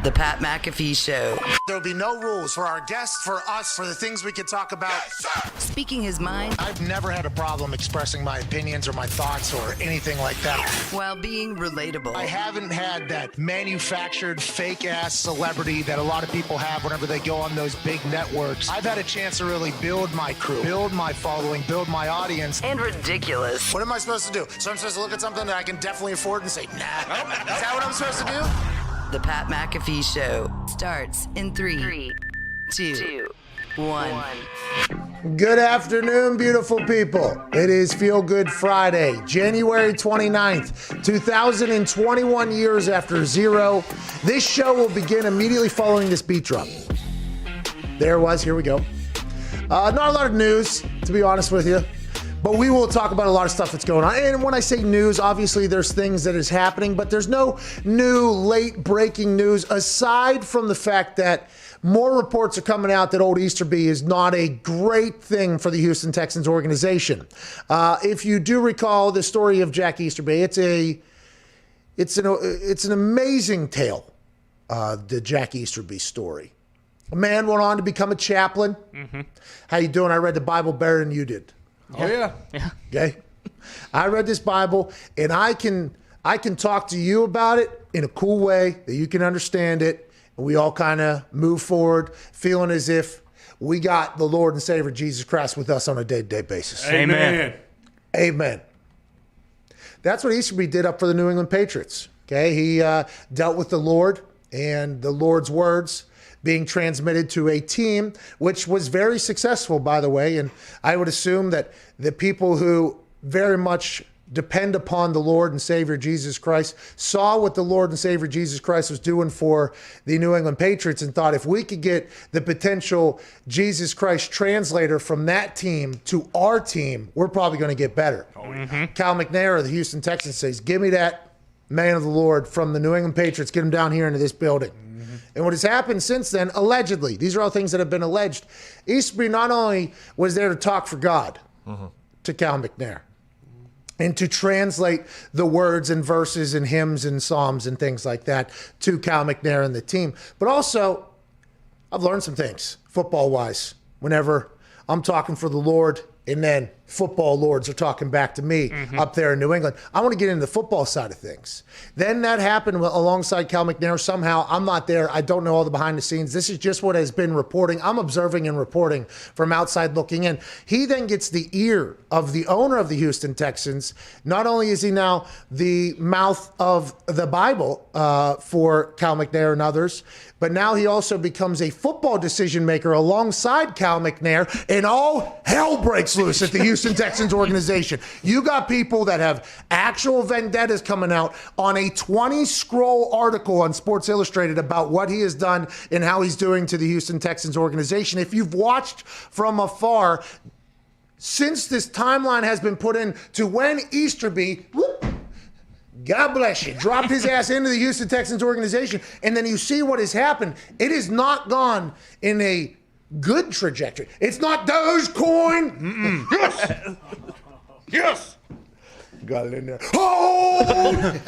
The Pat McAfee Show. There'll be no rules for our guests, for us, for the things we can talk about. Yes, Speaking his mind I've never had a problem expressing my opinions or my thoughts or anything like that. while being relatable. I haven't had that manufactured fake-ass celebrity that a lot of people have whenever they go on those big networks. I've had a chance to really build my crew, build my following, build my audience. And ridiculous. What am I supposed to do? So I'm supposed to look at something that I can definitely afford and say, nah. Is that what I'm supposed to do? The Pat McAfee Show starts in 3, 2, 1. Good afternoon, beautiful people. It is Feel Good Friday, January 29th, 2021 years after zero. This show will begin immediately following this beat drop. There it was. Here we go. Not a lot of news, to be honest with you. But we will talk about a lot of stuff that's going on. And when I say news, obviously there's things that is happening, but there's no new late breaking news aside from the fact that more reports are coming out that old Easterby is not a great thing for the Houston Texans organization. If you do recall the story of Jack Easterby, it's an amazing tale, the Jack Easterby story. A man went on to become a chaplain. Mm-hmm. How you doing? I read the Bible better than you did. Oh, yeah. Okay. I read this Bible and I can talk to you about it in a cool way that you can understand it. And we all kind of move forward feeling as if we got the Lord and Savior Jesus Christ with us on a day-to-day basis. Amen. Amen. That's what Easterby did up for the New England Patriots. Okay. He dealt with the Lord and the Lord's words being transmitted to a team, which was very successful, by the way. And I would assume that the people who very much depend upon the Lord and Savior Jesus Christ saw what the Lord and Savior Jesus Christ was doing for the New England Patriots and thought if we could get the potential Jesus Christ translator from that team to our team, we're probably going to get better. Mm-hmm. Cal McNair of the Houston Texans says, give me that man of the Lord from the New England Patriots, get him down here into this building. And what has happened since then, allegedly, these are all things that have been alleged, Easterby not only was there to talk for God to Cal McNair and to translate the words and verses and hymns and psalms and things like that to Cal McNair and the team, but also I've learned some things football-wise whenever I'm talking for the Lord and then football lords are talking back to me up there in New England. I want to get into the football side of things. Then that happened alongside Cal McNair. Somehow I'm not there. I don't know all the behind the scenes. This is just what has been reporting. I'm observing and reporting from outside looking in. He then gets the ear of the owner of the Houston Texans. Not only is he now the mouth of the Bible for Cal McNair and others, but now he also becomes a football decision maker alongside Cal McNair, and all hell breaks loose at the Houston Texans organization. You got people that have actual vendettas coming out on a 20-scroll article on Sports Illustrated about what he has done and how he's doing to the Houston Texans organization. If you've watched from afar, since this timeline has been put in to when Easterby, God bless you, dropped his ass into the Houston Texans organization, and then you see what has happened. It has not gone in a good trajectory. It's not Dogecoin. Yes. Yes. Got it in there. Oh!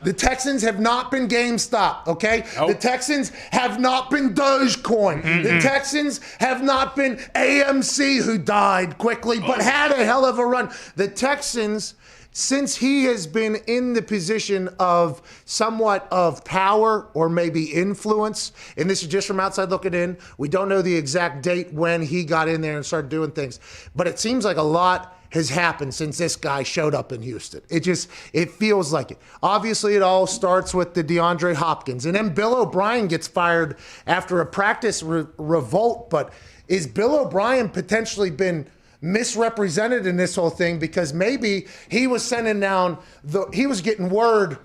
The Texans have not been GameStop, okay? Nope. The Texans have not been Dogecoin. Mm-hmm. The Texans have not been AMC, who died quickly but had a hell of a run. The Texans, since he has been in the position of somewhat of power or maybe influence, and this is just from outside looking in, we don't know the exact date when he got in there and started doing things, but it seems like a lot has happened since this guy showed up in Houston. It feels like it. Obviously, it all starts with the DeAndre Hopkins. And then Bill O'Brien gets fired after a practice revolt. But is Bill O'Brien potentially been misrepresented in this whole thing? Because maybe he was sending down, he was getting word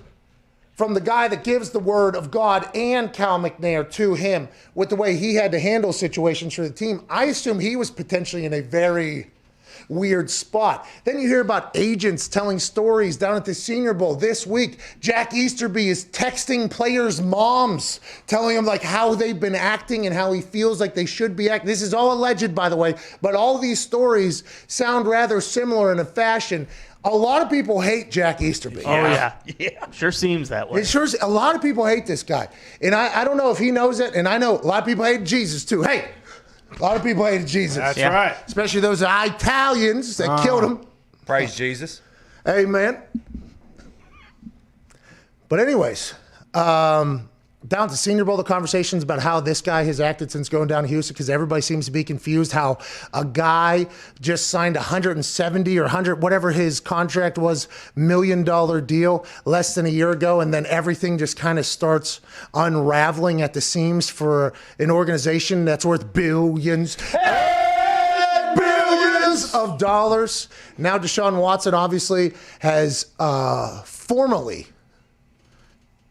from the guy that gives the word of God and Cal McNair to him with the way he had to handle situations for the team. I assume he was potentially in a very weird spot. Then you hear about agents telling stories down at the Senior Bowl this week. Jack Easterby is texting players' moms, telling them like how they've been acting and how he feels like they should be acting. This is all alleged, by the way, but all these stories sound rather similar in a fashion. A lot of people hate Jack Easterby. Oh, yeah. Sure seems that way. It sure, a lot of people hate this guy. And I don't know if he knows it, and I know a lot of people hate Jesus too. Hey, a lot of people hated Jesus. That's right. Especially those Italians that killed him. Praise Jesus. Amen. But anyways, down to Senior Bowl, the conversations about how this guy has acted since going down to Houston, because everybody seems to be confused how a guy just signed 170 or 100, whatever his contract was, $1 million deal less than a year ago, and then everything just kind of starts unraveling at the seams for an organization that's worth billions. Billions of dollars. Now Deshaun Watson obviously has formally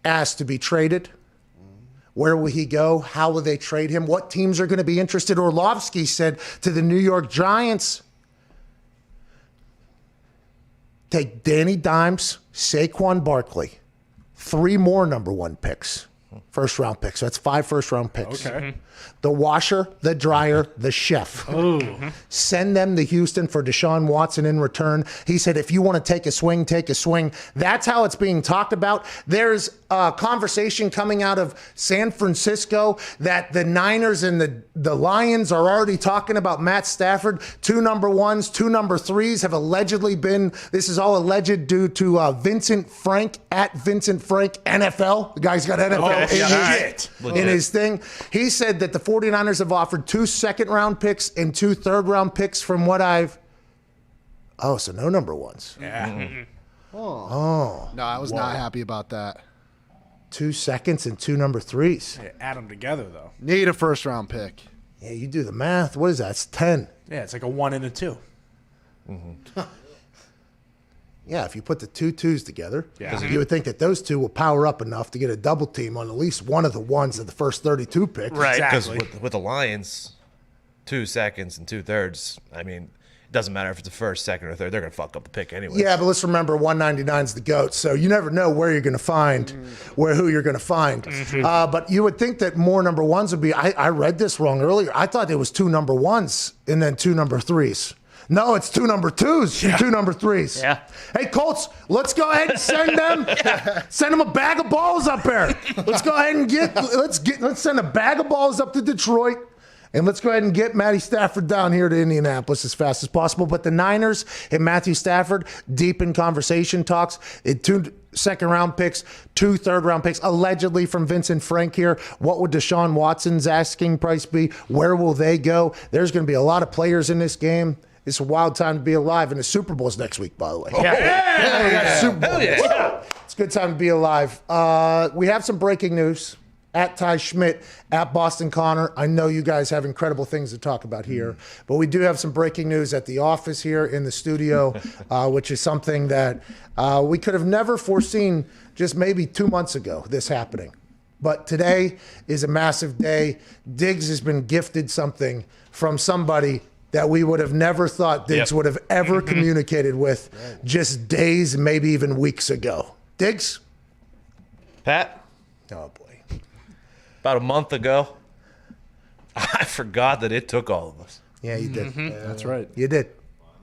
asked to be traded. Where will he go? How will they trade him? What teams are going to be interested? Orlovsky said to the New York Giants, take Danny Dimes, Saquon Barkley, 3 more number 1 picks, first-round picks. So that's 5 first-round picks. Okay. The washer, the dryer, the chef. Ooh. Send them to Houston for Deshaun Watson in return. He said, if you want to take a swing, take a swing. That's how it's being talked about. There's a conversation coming out of San Francisco that the Niners and the Lions are already talking about Matt Stafford. 2 number 1s, 2 number 3s have allegedly been, this is all alleged due to Vincent Frank, at Vincent Frank NFL. The guy's got NFL in his thing. He said that the 49ers have offered 2 second-round picks and 2 third-round picks from what I've... Oh, so no number 1s. Yeah. Oh. No, I was not happy about that. 2 seconds and 2 number 3s. Yeah, add them together, though. Need a first-round pick. Yeah, you do the math. What is that? It's 10. Yeah, it's like a 1 and a 2. Yeah, if you put the 2 2s together, Yeah. you would think that those 2 will power up enough to get a double team on at least one of the ones of the first 32 picks. Right. Because Exactly. with the Lions, 2 seconds and 2/3, I mean, it doesn't matter if it's the first, second, or third. They're going to fuck up the pick anyway. Yeah, but let's remember 199's the GOAT, so you never know where you're going to find, who you're going to find. But you would think that more number 1s would be, I read this wrong earlier. I thought it was 2 number 1s and then 2 number 3s. No, it's 2 number 2s and 2 number 3s. Yeah. Hey, Colts, let's go ahead and send them. Send them a bag of balls up there. Let's go ahead and let's send a bag of balls up to Detroit. And let's go ahead and get Matty Stafford down here to Indianapolis as fast as possible. But the Niners and Matthew Stafford, deep in conversation talks, 2 second-round picks, 2 third-round picks, allegedly from Vincent Frank here. What would Deshaun Watson's asking price be? Where will they go? There's going to be a lot of players in this game. It's a wild time to be alive. And the Super Bowl's next week, by the way. Yeah. We got Super Bowl. Yeah. It's a good time to be alive. We have some breaking news. At Ty Schmidt, at Boston Connor. I know you guys have incredible things to talk about here, but we do have some breaking news at the office here in the studio, which is something that we could have never foreseen just maybe 2 months ago, this happening. But today is a massive day. Diggs has been gifted something from somebody that we would have never thought Diggs would have ever communicated with just days, maybe even weeks ago. Diggs? Pat, Oh, boy. about a month ago, I forgot that it took all of us. Yeah, you did. That's right. You did.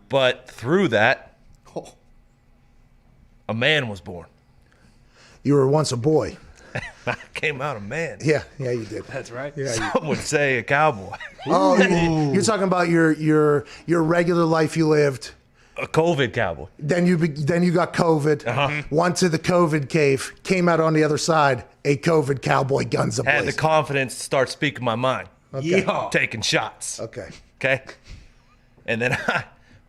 But through that, a man was born. You were once a boy. I came out a man. Yeah, you did. That's right. Some would say a cowboy. Oh, you're talking about your regular life you lived. A COVID cowboy. Then you got COVID. Went to the COVID cave. Came out on the other side. A COVID cowboy, guns Had ablaze. the confidence to start speaking my mind. Okay. Taking shots. Okay. Okay? And then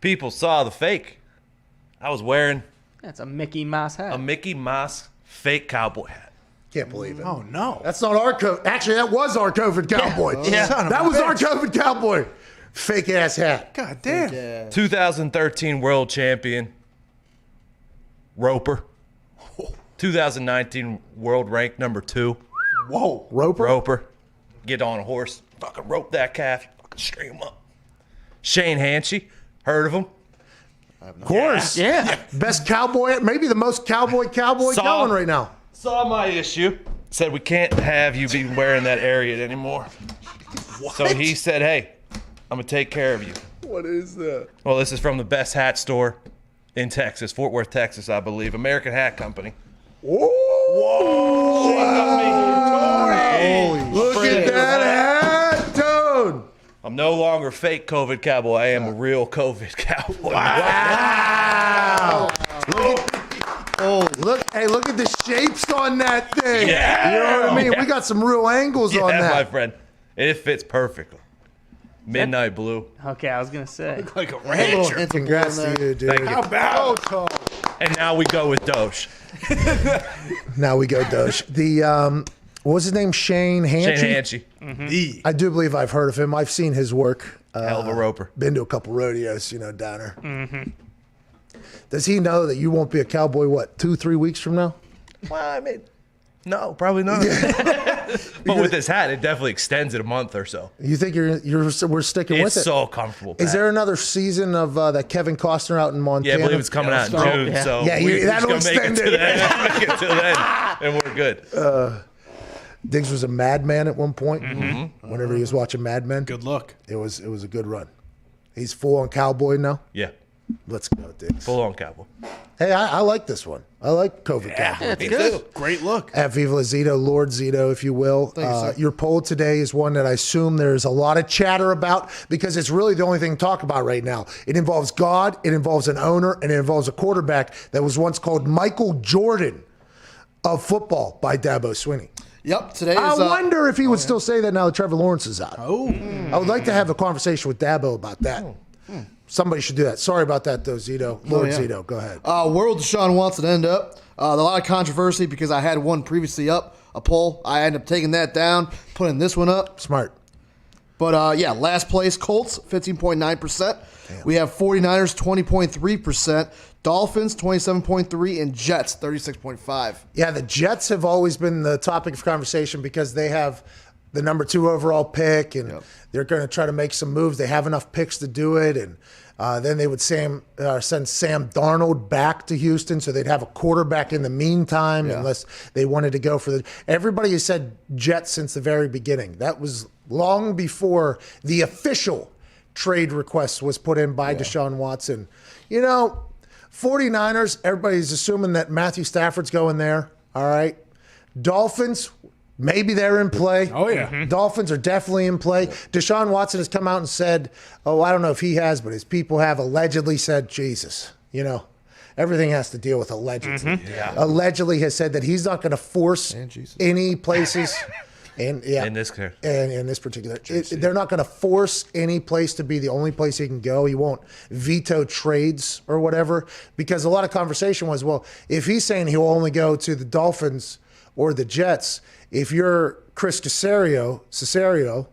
people saw the fake. I was wearing That's a Mickey Mouse hat. a Mickey Mouse fake cowboy hat. Can't believe it. Oh, no. That's not our COVID. Actually, that was our COVID cowboy. Yeah. Son of That a was our bitch. COVID cowboy. Fake ass hat. God damn. 2013 world champion, Roper. 2019 world ranked number 2, Whoa. Roper. Get on a horse, fucking rope that calf, fucking string him up. Shane Hanchy, heard of him? Of course. Yeah. Best cowboy, maybe the most cowboy Saw- going right now. Saw my issue, said we can't have you be wearing that area anymore. So he said, hey, I'm going to take care of you. What is that? Well, this is from the best hat store in Texas, Fort Worth, Texas, I believe. American Hat Company. Whoa! Look at that hat, Toad. I'm no longer fake COVID cowboy. I am a real COVID cowboy. Wow! Look at the shapes on that thing. Yeah. You know what I mean? Yeah. We got some real angles on Yeah, that. my friend. It fits perfectly. Midnight blue. Okay, I was gonna say. Like a A little rancher. hint of Congrats blue in to there. you, dude. Thank you. How about? And now we go with Doge. Now we go Doge. The what was his name? Shane Hanchy? Shane Hanchy. The. I do believe I've heard of him. I've seen his work. Hell of a roper. Been to a couple rodeos, down there. Does he know that you won't be a cowboy, 2-3 weeks from now? Well, I mean, no, probably not. But with this hat, it definitely extends it a month or so. You think we're sticking It's with it? so comfortable. Is Pat. there another season of that Kevin Costner out in Yeah, Montana? I believe it's coming out in June. Yeah. So Yeah, we're that'll just gonna make extend it to it. then. Make it to then, and we're good. Diggs was a madman at one point. Mm-hmm. Whenever he was watching Mad Men, Good look. it was a good run. He's full on cowboy now. Yeah, Let's go, Diggs. full on cowboy. Hey, I like this one. I like COVID cowboy. Me too. Great look. At Viva La Zito, Lord Zito, if you will. you, sir. Your poll today is one that I assume there's a lot of chatter about because it's really the only thing to talk about right now. It involves God, it involves an owner, and it involves a quarterback that was once called Michael Jordan of football by Dabo Swinney. Yep, today is. I wonder if he would still say that now that Trevor Lawrence is out. Oh. I would like to have a conversation with Dabo about that. Somebody should do that. Sorry about that, though, Zito. Lord yeah. Zito, go ahead. Where will Deshaun Watson end up? A lot of controversy because I had one previously up, a poll. I ended up taking that down, putting this one up. Smart. But last place, Colts, 15.9%. We have 49ers, 20.3%. Dolphins, 27.3%. And Jets, 36.5%. Yeah, the Jets have always been the topic of conversation because they have the number 2 overall pick, and they're going to try to make some moves. They have enough picks to do it, and then they would send Sam Darnold back to Houston, so they'd have a quarterback in the meantime, unless they wanted to go for the. Everybody has said Jets since the very beginning. That was long before the official trade request was put in by Deshaun Watson. 49ers, everybody's assuming that Matthew Stafford's going there. All right. Dolphins, maybe they're in play. Oh, yeah. Dolphins are definitely in play. Deshaun Watson has come out and said, I don't know if he has, but his people have allegedly said, Jesus, everything has to deal with allegedly. Allegedly has said that he's not going to force any places. And In this case. and in this particular, they're not going to force any place to be the only place he can go. He won't veto trades or whatever, because a lot of conversation was, well, if he's saying he'll only go to the Dolphins or the Jets, if you're Chris Casario, Casario.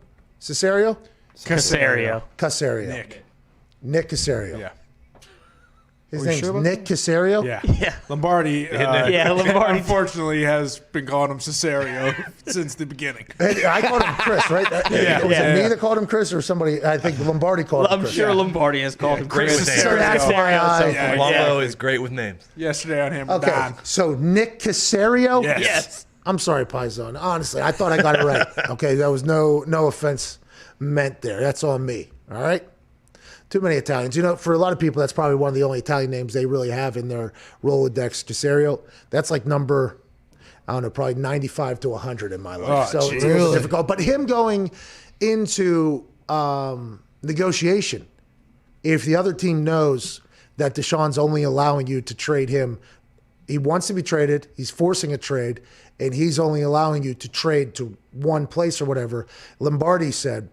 Nick Casario. Yeah. His you name's sure about Nick Casario? Yeah. Yeah. Lombardi. Yeah, Lombardi. Unfortunately, has been calling him Cesario since the beginning. I called him Chris, right? Was it me that called him Chris or somebody? I think Lombardi called him I'm Chris. sure Lombardi has called him Great with names. So that's why I. Yeah, Lombo is great with names. Yesterday on Hammer Okay, Don. so Nick Casario? Yes. Yes. I'm sorry, Paisan. Honestly, I thought I got it right. Okay, there was no offense meant there. That's on me. All right? Too many Italians. For a lot of people, that's probably one of the only Italian names they really have in their Rolodex. Casario. That's like number, I don't know, probably 95 to 100 in my life. Oh, so it's a little difficult. But him going into negotiation, if the other team knows that Deshaun's only allowing you to trade him, he wants to be traded, he's forcing a trade, and he's only allowing you to trade to one place or whatever, Lombardi said,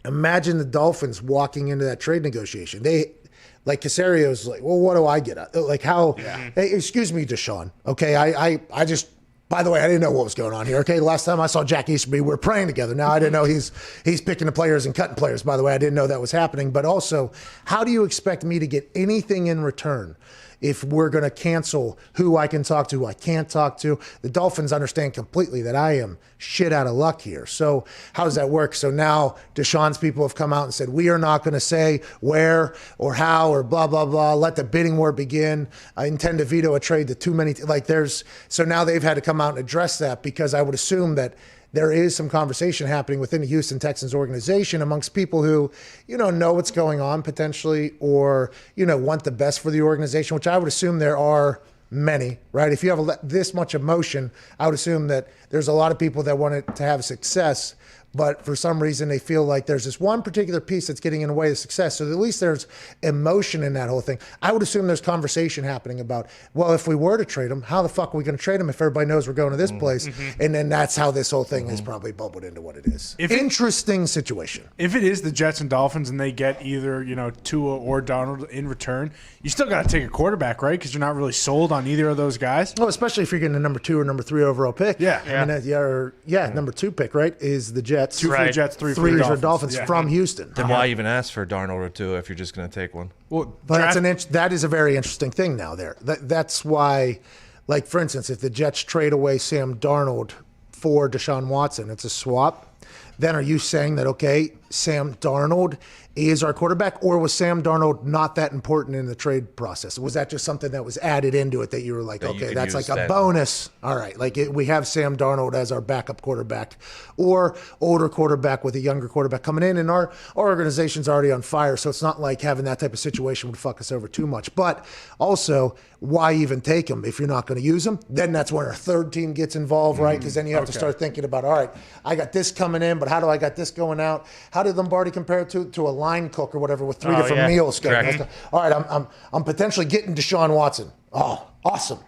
imagine the Dolphins walking into that trade negotiation. Like Casario's like, well, what do I get? Like how, hey, excuse me, Deshaun. Okay, I just, by the way, I didn't know what was going on here. Okay, last time I saw Jack Easterby, we were praying together. Now I didn't know he's picking the players and cutting players. By the way, I didn't know that was happening. But also, how do you expect me to get anything in return if we're going to cancel who I can talk to, who I can't talk to? The Dolphins understand completely that I am shit out of luck here. So how does that work? So now Deshaun's people have come out and said, we are not going to say where or how or blah, blah, blah. Let the bidding war begin. I intend to veto a trade to too many. So now they've had to come out and address that, because I would assume that there is some conversation happening within the Houston Texans organization amongst people who, know what's going on potentially, or, want the best for the organization, which I would assume there are many, right? If you have this much emotion, I would assume that there's a lot of people that want it to have success, but for some reason they feel like there's this one particular piece that's getting in the way of success. So at least there's emotion in that whole thing. I would assume there's conversation happening about, well, if we were to trade him, how the fuck are we going to trade him if everybody knows we're going to this place? And then that's how this whole thing has probably bubbled into what it is. Interesting situation. If it is the Jets and Dolphins and they get either, Tua or Donald in return, you still got to take a quarterback, right? Because you're not really sold on either of those guys. Well, especially if you're getting a number 2 or number 3 overall pick. Yeah. I mean, number 2 pick, right, is the Jets. 2 for the Jets, 3 for the Three Dolphins. Dolphins Yeah. from Houston. Then why even ask for Darnold or Tua if you're just going to take one? Well, But that is a very interesting thing now there. That's why, like, for instance, if the Jets trade away Sam Darnold for Deshaun Watson, it's a swap. Then are you saying that, okay, Sam Darnold is our quarterback, or was Sam Darnold not that important in the trade process? Was that just something that was added into it that you were like, That you okay, could that's use like a then. bonus. All right, we have Sam Darnold as our backup quarterback, or older quarterback with a younger quarterback coming in, and our organization's already on fire, so it's not like having that type of situation would fuck us over too much. But also, why even take him if you're not going to use him? Then that's when our third team gets involved, right? Because then you have to start thinking about, all right, I got this coming in, but how do I got this going out? How did Lombardi compare it to a line cook or whatever with 3 different meals? Correct. All right, I'm potentially getting Deshaun Watson. Oh, awesome.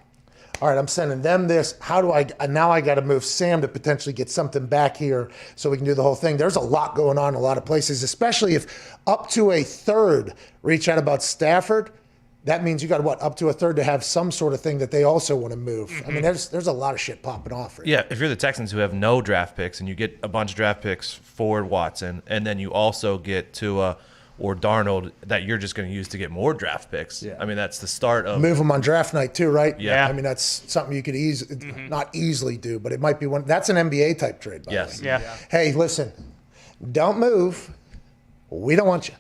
All right, I'm sending them this. Now I got to move Sam to potentially get something back here so we can do the whole thing. There's a lot going on in a lot of places, especially if up to a third reach out about Stafford. That means you got up to a third to have some sort of thing that they also want to move. I mean, there's a lot of shit popping off. Right? Yeah, if you're the Texans who have no draft picks and you get a bunch of draft picks for Watson, and then you also get Tua or Darnold that you're just going to use to get more draft picks. Yeah. I mean, that's the start of move them on draft night too, right? Yeah. I mean, that's something you could not easily do, but it might be one. That's an NBA type trade. By Yes. the way. Yeah. Hey, listen, don't move. We don't want you.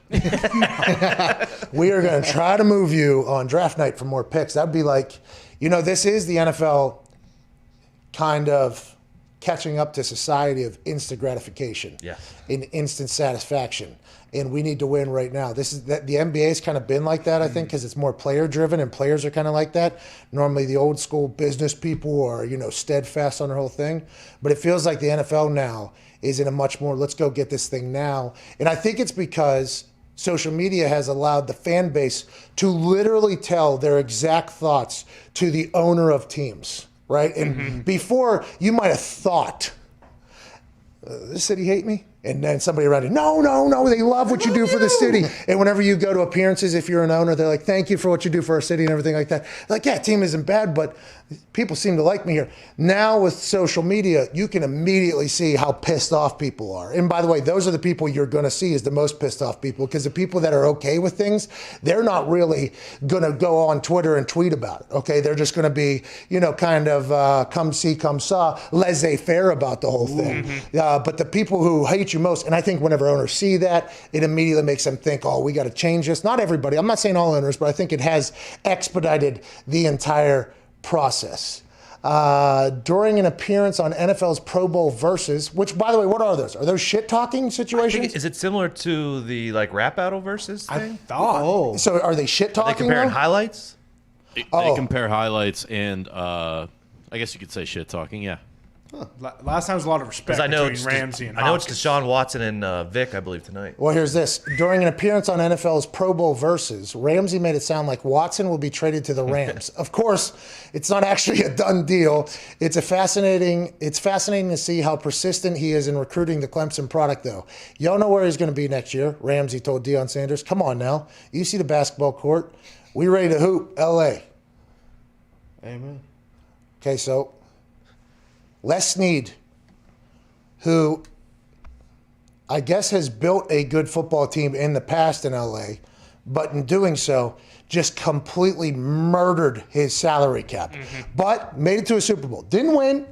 We are going to try to move you on draft night for more picks. That'd be like, this is the NFL kind of catching up to society of instant gratification and instant satisfaction. And we need to win right now. The NBA's kind of been like that, I think, because it's more player driven and players are kind of like that. Normally the old school business people are, steadfast on the whole thing. But it feels like the NFL now is in a much more, let's go get this thing now. And I think it's because social media has allowed the fan base to literally tell their exact thoughts to the owner of teams, right? And before, you might have thought, this city hate me? And then somebody around you, no, they love what you do for the city. And whenever you go to appearances, if you're an owner, they're like, thank you for what you do for our city and everything like that. Like, yeah, team isn't bad, but people seem to like me here. Now with social media, you can immediately see how pissed off people are. And by the way, those are the people you're going to see as the most pissed off people, because the people that are okay with things, they're not really going to go on Twitter and tweet about it, okay? They're just going to be, kind of come see, come saw, laissez-faire about the whole thing. But the people who hate you most, and I think whenever owners see that, it immediately makes them think, oh, we got to change this. Not everybody. I'm not saying all owners, but I think it has expedited the entire process. During an appearance on NFL's Pro Bowl Versus, which, by the way, what are those? Are those shit-talking situations? Is it similar to the rap battle versus thing? thought. So are they Are shit-talking they comparing though? highlights? They compare highlights and I guess you could say shit talking. Yeah. Last time was a lot of respect Because I know between Ramsey and I know it's Hopkins. Deshaun Watson and Vic, I believe, tonight. Well, here's this. During an appearance on NFL's Pro Bowl Versus, Ramsey made it sound like Watson will be traded to the Rams. Of course, it's not actually a done deal. It's fascinating to see how persistent he is in recruiting the Clemson product, though. Y'all know where he's going to be next year, Ramsey told Deion Sanders. Come on now. You see the basketball court. We ready to hoop, L.A. Amen. Okay, so Les Snead, who I guess has built a good football team in the past in LA, but in doing so, just completely murdered his salary cap. But made it to a Super Bowl. Didn't win,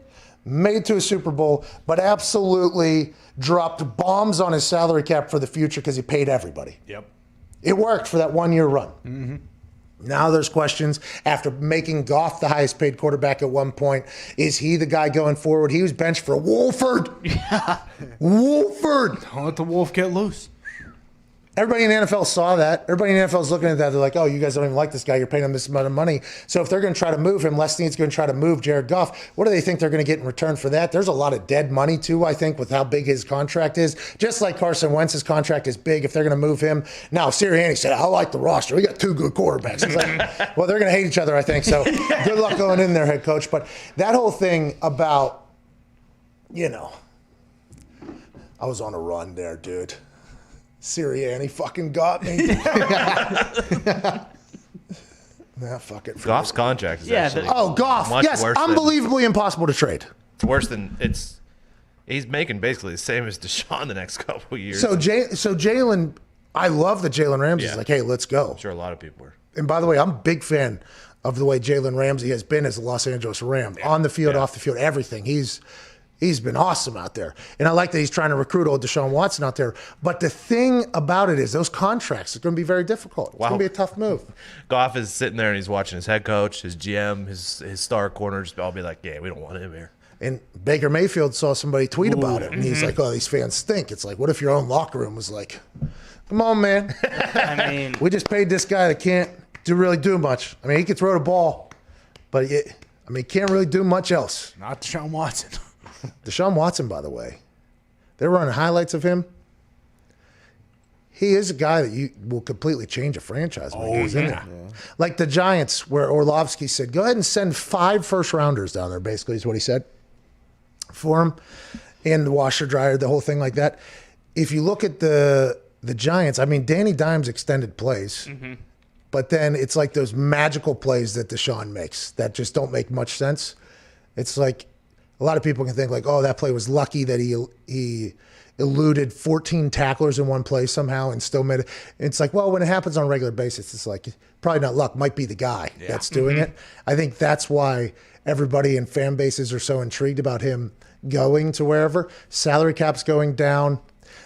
made it to a Super Bowl, but absolutely dropped bombs on his salary cap for the future because he paid everybody. Yep. It worked for that 1 year run. Now there's questions after making Goff the highest paid quarterback at one point. Is he the guy going forward? He was benched for Wolford. Yeah. Wolford. Don't let the wolf get loose. Everybody in the NFL saw that. Everybody in the NFL is looking at that. They're like, oh, you guys don't even like this guy. You're paying him this amount of money. So if they're going to try to move him, Les Snead's going to try to move Jared Goff. What do they think they're going to get in return for that? There's a lot of dead money, too, I think, with how big his contract is. Just like Carson Wentz's contract is big if they're going to move him. Now, Sirianni said, I like the roster. We got 2 good quarterbacks. It's like, well, they're going to hate each other, I think. So good luck going in there, head coach. But that whole thing about, I was on a run there, dude. Sirianni fucking got me. Nah, fuck it. Goff's contract is actually Goff. much Yes, worse unbelievably impossible to trade. It's worse than he's making basically the same as Deshaun the next couple of years. So Jalen, I love that Jalen Ramsey's like, hey, let's go. I'm sure a lot of people are. And by the way, I'm a big fan of the way Jalen Ramsey has been as a Los Angeles Ram. On the field, off the field, everything. He's been awesome out there. And I like that he's trying to recruit old Deshaun Watson out there. But the thing about it is those contracts are going to be very difficult. It's going to be a tough move. Goff is sitting there and he's watching his head coach, his GM, his star corners all be like, yeah, we don't want him here. And Baker Mayfield saw somebody tweet about it. And he's like, oh, these fans stink. It's like, what if your own locker room was like, come on, man. I mean, we just paid this guy that can't really do much. I mean, he can throw the ball, but he can't really do much else. Not Deshaun Watson. Deshaun Watson, by the way, they're running highlights of him. He is a guy that you will completely change a franchise when he goes in there. Yeah. Like the Giants, where Orlovsky said, go ahead and send 5 first-rounders down there, basically, is what he said, for him. And the washer, dryer, the whole thing like that. If you look at the Giants, I mean, Danny Dimes extended plays. Mm-hmm. But then it's like those magical plays that Deshaun makes that just don't make much sense. It's like, a lot of people can think like, oh, that play was lucky that he eluded 14 tacklers in one play somehow and still made it. It's like, well, when it happens on a regular basis, it's like probably not luck, might be the guy that's doing it. I think that's why everybody in fan bases are so intrigued about him going to wherever. Salary cap's going down.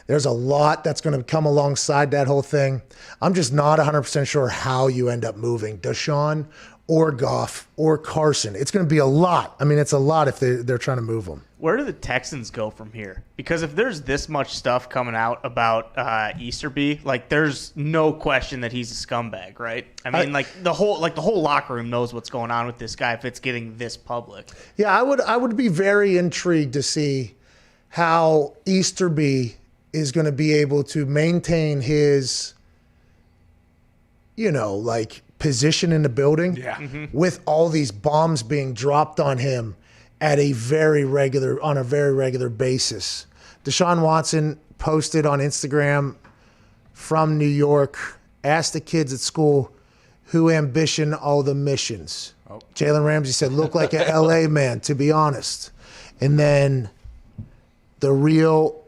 There's a lot that's going to come alongside that whole thing. I'm just not 100% sure how you end up moving Deshaun or Goff or Carson. It's going to be a lot. I mean, it's a lot if they're trying to move them. Where do the Texans go from here? Because if there's this much stuff coming out about Easterby, like there's no question that he's a scumbag, right? I mean, the whole locker room knows what's going on with this guy if it's getting this public. Yeah, I would be very intrigued to see how Easterby is going to be able to maintain his, position in the building with all these bombs being dropped on him on a very regular basis. Deshaun Watson posted on Instagram from New York, asked the kids at school who ambition all the missions. Jalen Ramsey said, look like an LA man, to be honest. And then the real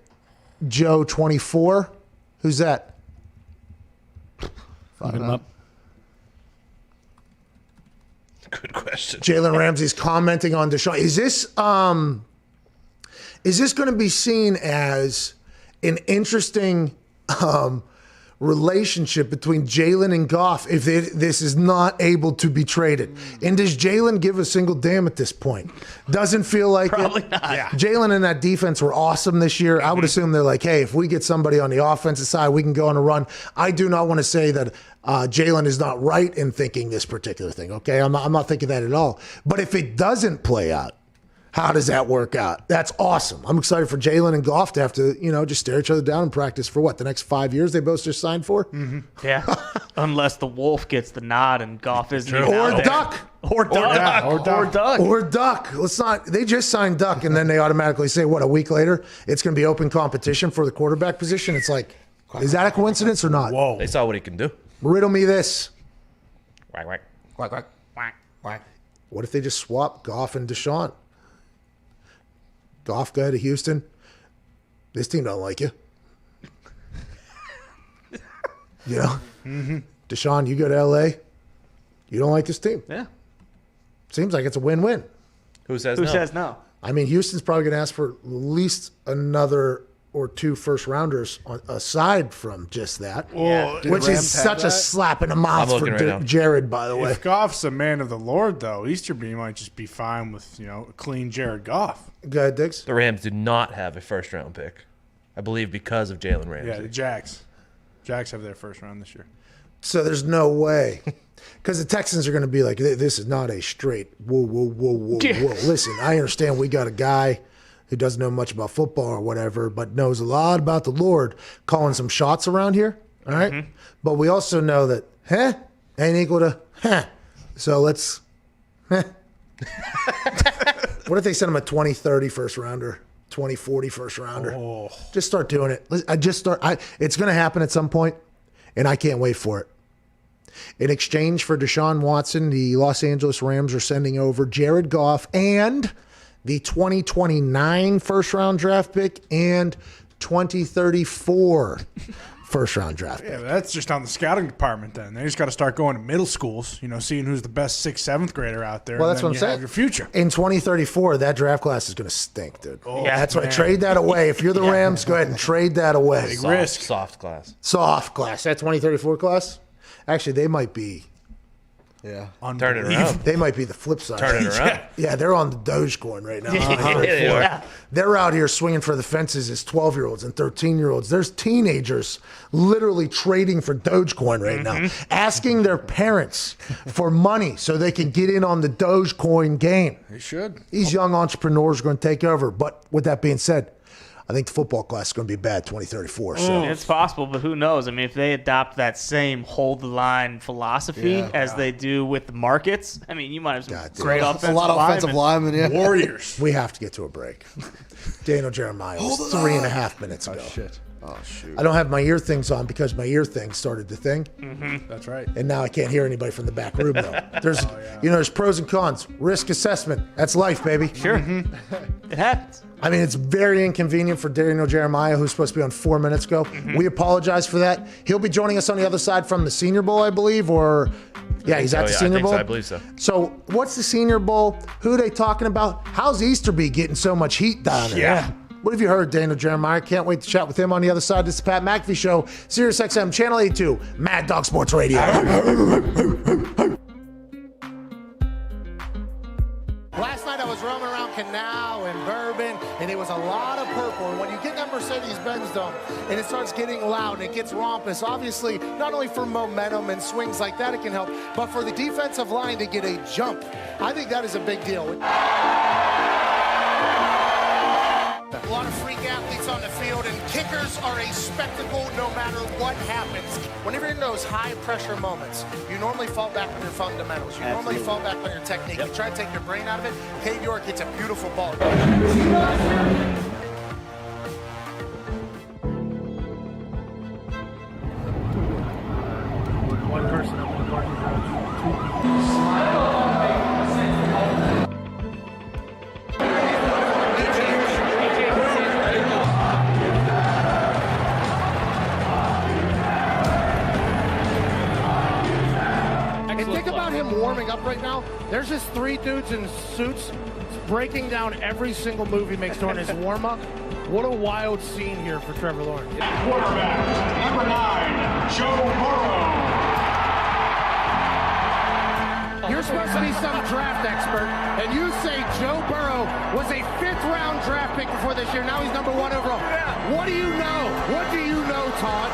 Joe 24, who's that? Fucking him up. Good question. Jalen Ramsey's commenting on Deshaun. Is this going to be seen as an interesting relationship between Jalen and Goff if this is not able to be traded? And does Jalen give a single damn at this point? Doesn't feel like Probably it. not. Yeah. Jalen and that defense were awesome this year. I would assume they're like, hey, if we get somebody on the offensive side, we can go on a run. I do not want to say that Jalen is not right in thinking this particular thing, okay? I'm not thinking that at all. But if it doesn't play out, how does that work out? That's awesome. I'm excited for Jalen and Goff to have to, just stare each other down and practice for what, the next 5 years they both just signed for? Mm-hmm. Yeah. Unless the Wolf gets the nod and Goff isn't even Or out there. Duck. Or Duck. Or Duck. Or Duck. They just signed Duck, and then they automatically say, what, a week later, it's going to be open competition for the quarterback position? It's like, is that a coincidence or not? Whoa. They saw what he can do. Riddle me this. Quack, quack. Quack, quack. Quack, quack. What if they just swap Goff and Deshaun? Goff, go ahead to Houston. This team don't like you. Deshaun, you go to LA. You don't like this team. Yeah. Seems like it's a win-win. Who says Who no? says no? I mean, Houston's probably going to ask for at least another, or 2 first rounders aside from just that, Well, which is such a slap in the mouth I'm for looking right now. Jared, by the way. if Goff's a man of the Lord, though, Easterby might just be fine with a clean Jared Goff. Go ahead, Diggs. The Rams do not have a first-round pick, I believe, because of Jalen Ramsey. Yeah, the Jags. Jags have their first round this year. So there's no way. Because the Texans are going to be like, this is not a straight, whoa. Listen, I understand we got a guy who doesn't know much about football or whatever, but knows a lot about the Lord calling some shots around here, all right? Mm-hmm. But we also know that, ain't equal to, So let's, What if they send him a 20-30 first rounder, 20-40 first rounder? Oh. Just start doing it. It's going to happen at some point, and I can't wait for it. In exchange for Deshaun Watson, the Los Angeles Rams are sending over Jared Goff and the 2029 first-round draft pick and 2034 first-round draft pick. Yeah, that's just on the scouting department then. They just got to start going to middle schools, seeing who's the best 6th, 7th grader out there. Well, and that's then what I'm you saying. have your future. In 2034, that draft class is going to stink, dude. Yeah, That's why man. trade that away. If you're the Rams, go ahead and trade that away. risk. Soft class. Soft class. That 2034 class? Actually, they might be. Yeah. Turn it around. They might be the flip side. Turn it around. Yeah, they're on the Dogecoin right now. Yeah, they are. They're out here swinging for the fences as 12-year-olds and 13-year-olds. There's teenagers literally trading for Dogecoin right now, asking their parents for money so they can get in on the Dogecoin game. They should. These young entrepreneurs are going to take over. But with that being said, I think the football class is going to be bad 2034. So It's possible, but who knows? I mean, if they adopt that same hold the line philosophy as they do with the markets, I mean, you might have some God, dude. great A offensive lot of offensive linemen, yeah. Warriors. we have to get to a break. Daniel Jeremiah was 3.5 minutes ago. Shit. Oh, shoot. I don't have my ear things on because my ear thing started the thing. That's right. And now I can't hear anybody from the back room, though. There's pros and cons. Risk assessment. That's life, baby. Sure. It happens. I mean, it's very inconvenient for Daniel Jeremiah, who's supposed to be on 4 minutes ago. We apologize for that. He'll be joining us on the other side from the Senior Bowl, I believe, or he's at the Senior Bowl. I believe so. So what's the Senior Bowl? Who are they talking about? How's Easterby getting so much heat down there? Yeah. What have you heard, Daniel Jeremiah? Can't wait to chat with him on the other side. This is the Pat McAfee Show, Sirius XM, Channel 82, Mad Dog Sports Radio. Last night I was roaming around Canal and Bourbon, and there was a lot of purple. And when you get in that Mercedes-Benz Dome, and it starts getting loud and it gets rompous, obviously, not only for momentum and swings like that it can help, but for the defensive line to get a jump. I think that is a big deal. A lot of freak athletes on the field, and kickers are a spectacle no matter what happens. Whenever you're in those high-pressure moments, you normally fall back on your fundamentals. You normally fall back on your technique. You try to take your brain out of it. Cade York hits a beautiful ball. One person up in the parking garage, 2 people. And think about him warming up right now. There's just 3 dudes in suits breaking down every single move he makes during his warm-up. What a wild scene here for Trevor Lawrence. Quarterback, number 9, Joe Burrow. You're supposed to be some draft expert, and you say Joe Burrow was a 5th-round draft pick before this year. Now he's number 1 overall. What do you know? What do you know, Todd?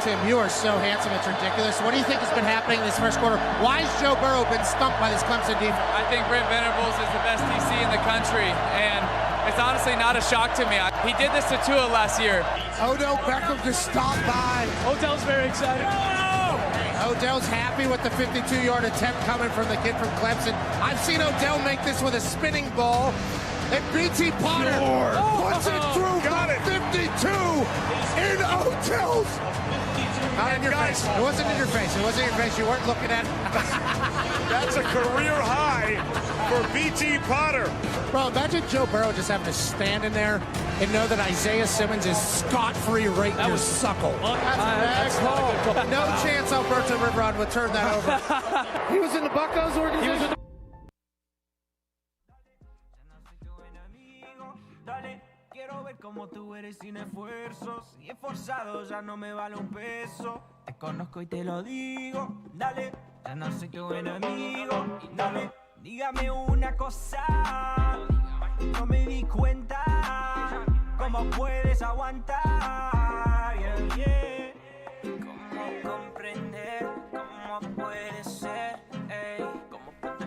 Tim, you are so handsome, it's ridiculous. What do you think has been happening in this first quarter? Why has Joe Burrow been stumped by this Clemson defense? I think Brent Venables is the best DC in the country, and it's honestly not a shock to me. He did this to Tua last year. Odell Beckham just stopped by. Odell's very excited. Odell's happy with the 52-yard attempt coming from the kid from Clemson. I've seen Odell make this with a spinning ball. And BT Potter puts it through from 52 in hotels. Not in your face. It wasn't in your face. It wasn't in your face. You weren't looking at it. That's a career high for BT Potter. Bro, imagine Joe Burrow just having to stand in there and know that Isaiah Simmons is scot-free right in your suckle. That's a bad call. No chance Alberto Riveron would turn that over. He was in the Buccos organization. Como tú eres sin esfuerzos y esforzado ya no me vale un peso. Te conozco y te lo digo, dale, ya no soy tu enemigo. Y dale, dígame una cosa, no me di cuenta, cómo puedes aguantar, yeah, yeah. Cómo comprender, cómo puede ser, ey,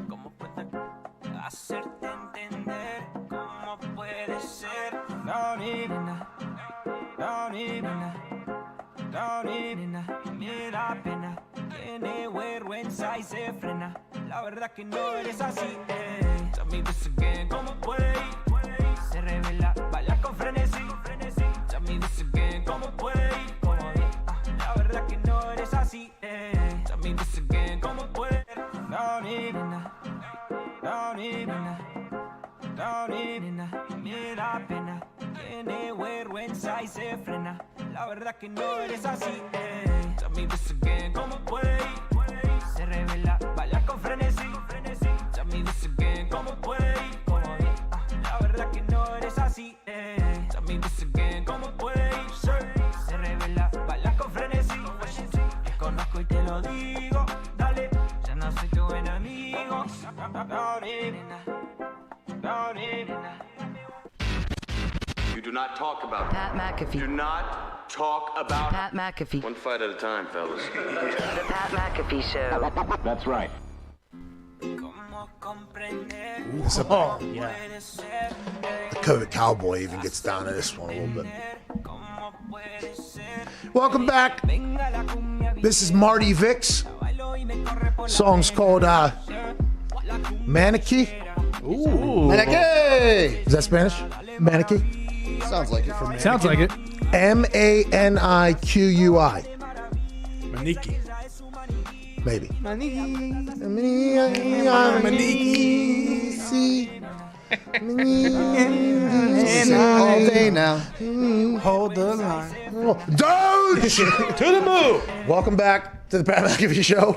cómo puede hacerte entender, cómo puede ser. Don't even me da pena. Tiene vergüenza y se frena. La verdad que no eres así, Tell me this again, ¿cómo puede ir? Se revela, baila con frenesí. Tell me this again, ¿cómo puede ir? La verdad que no eres así, Tell me this again, ¿cómo puede ir? Don't even me da pena. Tiene vergüenza y se frena. La verdad que no eres así, Tell me this again, ¿cómo puede ir? Se revela, baila con frenesí. Tell me this again, ¿cómo puede ir? La verdad que no eres así, Tell me this again, ¿cómo puede ir? Se revela, baila con frenesí. Te conozco y te lo digo, dale, ya no soy tu enemigo. You do not talk about Pat McAfee. Do not talk about Pat McAfee. One fight at a time, fellas. The Pat McAfee Show. That's right. Oh, yeah. The COVID Cowboy even gets down to this one a little bit. Welcome back. This is Marty Vicks. Song's called Manaki. Ooh. Manaki. Is that Spanish? Manaki? Sounds like it for me. Sounds like it. Maniqui. Maniki. Maybe. All day now. Hold the line. Doge! To the move! Welcome back to the Pat McAfee Show.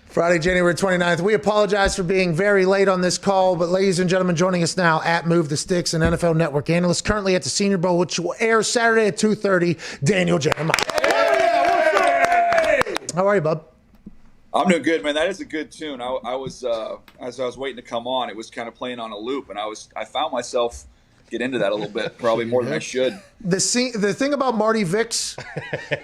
Friday, January 29th. We apologize for being very late on this call, but ladies and gentlemen, joining us now at Move the Sticks, an NFL Network analyst, currently at the Senior Bowl, which will air Saturday at 2:30, Daniel Jeremiah. How are you, bub? I'm doing good, man. That is a good tune. I was as I was waiting to come on, it was kind of playing on a loop, and I found myself get into that a little bit, probably more than I should. The thing about Marty Vicks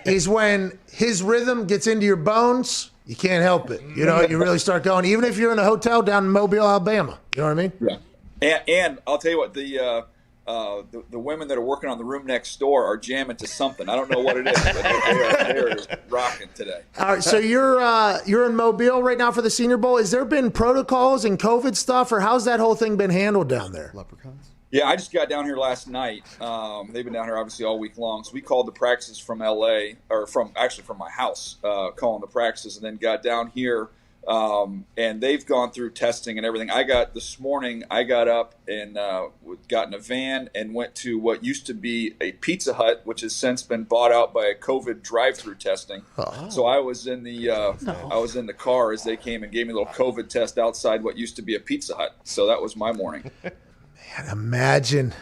is when his rhythm gets into your bones, you can't help it. You know, you really start going, even if you're in a hotel down in Mobile, Alabama. You know what I mean? Yeah. And I'll tell you what, the women that are working on the room next door are jamming to something. I don't know what it is, but they're rocking today. All right, so you're in Mobile right now for the Senior Bowl. Has there been protocols and COVID stuff, or how's that whole thing been handled down there? Leprechauns. Yeah, I just got down here last night. They've been down here obviously all week long. So we called the practices from L.A. or from my house, calling the practices, and then got down here. And they've gone through testing and everything. This morning, I got up and got in a van and went to what used to be a Pizza Hut, which has since been bought out by a COVID drive-through testing. Oh. So I was in the car as they came and gave me a little COVID test outside what used to be a Pizza Hut. So that was my morning. Man, imagine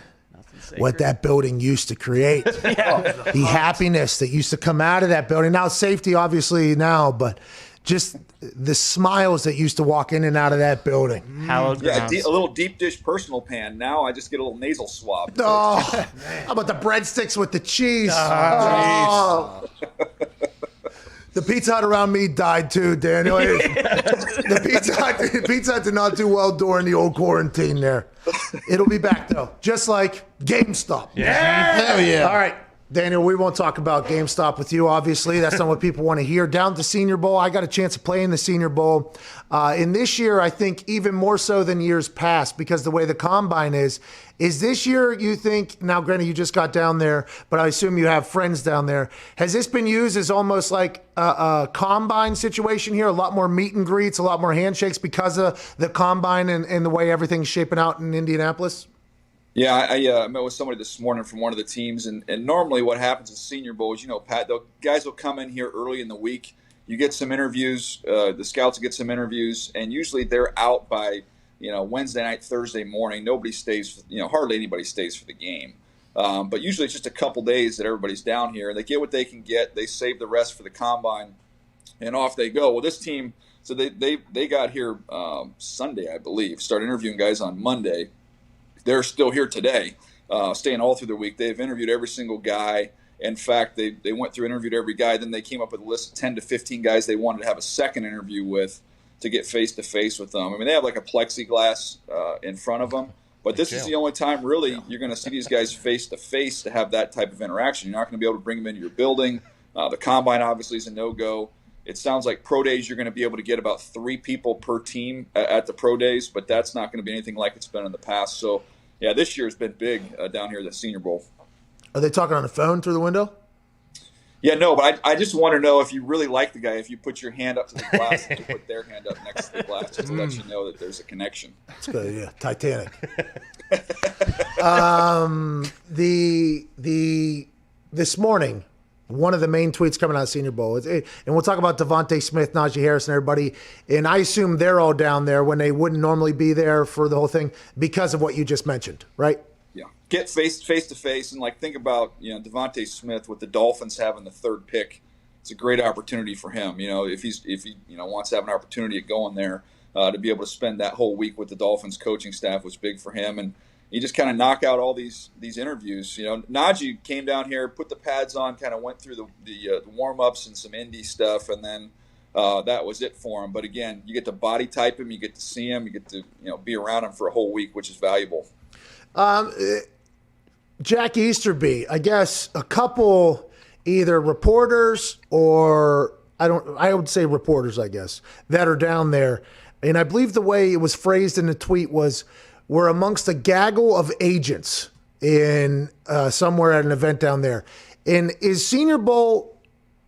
what that building used to create. The happiness that used to come out of that building. Now, safety, obviously, now, but just the smiles that used to walk in and out of that building. Hallowed grounds. A little deep dish personal pan. Now I just get a little nasal swab. Oh, how about the breadsticks with the cheese? The Pizza Hut around me died too, Daniel. The Pizza Hut did not do well during the old quarantine there. It'll be back though, just like GameStop. Yeah. Hell yeah. All right. Daniel, we won't talk about GameStop with you, obviously. That's not what people want to hear. Down to Senior Bowl, I got a chance to play in the Senior Bowl. In this year, I think even more so than years past, because the way the Combine is this year, you think, now granted you just got down there, but I assume you have friends down there. Has this been used as almost like a Combine situation here? A lot more meet and greets, a lot more handshakes because of the Combine and the way everything's shaping out in Indianapolis? Yeah, I met with somebody this morning from one of the teams, and normally what happens at Senior Bowl is, Pat, guys will come in here early in the week. You get some interviews, the scouts get some interviews, and usually they're out by, Wednesday night, Thursday morning. Nobody stays, hardly anybody stays for the game. But usually it's just a couple days that everybody's down here. They get what they can get. They save the rest for the Combine, and off they go. Well, this team, so they got here Sunday, I believe, started interviewing guys on Monday. They're still here today, staying all through the week. They've interviewed every single guy. In fact, they went through and interviewed every guy. Then they came up with a list of 10 to 15 guys they wanted to have a second interview with to get face-to-face with them. I mean, they have like a plexiglass in front of them. But this is the only time, really, you're going to see these guys face-to-face to have that type of interaction. You're not going to be able to bring them into your building. The Combine, obviously, is a no-go. It sounds like pro days, you're going to be able to get about 3 people per team at the pro days, but that's not going to be anything like it's been in the past. So, yeah, this year has been big down here at the Senior Bowl. Are they talking on the phone through the window? Yeah, no, but I just want to know if you really like the guy, if you put your hand up to the glass and you put their hand up next to the glass just to let you know that there's a connection. That's good, yeah. Titanic. This morning, one of the main tweets coming out of Senior Bowl, and we'll talk about Devontae Smith, Najee Harris, and everybody, and I assume they're all down there when they wouldn't normally be there for the whole thing because of what you just mentioned, right? Yeah, get face to face, and think about Devontae Smith with the Dolphins having the 3rd pick. It's a great opportunity for him. If he wants to have an opportunity at going there to be able to spend that whole week with the Dolphins coaching staff was big for him, and he just kind of knock out all these interviews. Najee came down here, put the pads on, kind of went through the warm ups and some indie stuff, and then that was it for him. But again, you get to body type him, you get to see him, you get to be around him for a whole week, which is valuable. Jack Easterby, I guess a couple either reporters or I would say reporters, I guess, that are down there. And I believe the way it was phrased in the tweet was, we're amongst a gaggle of agents in somewhere at an event down there. And is Senior Bowl,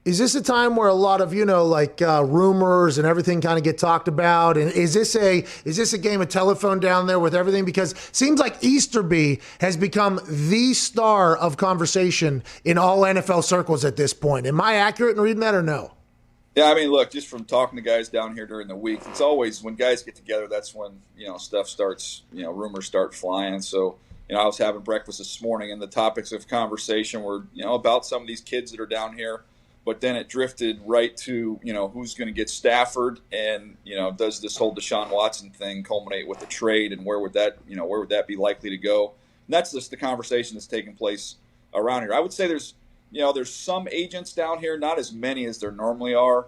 is this a time where a lot of, rumors and everything kind of get talked about? And is this a game of telephone down there with everything? Because it seems like Easterby has become the star of conversation in all NFL circles at this point. Am I accurate in reading that or no? Yeah, I mean, look, just from talking to guys down here during the week, it's always when guys get together, that's when, stuff starts, rumors start flying. So, I was having breakfast this morning and the topics of conversation were, about some of these kids that are down here. But then it drifted right to, who's going to get Stafford and, does this whole Deshaun Watson thing culminate with a trade and where would that be likely to go? And that's just the conversation that's taking place around here. I would say there's some agents down here, not as many as there normally are.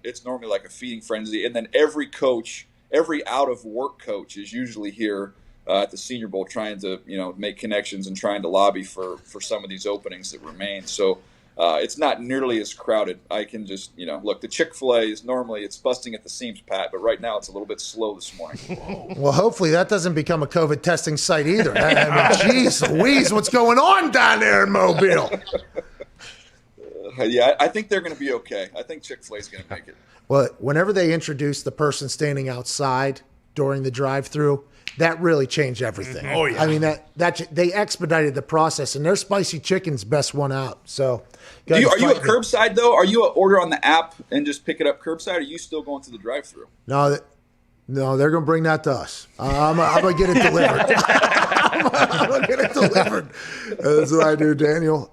It's normally like a feeding frenzy. And then every coach, every out-of-work coach is usually here at the Senior Bowl trying to, make connections and trying to lobby for some of these openings that remain. So it's not nearly as crowded. I can just, look, the Chick-fil-A is normally, it's busting at the seams, Pat, but right now it's a little bit slow this morning. Well, hopefully that doesn't become a COVID testing site either. I mean, geez Louise, what's going on down there in Mobile? Yeah, I think they're going to be okay. I think Chick-fil-A is going to make it. Well, whenever they introduced the person standing outside during the drive-thru, that really changed everything. Oh, yeah. I mean, that they expedited the process, and their spicy chicken's best one out. So, are you a curbside, though? Are you a order on the app and just pick it up curbside, or are you still going to the drive-thru? No, they're going to bring that to us. I'm going to get it delivered. I'm going to get it delivered. That's what I do, Daniel.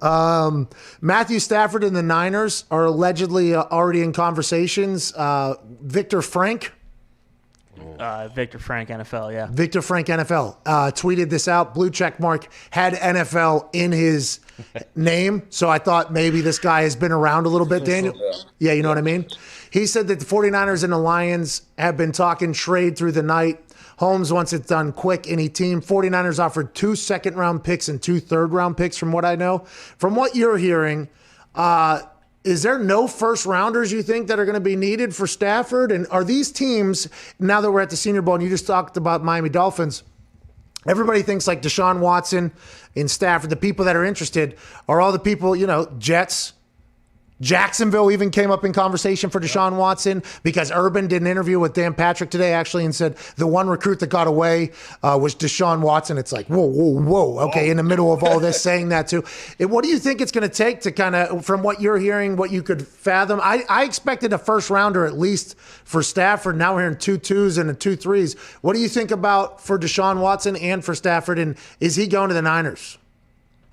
Matthew Stafford and the Niners are allegedly already in conversations. Victor Frank, NFL, yeah. Victor Frank, NFL, tweeted this out. Blue check mark, had NFL in his name. So I thought maybe this guy has been around a little bit, Daniel. Yeah, you know what I mean? He said that the 49ers and the Lions have been talking trade through the night. Holmes wants it done quick, any team. 49ers offered 2 second-round picks and 2 third-round picks from what I know. From what you're hearing, is there no first-rounders you think that are going to be needed for Stafford? And are these teams, now that we're at the Senior Bowl and you just talked about Miami Dolphins, everybody thinks like Deshaun Watson and Stafford, the people that are interested are all the people, Jets. Jacksonville even came up in conversation for Deshaun Watson because Urban did an interview with Dan Patrick today actually and said the one recruit that got away was Deshaun Watson. It's like, whoa. Okay, in the middle of all this saying that too. What do you think it's going to take to kind of, from what you're hearing, what you could fathom? I expected a first rounder at least for Stafford. Now we're hearing 2 2s and 2 3s. What do you think about for Deshaun Watson and for Stafford? And is he going to the Niners?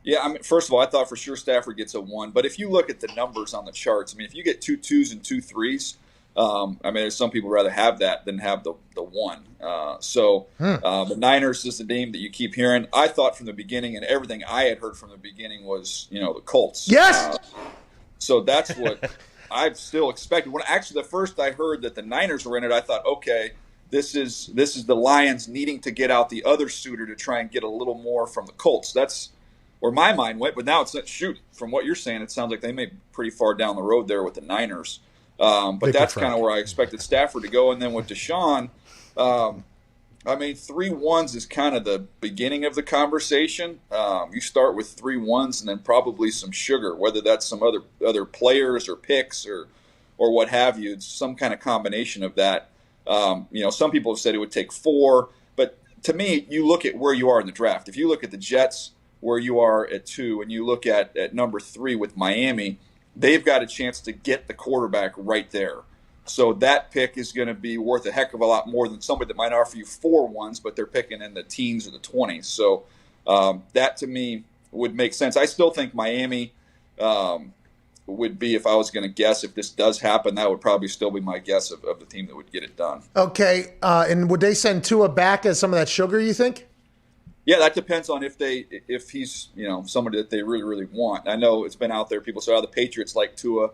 Yeah, I mean, first of all, I thought for sure Stafford gets a 1. But if you look at the numbers on the charts, I mean, if you get 2 2s and 2 3s, I mean, some people rather have that than have the 1. The Niners is the name that you keep hearing. I thought from the beginning, and everything I had heard from the beginning was, the Colts. Yes! So that's what I've still expected. When actually the first I heard that the Niners were in it, I thought, okay, this is the Lions needing to get out the other suitor to try and get a little more from the Colts. That's where my mind went, but now it's not. Shoot, from what you're saying, it sounds like they may be pretty far down the road there with the Niners. But that's kind of where I expected Stafford to go. And then with Deshaun, I mean, 3 1s is kind of the beginning of the conversation. You start with 3 1s and then probably some sugar, whether that's some other players or picks or what have you. It's some kind of combination of that. Some people have said it would take 4, but to me, you look at where you are in the draft. If you look at the Jets, where you are at 2, and you look at number 3 with Miami, they've got a chance to get the quarterback right there. So that pick is going to be worth a heck of a lot more than somebody that might offer you 4 1s, but they're picking in the teens or the 20s. So that to me would make sense. I still think Miami would be, if I was going to guess, if this does happen, that would probably still be my guess of the team that would get it done. Okay, and would they send Tua back as some of that sugar, you think? Yeah, that depends on if he's somebody that they really, really want. I know it's been out there. People say, the Patriots like Tua,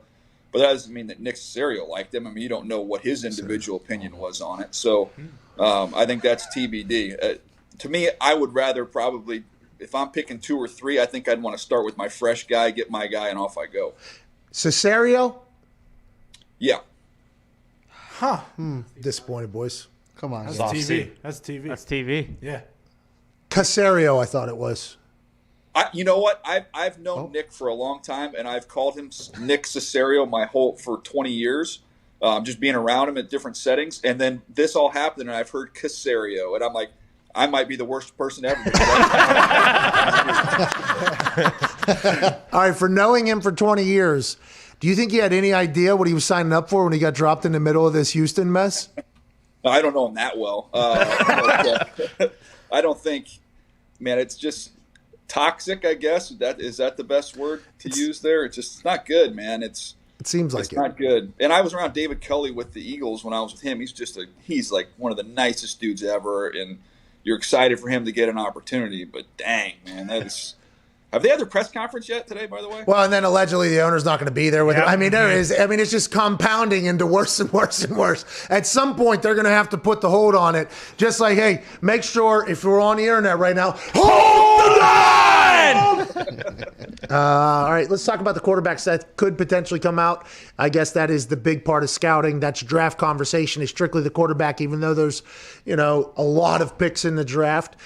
but that doesn't mean that Nick Caserio liked him. I mean, you don't know what his individual opinion was on it. So I think that's TBD. To me, I would rather probably, if I'm picking 2 or 3, I think I'd want to start with my fresh guy, get my guy, and off I go. Caserio? Yeah. Huh. Disappointed, boys. Come on. That's Soft TV. C. That's TV. That's TV. Yeah. Caserio, I thought it was. You know what? I've known Nick for a long time, and I've called him Nick Caserio for 20 years, just being around him at different settings. And then this all happened, and I've heard Caserio, and I'm like, I might be the worst person ever. All right, for knowing him for 20 years, do you think he had any idea what he was signing up for when he got dropped in the middle of this Houston mess? I don't know him that well. I don't think, man, it's just toxic, I guess. Is that the best word to use there? It's not good, man. It seems like it's not good. And I was around David Culley with the Eagles when I was with him. He's like one of the nicest dudes ever, and you're excited for him to get an opportunity. But dang, man, have they had their press conference yet today, by the way? Well, and then allegedly the owner's not going to be there with him. I mean, it's just compounding into worse and worse and worse. At some point, they're going to have to put the hold on it. Just like, hey, make sure if we're on the internet right now, hold the line! All right, let's talk about the quarterbacks that could potentially come out. I guess that is the big part of scouting. That's draft conversation is strictly the quarterback, even though there's, a lot of picks in the draft.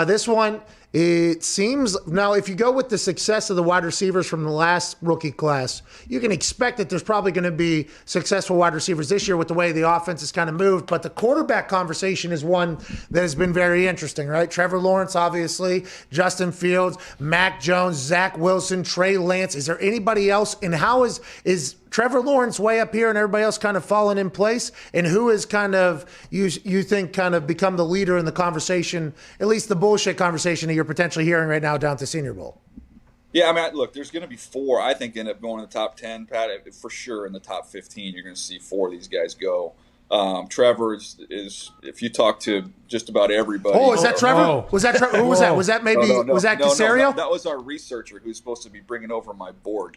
This one, it seems now if you go with the success of the wide receivers from the last rookie class, you can expect that there's probably going to be successful wide receivers this year with the way the offense has kind of moved. But the quarterback conversation is one that has been very interesting, right? Trevor Lawrence, obviously, Justin Fields, Mac Jones, Zach Wilson, Trey Lance. Is there anybody else? And how is Trevor Lawrence way up here and everybody else kind of fallen in place? And who is kind of, you think, kind of become the leader in the conversation, at least the bullshit conversation that you're potentially hearing right now down at the Senior Bowl? Yeah, I mean, look, there's going to be 4, I think, end up going in the top 10, Pat. For sure in the top 15, you're going to see 4 of these guys go. Trevor is if you talk to just about everybody. Oh, is that Trevor? Oh. Was that Trevor? Who was that? Was that maybe, was that Caserio? That was our researcher who's supposed to be bringing over my board.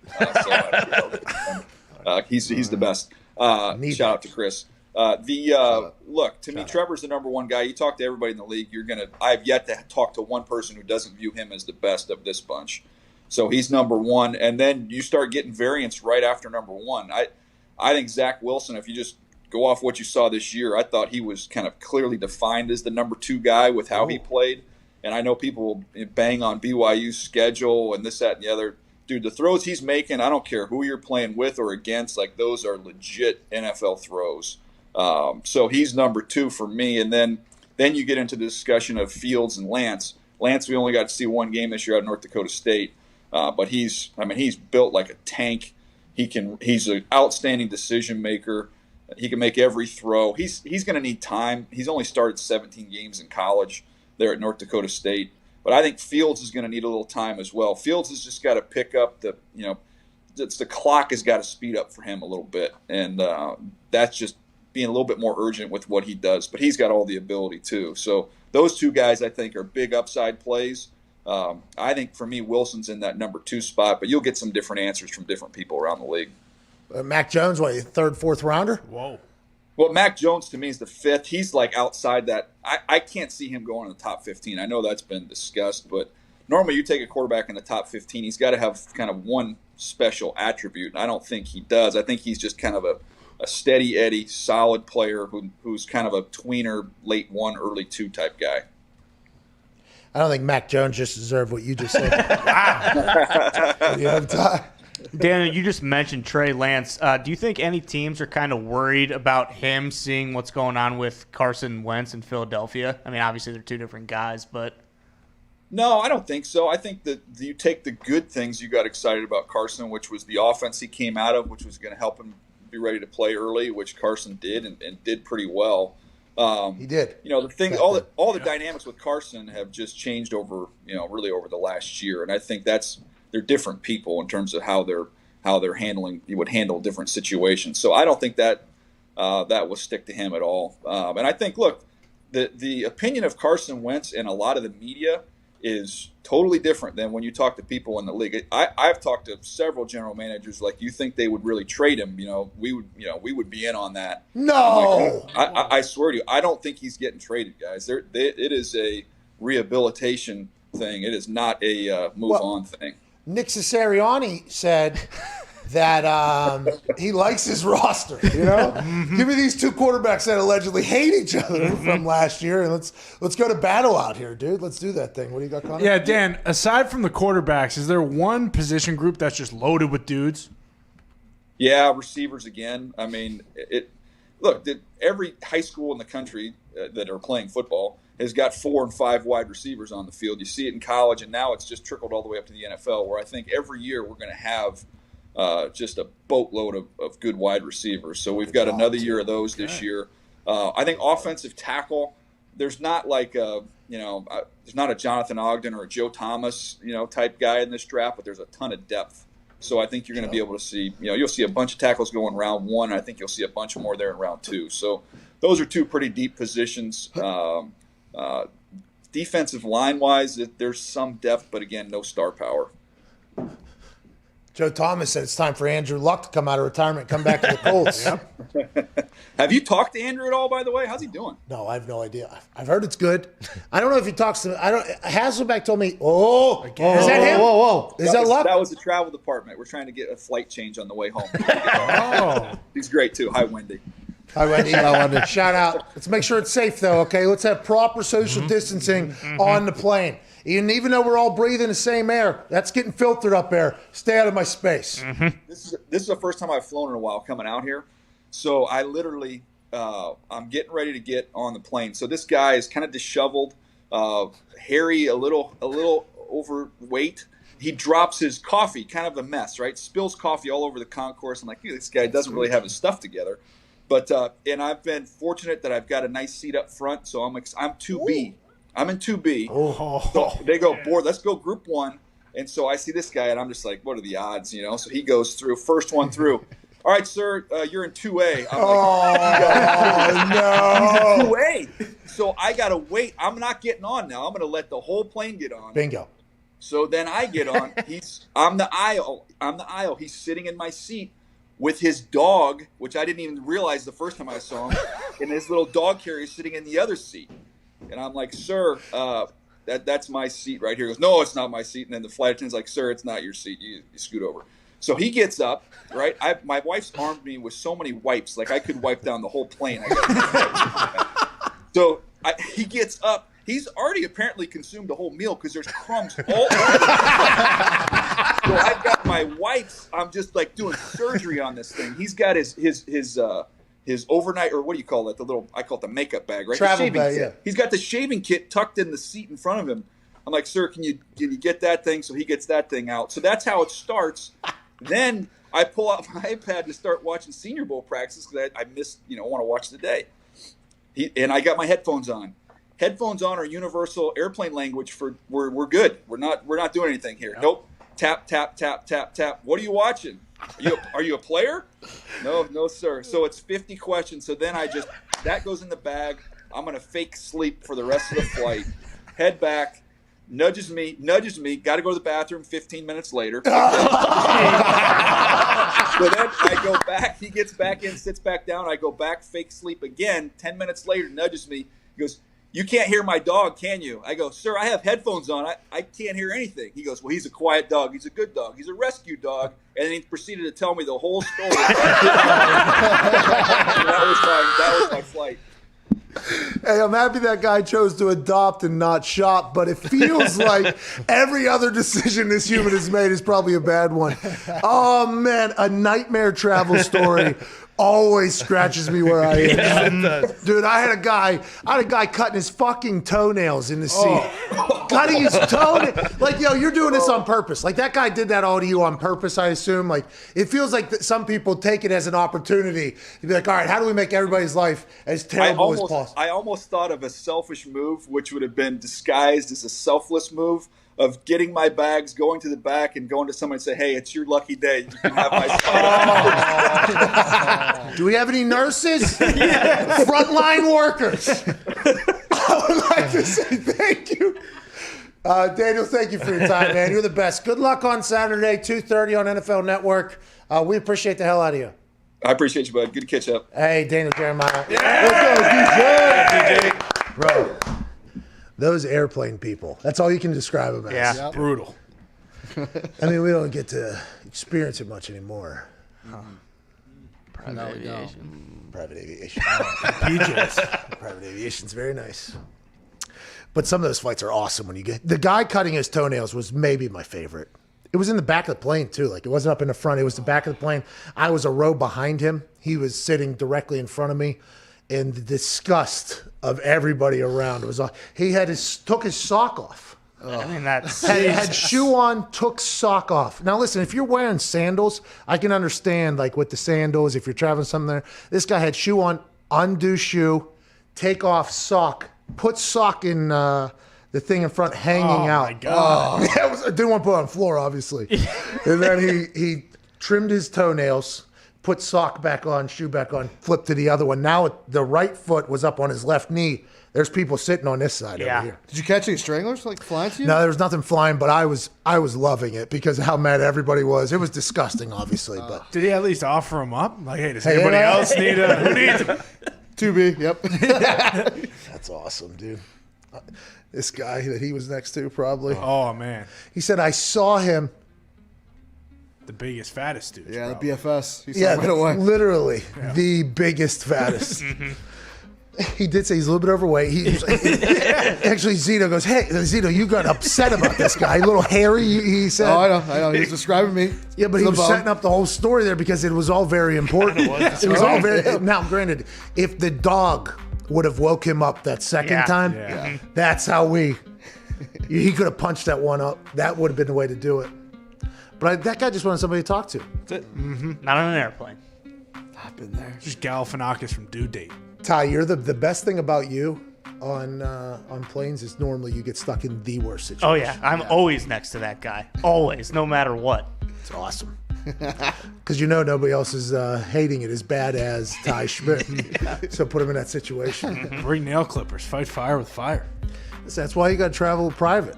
He's the best. Shout out to Chris. Look, to me, Trevor's the number one guy. You talk to everybody in the league, I have yet to talk to one person who doesn't view him as the best of this bunch. So he's number one, and then you start getting variance right after number one. I think Zach Wilson, if you just go off what you saw this year, I thought he was kind of clearly defined as the number two guy with how he played. And I know people will bang on BYU's schedule and this, that, and the other. Dude, the throws he's making, I don't care who you're playing with or against, like those are legit NFL throws. So he's number two for me. And then you get into the discussion of Fields and Lance. Lance, we only got to see one game this year at North Dakota State. But he's built like a tank. He's an outstanding decision maker. He can make every throw. He's going to need time. He's only started 17 games in college there at North Dakota State. But I think Fields is going to need a little time as well. Fields has just got to pick up the clock has got to speed up for him a little bit. And that's just being a little bit more urgent with what he does. But he's got all the ability too. So those two guys I think are big upside plays. I think for me, Wilson's in that number two spot, but you'll get some different answers from different people around the league. Mac Jones, what, third, fourth rounder? Whoa. Well, Mac Jones to me is the fifth. He's like outside that. I can't see him going in the top 15. I know that's been discussed, but normally you take a quarterback in the top 15, he's got to have kind of one special attribute, and I don't think he does. I think he's just kind of a steady Eddie, solid player who's kind of a tweener, late one, early two type guy. I don't think Mac Jones just deserved what you just said. Wow. What do you have, Ty? Daniel, you just mentioned Trey Lance. Do you think any teams are kind of worried about him seeing what's going on with Carson Wentz in Philadelphia? I mean, obviously they're two different guys, but... No, I don't think so. I think that you take the good things you got excited about Carson, which was the offense he came out of, which was going to help him be ready to play early, which Carson did and did pretty well. He did. The thing, all the dynamics with Carson have just changed over the last year, and I think they're different people in terms of how they're handling. You would handle different situations. So I don't think that will stick to him at all. And I think, look, the opinion of Carson Wentz and a lot of the media is totally different than when you talk to people in the league. I've talked to several general managers. Like, you think they would really trade him? We would be in on that. No, I swear to you, I don't think he's getting traded, guys. It is a rehabilitation thing. It is not a move on thing. Nick Sirianni said that he likes his roster. Give me these two quarterbacks that allegedly hate each other from last year, and let's go to battle out here, dude. Let's do that thing. What do you got, Connor? Yeah, Dan. Aside from the quarterbacks, is there one position group that's just loaded with dudes? Yeah, receivers again. I mean, every high school in the country that are playing football has got 4 and 5 wide receivers on the field. You see it in college, and now it's just trickled all the way up to the NFL, where I think every year we're going to have just a boatload of good wide receivers. So we've got another year of those this year. I think offensive tackle, there's not like there's not a Jonathan Ogden or a Joe Thomas type guy in this draft, but there's a ton of depth. So I think you're going to be able to see, you'll see a bunch of tackles go in round 1. And I think you'll see a bunch more there in round 2. So those are two pretty deep positions. Defensive line-wise, there's some depth, but again, no star power. Joe Thomas said it's time for Andrew Luck to come out of retirement and come back to the Colts. Have you talked to Andrew at all, by the way? How's he doing? No, I have no idea. I've heard it's good. I don't know if he talks to. Hasselbeck told me. Oh, is that him? Whoa! Is that Luck? That was the travel department. We're trying to get a flight change on the way home. He's great too. Hi, Wendy. Hi, Wendy. Shout out. Let's make sure it's safe, though, okay? Let's have proper social distancing on the plane. Even though we're all breathing the same air, that's getting filtered up there. Stay out of my space. This is the first time I've flown in a while coming out here. So I literally, I'm getting ready to get on the plane. So this guy is kind of disheveled, hairy, a little overweight. He drops his coffee, kind of a mess, right? Spills coffee all over the concourse. I'm like, this guy doesn't really have his stuff together. But and I've been fortunate that I've got a nice seat up front, so I'm 2B. I'm in 2B. So they go, board, let's go group 1. And so I see this guy, and I'm just like, what are the odds, So he goes through, first one through. All right, sir, you're in 2A. I'm like, no. He's in 2A. So I got to wait. I'm not getting on now. I'm going to let the whole plane get on. Bingo. So then I get on. I'm the aisle. He's sitting in my seat. with his dog, which I didn't even realize the first time I saw him, and his little dog carrier sitting in the other seat. And I'm like, sir, that's my seat right here. He goes, no, it's not my seat. And then the flight attendant's like, sir, it's not your seat. You scoot over. So he gets up, right? My wife's armed me with so many wipes, like I could wipe down the whole plane. So he gets up. He's already apparently consumed a whole meal because there's crumbs all over. So I've got my wipes. I'm just like doing surgery on this thing. He's got his overnight, or what do you call it? I call it the makeup bag, right? Travel bag, kit. yeah. He's got the shaving kit tucked in the seat in front of him. I'm like, sir, can you get that thing? So he gets that thing out. So that's how it starts. Then I pull out my iPad to start watching Senior Bowl practices because I missed, want to watch the day. And I got my headphones on. Headphones on are universal airplane language for we're good. We're not doing anything here. Nope. Tap, tap, tap, tap, tap. What are you watching? Are you a player? No, sir. So it's 50 questions. So then that goes in the bag. I'm going to fake sleep for the rest of the flight. Head back. Nudges me. Got to go to the bathroom 15 minutes later. So then I go back. He gets back in, sits back down. I go back, fake sleep again. 10 minutes later, nudges me. He goes, you can't hear my dog, can you? I go, sir, I have headphones on. I can't hear anything. He goes, well, he's a quiet dog. He's a good dog. He's a rescue dog. And then he proceeded to tell me the whole story. That was my flight. Hey, I'm happy that guy chose to adopt and not shop, but it feels like every other decision this human has made is probably a bad one. Oh, man, a nightmare travel story always scratches me where I am. Dude, I had a guy cutting his fucking toenails in the seat. Cutting his toenails. Like, yo, you're doing this on purpose. Like, that guy did that all to you on purpose, I assume. Like, it feels like some people take it as an opportunity to be like, all right, how do we make everybody's life as terrible as possible? I almost thought of a selfish move, which would have been disguised as a selfless move, of getting my bags, going to the back, and going to someone and say, hey, it's your lucky day. You can have my stuff. Do we have any nurses? Yeah. Frontline workers. I would like to say thank you. Daniel, thank you for your time, man. You're the best. Good luck on Saturday, 2:30 on NFL Network. We appreciate the hell out of you. I appreciate you, bud. Good to catch up. Hey, Daniel Jeremiah. Yeah. Let's go, DJ. Bro. Those airplane people. That's all you can describe them as. Yeah, Yep. Brutal. I mean, we don't get to experience it much anymore. Private aviation. Private aviation. PJs. Private aviation's very nice. But some of those flights are awesome when you get... The guy cutting his toenails was maybe my favorite. It was in the back of the plane, too. Like, it wasn't up in the front. It was the back of the plane. I was a row behind him. He was sitting directly in front of me. And the disgust of everybody around was... He took his sock off. I mean, that's... had shoe on, took sock off. Now, listen, if you're wearing sandals, I can understand, like, with the sandals, if you're traveling somewhere. This guy had shoe on, undo shoe, take off sock, put sock in the thing in front hanging out. Oh, my God. I didn't want to put it on the floor, obviously. And then he trimmed his toenails, put sock back on, shoe back on, flipped to the other one. Now the right foot was up on his left knee. There's people sitting on this side over here. Did you catch any stranglers like flying to you? No, there was nothing flying, but I was loving it because of how mad everybody was. It was disgusting, obviously. But Did he at least offer him up? Like, hey, does anybody else need who needs him? 2B, yep. That's awesome, dude. This guy that he was next to probably. Oh, man. He said, I saw him. The biggest, fattest dude. Yeah, the BFS. He saw Yeah, right away. literally the biggest, fattest. He did say he's a little bit overweight. Actually, Zito goes, hey, Zito, you got upset about this guy. A little hairy, he said. Oh, I know. He's describing me. Yeah, but he was setting up the whole story there because it was all very important. It was all very... Now, granted, if the dog would have woke him up that second time, that's how he could have punched that one up. That would have been the way to do it. But that guy just wanted somebody to talk to. That's it. Not on an airplane. I've been there. Just Galifianakis from Due Date. Ty, you're the best thing about you on planes is normally you get stuck in the worst situation. Oh, yeah. I'm always next to that guy. Always, no matter what. It's awesome. Because nobody else is hating it as bad as Ty Schmidt. So put him in that situation. Bring nail clippers. Fight fire with fire. That's why you got to travel private.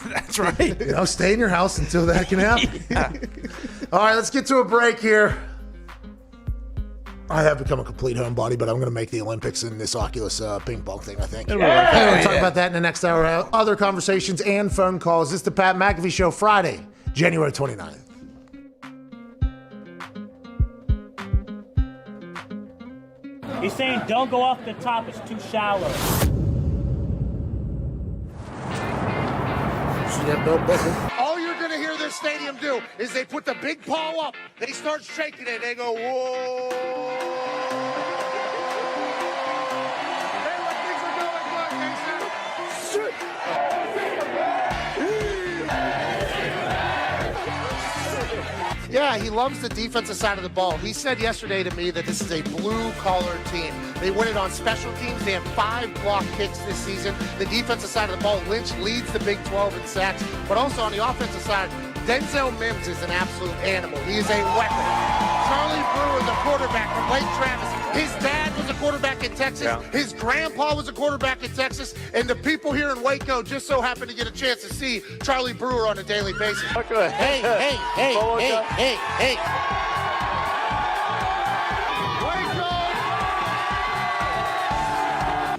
That's right. Stay in your house until that can happen. All right, let's get to a break here. I have become a complete homebody, but I'm going to make the Olympics in this Oculus ping pong thing, I think. Yeah. We'll talk about that in the next hour. Other conversations and phone calls. This is the Pat McAfee Show, Friday, January 29th. He's saying don't go off the top, it's too shallow. See that belt buckle? All you're going to hear this stadium do is they put the big paw up, they start shaking it, they go, whoa. Hey, look, things are going good, Mason. Yeah, he loves the defensive side of the ball. He said yesterday to me that this is a blue-collar team. They win it on special teams. They have 5 block kicks this season. The defensive side of the ball, Lynch leads the Big 12 in sacks. But also on the offensive side, Denzel Mims is an absolute animal. He is a weapon. Charlie Brewer, the quarterback from Lake Travis. His dad was a quarterback in Texas. Yeah. His grandpa was a quarterback in Texas. And the people here in Waco just so happen to get a chance to see Charlie Brewer on a daily basis. Okay. Hey.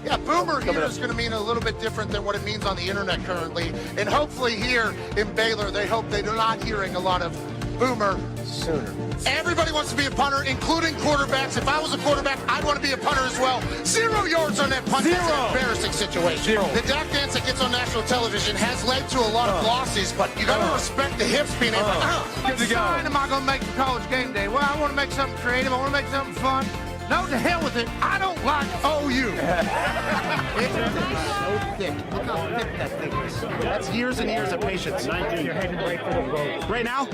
Yeah, Boomer here is going to mean a little bit different than what it means on the internet currently. And hopefully here in Baylor, they hope they're not hearing a lot of Boomer sooner. Everybody wants to be a punter, including quarterbacks. If I was a quarterback, I'd want to be a punter as well. 0 yards on that punt. That's an embarrassing situation. The Dak dance that gets on national television has led to a lot of losses, but you got to respect the hips being able What sign am I going to make for College Game Day? Well, I want to make something creative. I want to make something fun. No, to hell with it. I don't like OU. It's so thick. Look how thick that thing is. That's years and years of patience. You're headed right for the boat. Right now?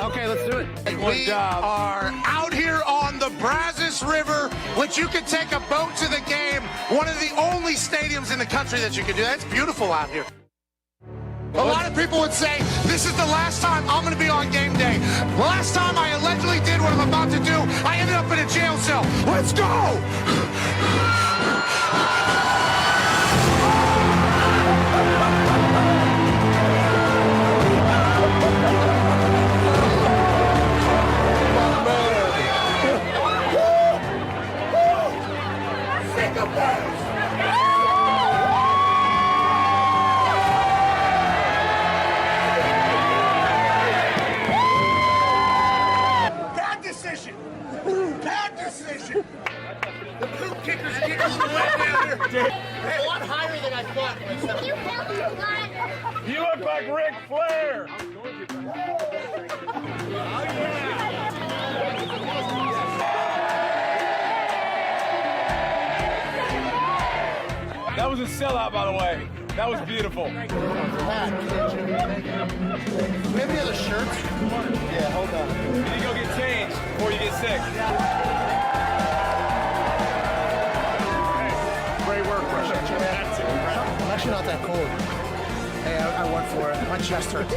Okay, let's do it. We are out here on the Brazos River, which you can take a boat to the game. One of the only stadiums in the country that you can do that. It's beautiful out here. A lot of people would say, this is the last time I'm going to be on game day. The last time I allegedly did what I'm about to do, I ended up in a jail cell. Let's go! The blue kickers are getting some wet down here. They're a lot higher than I thought. You look like Ric Flair. That was a sellout, by the way. That was beautiful. Do we have any other shirts? Yeah, hold on. You need to go get changed before you get sick. Great work, Russia. I'm actually not that cold. Hey, I went for it. My chest hurts.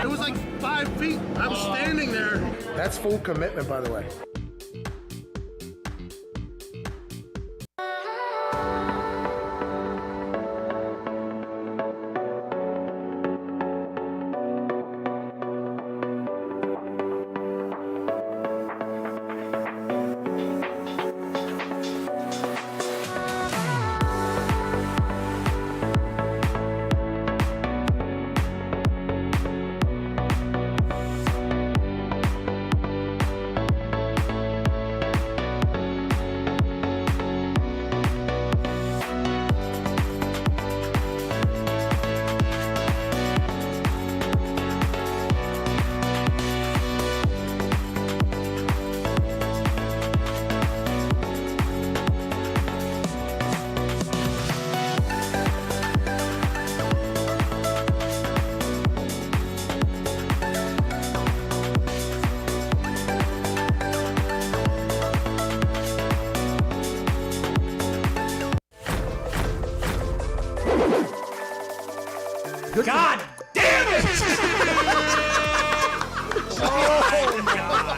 It was like 5 feet. I was standing there. That's full commitment, by the way. God damn it! Oh my God.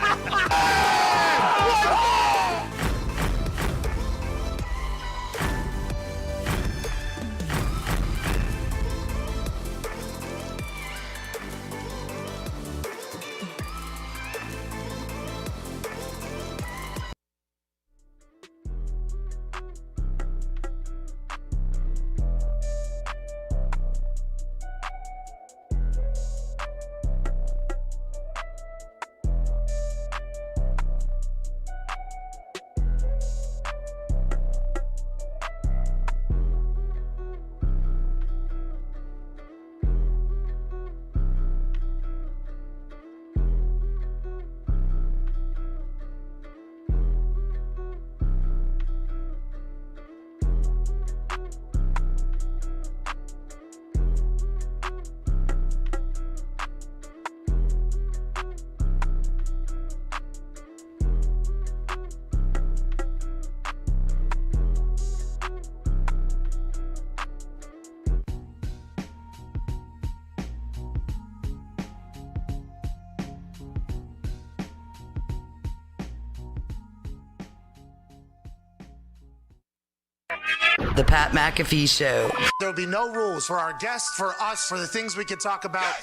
The Pat McAfee Show. There'll be no rules for our guests, for us, for the things we can talk about.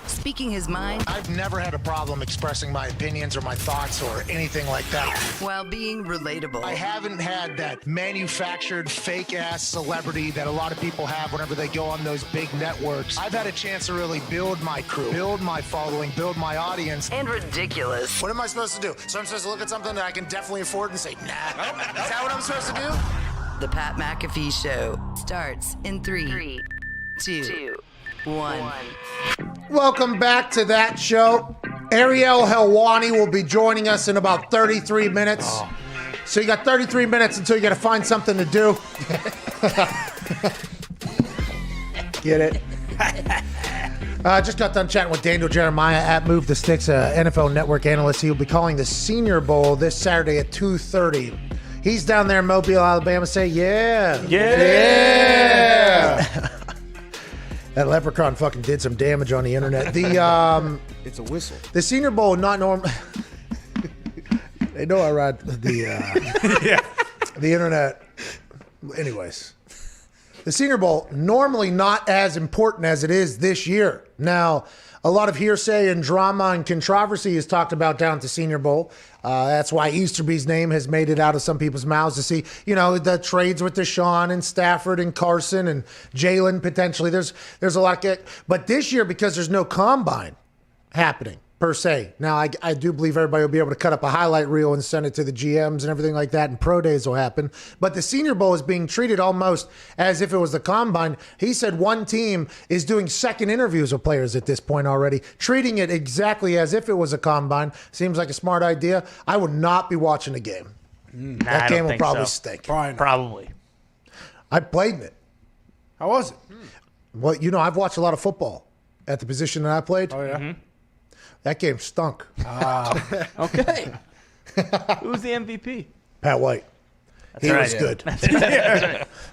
Speaking his mind I've never had a problem expressing my opinions or my thoughts or anything like that. while being relatable. I haven't had that manufactured fake-ass celebrity that a lot of people have whenever they go on those big networks. I've had a chance to really build my crew, build my following, build my audience. And ridiculous. What am I supposed to do? So I'm supposed to look at something that I can definitely afford and say, nah. Is that what I'm supposed to do? The Pat McAfee Show starts in 3, 2, 1. Welcome back to that show. Ariel Helwani will be joining us in about 33 minutes. So you got 33 minutes until you got to find something to do. Get it? Just got done chatting with Daniel Jeremiah at Move the Sticks, NFL Network analyst. He will be calling the Senior Bowl this Saturday at 2:30. He's down there in Mobile, Alabama. Say, yeah. Yeah. That leprechaun fucking did some damage on the internet. It's a whistle. The Senior Bowl, not normal. They know I ride the internet. Anyways, the Senior Bowl, normally not as important as it is this year. Now, a lot of hearsay and drama and controversy is talked about down at the Senior Bowl. That's why Easterby's name has made it out of some people's mouths to see, the trades with Deshaun and Stafford and Carson and Jalen potentially. There's a lot. But this year, because there's no combine happening per se. Now, I do believe everybody will be able to cut up a highlight reel and send it to the GMs and everything like that, and pro days will happen. But the Senior Bowl is being treated almost as if it was the combine. He said one team is doing second interviews with players at this point already, treating it exactly as if it was a combine. Seems like a smart idea. I would not be watching the game. That game will probably stink. Probably. I played in it. How was it? Well, I've watched a lot of football at the position that I played. Oh, yeah? Mm-hmm. That game stunk. Okay. Who's the MVP? Pat White. He was good.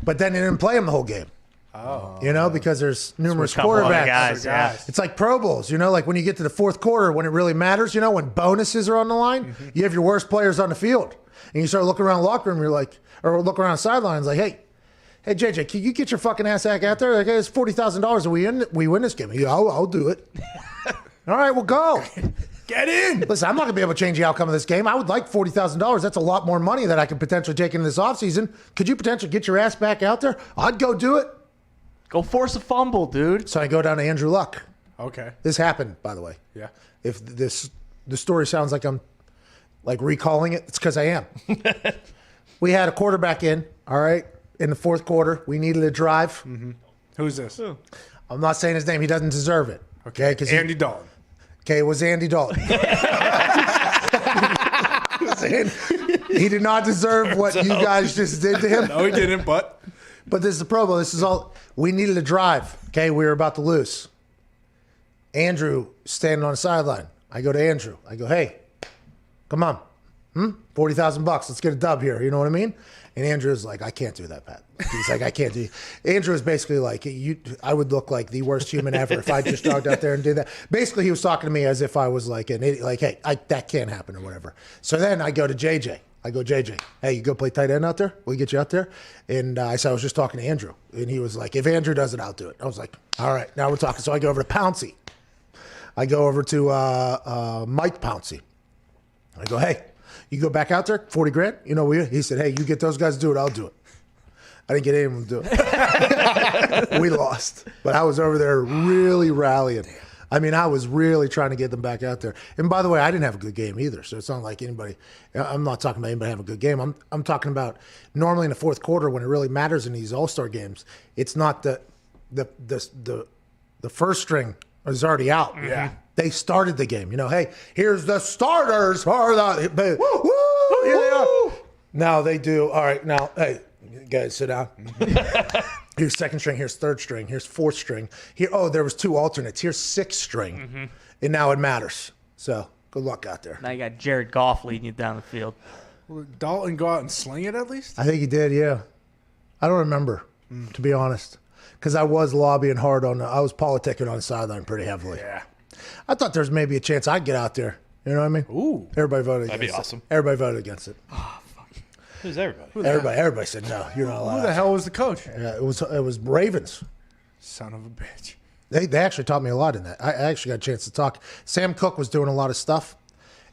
But then they didn't play him the whole game. Oh. Because there's numerous couple other quarterbacks. guys, yeah. It's like Pro Bowls, like when you get to the fourth quarter, when it really matters, when bonuses are on the line, you have your worst players on the field. And you start looking around the locker room, you're like, or look around the sidelines, like, hey, JJ, can you get your fucking ass back out there? Like, it's $40,000 and we win this game. Yeah, I'll do it. All right, well, go. Get in. Listen, I'm not going to be able to change the outcome of this game. I would like $40,000. That's a lot more money that I could potentially take into this offseason. Could you potentially get your ass back out there? I'd go do it. Go force a fumble, dude. So I go down to Andrew Luck. Okay. This happened, by the way. Yeah. If the story sounds like I'm like recalling it, it's because I am. We had a quarterback in the fourth quarter. We needed a drive. Mm-hmm. Who's this? I'm not saying his name. He doesn't deserve it. Okay, Andy Dalton. Okay, it was Andy Dalton. He did not deserve what you guys just did to him. No, he didn't, but this is the Pro Bowl. This is all. We needed a drive. Okay, we were about to lose. Andrew standing on the sideline. I go to Andrew. I go, hey, come on. $40,000. Let's get a dub here. You know what I mean? And Andrew's like, I can't do that, Pat. He's like, I can't do. Andrew is basically like, I would look like the worst human ever if I just jogged out there and did that. Basically, he was talking to me as if I was like an idiot. Like, hey, that can't happen or whatever. So then I go to JJ. I go, JJ, hey, you go play tight end out there? We'll get you out there. And I said, I was just talking to Andrew. And he was like, if Andrew does it, I'll do it. I was like, all right, now we're talking. So I go over to Pouncey. I go over to Mike Pouncey. I go, hey, you go back out there, $40,000. He said, hey, you get those guys to do it, I'll do it. I didn't get anyone to do it. We lost. But I was over there really rallying. I mean, I was really trying to get them back out there. And by the way, I didn't have a good game either. So it's not like anybody, I'm not talking about anybody having a good game. I'm talking about normally in the fourth quarter when it really matters in these All-Star games, it's not the first string is already out. Yeah. They started the game. Hey, here's the starters for the woo. Now they do. All right, now, hey, guys, sit down. Here's second string. Here's third string. Here's fourth string. Here, there was two alternates. Here's sixth string. And now it matters. So good luck out there. Now you got Jared Goff leading you down the field. Will Dalton go out and sling it at least? I think he did, yeah. I don't remember, to be honest. Because I was lobbying hard I was politicking on the sideline pretty heavily. Yeah. I thought there's maybe a chance I'd get out there. You know what I mean? Ooh. Everybody voted against it. That'd be awesome. Everybody voted against it. Oh, fuck. Who's everybody? Everybody said no. You're not allowed. Who the hell was the coach? Yeah, it was Ravens. Son of a bitch. They actually taught me a lot in that. I actually got a chance to talk. Sam Cooke was doing a lot of stuff,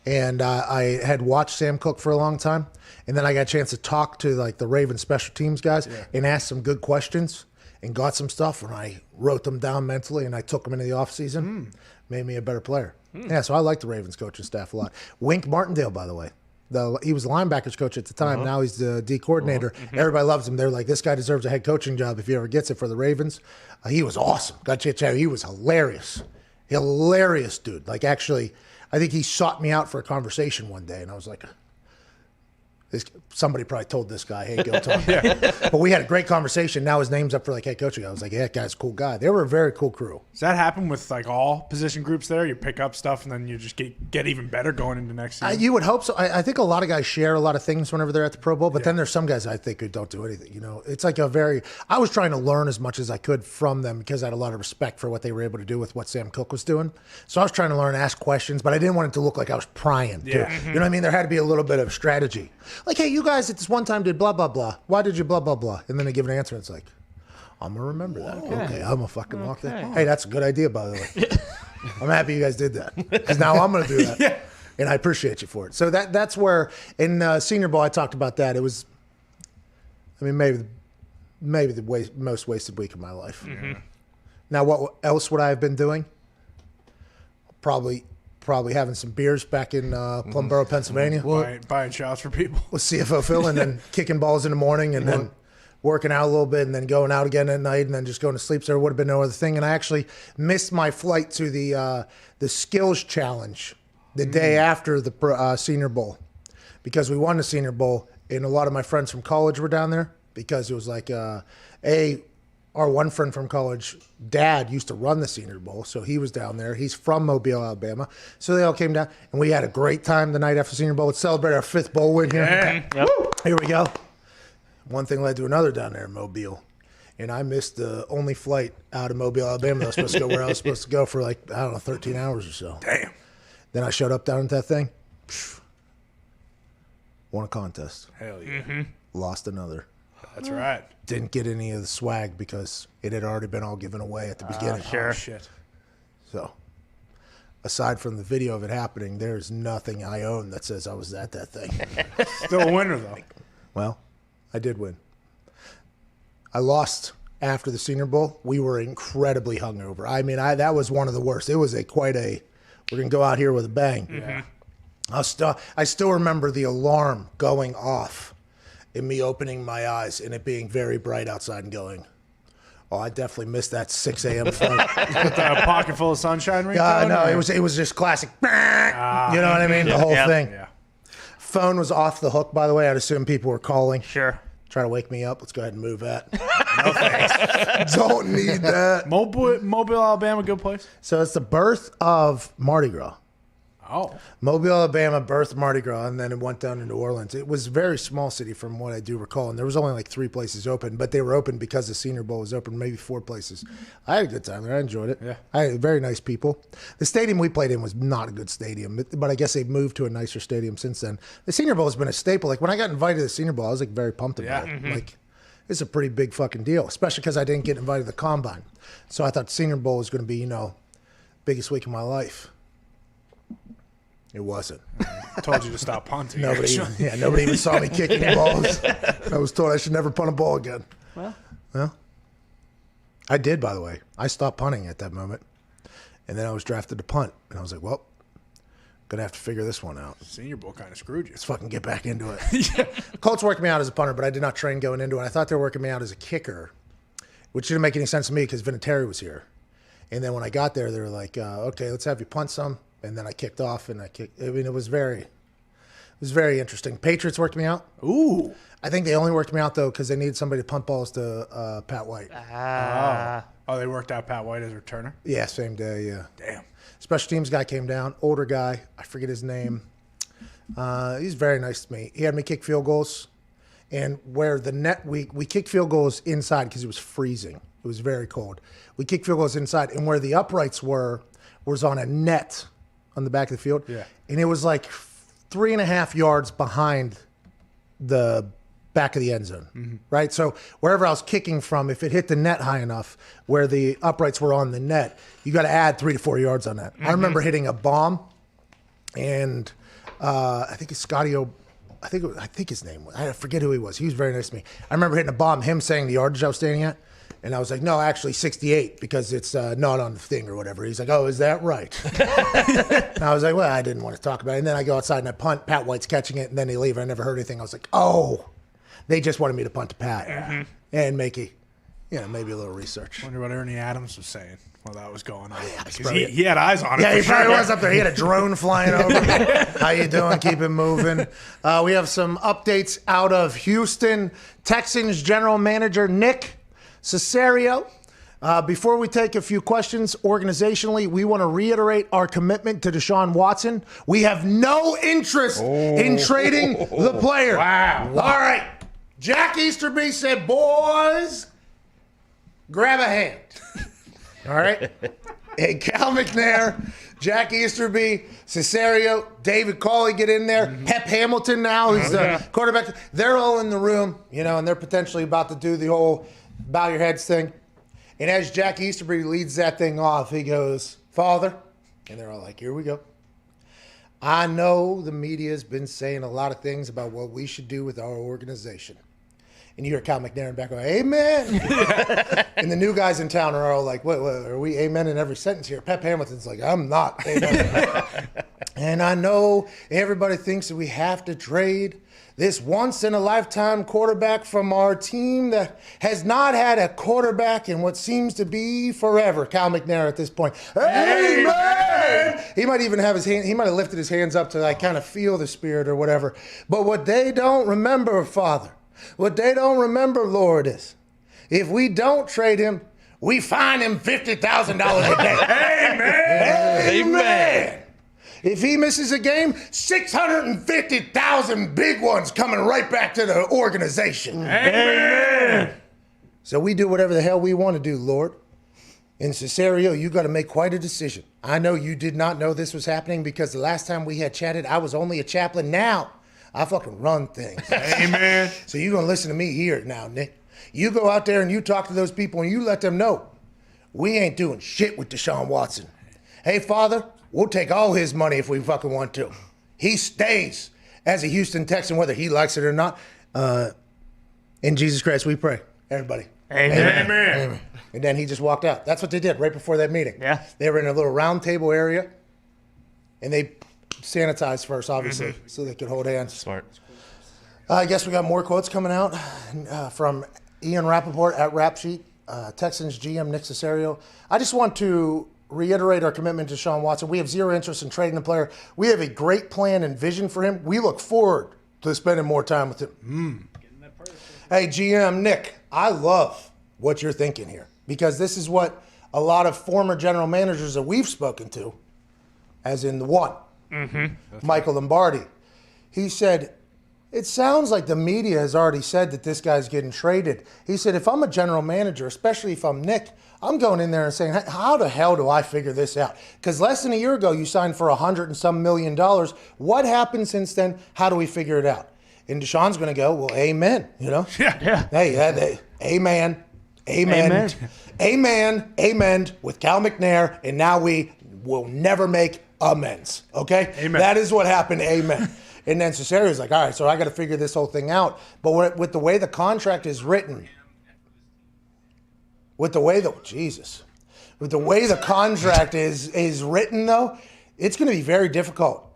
and I had watched Sam Cooke for a long time, and then I got a chance to talk to like the Ravens special teams guys and ask some good questions and got some stuff, and I wrote them down mentally, and I took them into the offseason. Made me a better player. Yeah, so I like the Ravens coaching staff a lot. Wink Martindale, by the way. He was the linebackers coach at the time. Now he's the D coordinator. Everybody loves him. They're like, this guy deserves a head coaching job if he ever gets it for the Ravens. He was awesome. Got chit chat. He was hilarious. Hilarious dude. Like, actually, I think he sought me out for a conversation one day, and I was like, somebody probably told this guy, hey, go talk. But we had a great conversation. Now his name's up for like head coaching. I was like, yeah, that guy's a cool guy. They were a very cool crew. Does that happen with like all position groups there? You pick up stuff and then you just get even better going into next season? You would hope so. I think a lot of guys share a lot of things whenever they're at the Pro Bowl, but then there's some guys I think who don't do anything. You know, it's like I was trying to learn as much as I could from them because I had a lot of respect for what they were able to do with what Sam Cooke was doing. So I was trying to learn, ask questions, but I didn't want it to look like I was prying. Too. You know what I mean? There had to be a little bit of strategy. Like, hey, you guys at this one time did blah, blah, blah. Why did you blah, blah, blah? And then they give an answer, and it's like, I'm going to remember that. Okay, I'm going to fucking walk that. Hey, that's a good idea, by the way. I'm happy you guys did that. Because now I'm going to do that. And I appreciate you for it. So that's where, in Senior Bowl, I talked about that. It was, I mean, maybe the most wasted week of my life. Now, what else would I have been doing? Probably having some beers back in Plumboro, Pennsylvania. Buying shots for people. With CFO Phil, and then kicking balls in the morning, and then working out a little bit, and then going out again at night, and then just going to sleep. So there would have been no other thing. And I actually missed my flight to the skills challenge the day after the Senior Bowl, because we won the Senior Bowl, and a lot of my friends from college were down there, because it was like our one friend from college, dad, used to run the Senior Bowl, so he was down there. He's from Mobile, Alabama. So they all came down, and we had a great time the night after Senior Bowl. Let's celebrate our 5th bowl win here. Here we go. One thing led to another down there in Mobile, and I missed the only flight out of Mobile, Alabama that I was supposed to go where I was supposed to go for 13 hours or so. Damn. Then I showed up down at that thing. Won a contest. Hell yeah. Lost another. That's right. Didn't get any of the swag because it had already been all given away at the beginning. Oh, shit. So, aside from the video of it happening, there's nothing I own that says I was at that thing. Still a winner, though. Well, I did win. I lost after the Senior Bowl. We were incredibly hungover. I mean, that was one of the worst. It was we're going to go out here with a bang. Yeah. I still remember the alarm going off and me opening my eyes and it being very bright outside and going, oh, I definitely missed that 6 a.m. flight. With a pocket full of sunshine ring? No, it was just classic. You know what I mean? The whole thing. Yeah. Phone was off the hook, by the way. I'd assume people were calling. Sure. Try to wake me up. Let's go ahead and move that. No thanks. Don't need that. Mobile, Alabama, good place. So it's the birth of Mardi Gras. Oh. Mobile, Alabama, birthed Mardi Gras, and then it went down to New Orleans. It was a very small city from what I do recall, and there was only like 3 places open, but they were open because the Senior Bowl was open, maybe 4 places. I had a good time there. I enjoyed it. Yeah. I had very nice people. The stadium we played in was not a good stadium, but I guess they've moved to a nicer stadium since then. The Senior Bowl has been a staple. Like when I got invited to the Senior Bowl, I was like very pumped about it. Like, it's a pretty big fucking deal, especially because I didn't get invited to the Combine. So I thought the Senior Bowl was going to be, biggest week of my life. It wasn't. I told you to stop punting. Nobody even saw me kicking balls. I was told I should never punt a ball again. Well, I did, by the way. I stopped punting at that moment. And then I was drafted to punt. And I was like, well, gonna have to figure this one out. Senior Bowl kind of screwed you. Let's fucking get back into it. The Colts worked me out as a punter, but I did not train going into it. I thought they were working me out as a kicker, which didn't make any sense to me because Vinatieri was here. And then when I got there, they were like, okay, let's have you punt some. And then I kicked off, and it was very interesting. Patriots worked me out. Ooh. I think they only worked me out, though, because they needed somebody to punt balls to Pat White. Oh, they worked out Pat White as a returner? Yeah, same day, yeah. Damn. Special teams guy came down, older guy. I forget his name. He's very nice to me. He had me kick field goals. And where the net, we kicked field goals inside because it was freezing. It was very cold. We kicked field goals inside. And where the uprights was on a net on the back of the field. Yeah. And it was like 3.5 yards behind the back of the end zone, right? So wherever I was kicking from, if it hit the net high enough where the uprights were on the net, you got to add 3 to 4 yards on that. I remember hitting a bomb, and I think it's Scotty I think his name was, I forget who he was. He was very nice to me. I remember hitting a bomb, him saying the yardage I was standing at, and I was like, no, actually 68 because it's not on the thing or whatever. He's like, oh, is that right? And I was like, well, I didn't want to talk about it. And then I go outside and I punt. Pat White's catching it, and then they leave. I never heard anything. I was like, oh, they just wanted me to punt to Pat and make maybe a little research. Wonder what Ernie Adams was saying while that was going on. Because probably- he had eyes on it. Yeah, he for probably sure. was up there. He had a drone flying over. How you doing? Keep it moving. We have some updates out of Houston. Texans general manager Nick Caserio. Before we take a few questions, organizationally, we want to reiterate our commitment to Deshaun Watson. We have no interest in trading the player. Wow. All right. Jack Easterby said, boys, grab a hand. All right. Hey, Cal McNair, Jack Easterby, Caserio, David Cawley get in there. Pep Hamilton now, who's the quarterback. They're all in the room, and they're potentially about to do the whole bow your heads thing. And as Jack Easterby leads that thing off, he goes, Father, and they're all like, here we go. I know the media's been saying a lot of things about what we should do with our organization. And you hear Cal McNair in the back go, amen. And the new guys in town are all like, what, are we amen in every sentence here? Pep Hamilton's like, I'm not amen. And I know everybody thinks that we have to trade this once-in-a-lifetime quarterback from our team that has not had a quarterback in what seems to be forever. Cal McNair at this point, amen! He might even have he might have lifted his hands up to like kind of feel the spirit or whatever. But what they don't remember, Father, what they don't remember, Lord, is if we don't trade him, we fine him $50,000 a day. Amen! Amen! If he misses a game, 650,000 big ones coming right back to the organization. Amen! So we do whatever the hell we want to do, Lord. In Caserio, you got to make quite a decision. I know you did not know this was happening because the last time we had chatted, I was only a chaplain. Now, I fucking run things. Amen. So you're going to listen to me here now, Nick. You go out there and you talk to those people and you let them know we ain't doing shit with Deshaun Watson. Hey, Father, we'll take all his money if we fucking want to. He stays as a Houston Texan, whether he likes it or not. In Jesus Christ, we pray. Everybody. Amen. Amen. And then he just walked out. That's what they did right before that meeting. Yeah. They were in a little round table area, and they sanitized first, obviously, so they could hold hands. Smart. I guess we got more quotes coming out from Ian Rappaport at Rap Sheet, Texans GM Nick Caserio. I just want to reiterate our commitment to Deshaun Watson. We have zero interest in trading the player. We have a great plan and vision for him. We look forward to spending more time with him. Hey, GM Nick, I love what you're thinking here because this is what a lot of former general managers that we've spoken to, as in the one, Michael Lombardi, he said, it sounds like the media has already said that this guy's getting traded. He said, if I'm a general manager, especially if I'm Nick, I'm going in there and saying, how the hell do I figure this out? Because less than a year ago, you signed for $100 and some million. What happened since then? How do we figure it out? And Deshaun's going to go, well, amen, Yeah. Hey, amen, amen, amen, amen with Cal McNair, and now we will never make amends, okay? Amen. That is what happened, amen. And then Caserio's like, all right, so I got to figure this whole thing out. But with the way the contract is written, with the way the contract is written, though, it's going to be very difficult.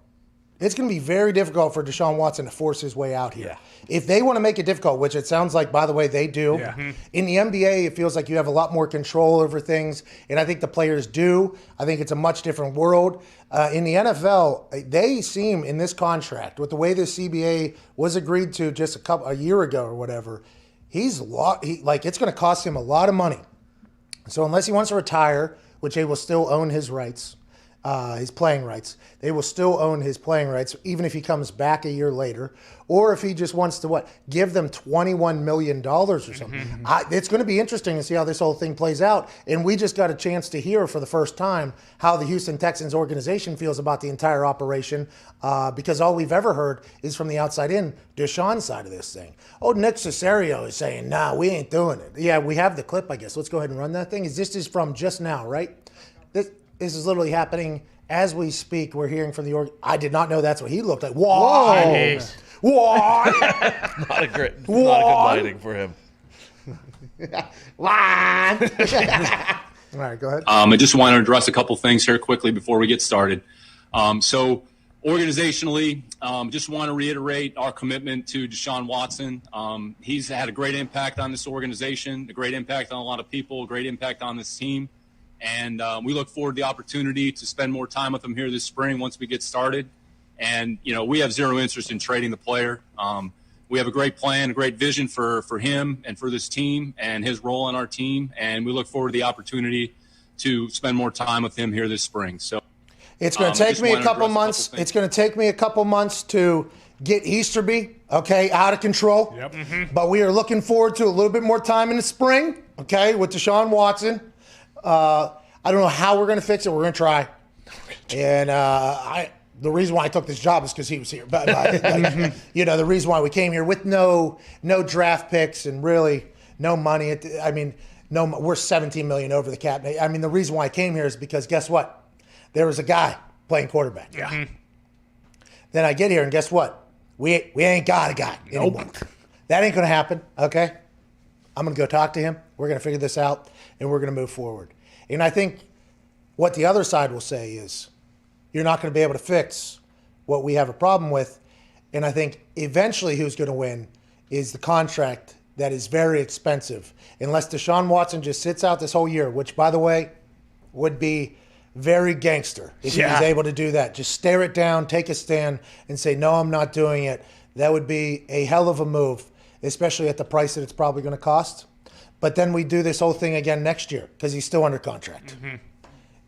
It's going to be very difficult for Deshaun Watson to force his way out here. If they want to make it difficult, which it sounds like, by the way, they do. In the NBA, it feels like you have a lot more control over things, and I think the players do. I think it's a much different world. In the NFL, they seem, in this contract, with the way the CBA was agreed to just a year ago or whatever, it's going to cost him a lot of money. So unless he wants to retire, which they will still own his rights, his playing rights. They will still own his playing rights, even if he comes back a year later, or if he just wants to give them $21 million or something. It's going to be interesting to see how this whole thing plays out. And we just got a chance to hear for the first time how the Houston Texans organization feels about the entire operation, because all we've ever heard is from the outside in, Deshaun's side of this thing. Oh, Nick Cesario is saying, nah, we ain't doing it. Yeah, we have the clip, I guess. Let's go ahead and run that thing. This is from just now, right? This is literally happening as we speak. We're hearing from the org. I did not know that's what he looked like. Whoa! Whoa! Not a good lighting for him. All right, go ahead. I just want to address a couple things here quickly before we get started. So organizationally, just want to reiterate our commitment to Deshaun Watson. He's had a great impact on this organization, a great impact on a lot of people, a great impact on this team. And we look forward to the opportunity to spend more time with him here this spring once we get started. And, we have zero interest in trading the player. We have a great plan, a great vision for him and for this team and his role on our team. And we look forward to the opportunity to spend more time with him here this spring. So it's going to take me a couple months. It's going to take me a couple months to get Easterby, out of control. Yep. But we are looking forward to a little bit more time in the spring, with Deshaun Watson. I don't know how we're going to fix it. We're going to try. And the reason why I took this job is because he was here. But the reason why we came here with no draft picks and really no money. We're $17 million over the cap. I mean, the reason why I came here is because guess what? There was a guy playing quarterback. Yeah. Then I get here and guess what? We ain't got a guy anymore. That ain't going to happen. Okay. I'm going to go talk to him. We're going to figure this out and we're going to move forward. And I think what the other side will say is you're not going to be able to fix what we have a problem with. And I think eventually who's going to win is the contract that is very expensive. Unless Deshaun Watson just sits out this whole year, which, by the way, would be very gangster if he was able to do that. Just stare it down, take a stand, and say, no, I'm not doing it. That would be a hell of a move, especially at the price that it's probably going to cost. But then we do this whole thing again next year because he's still under contract.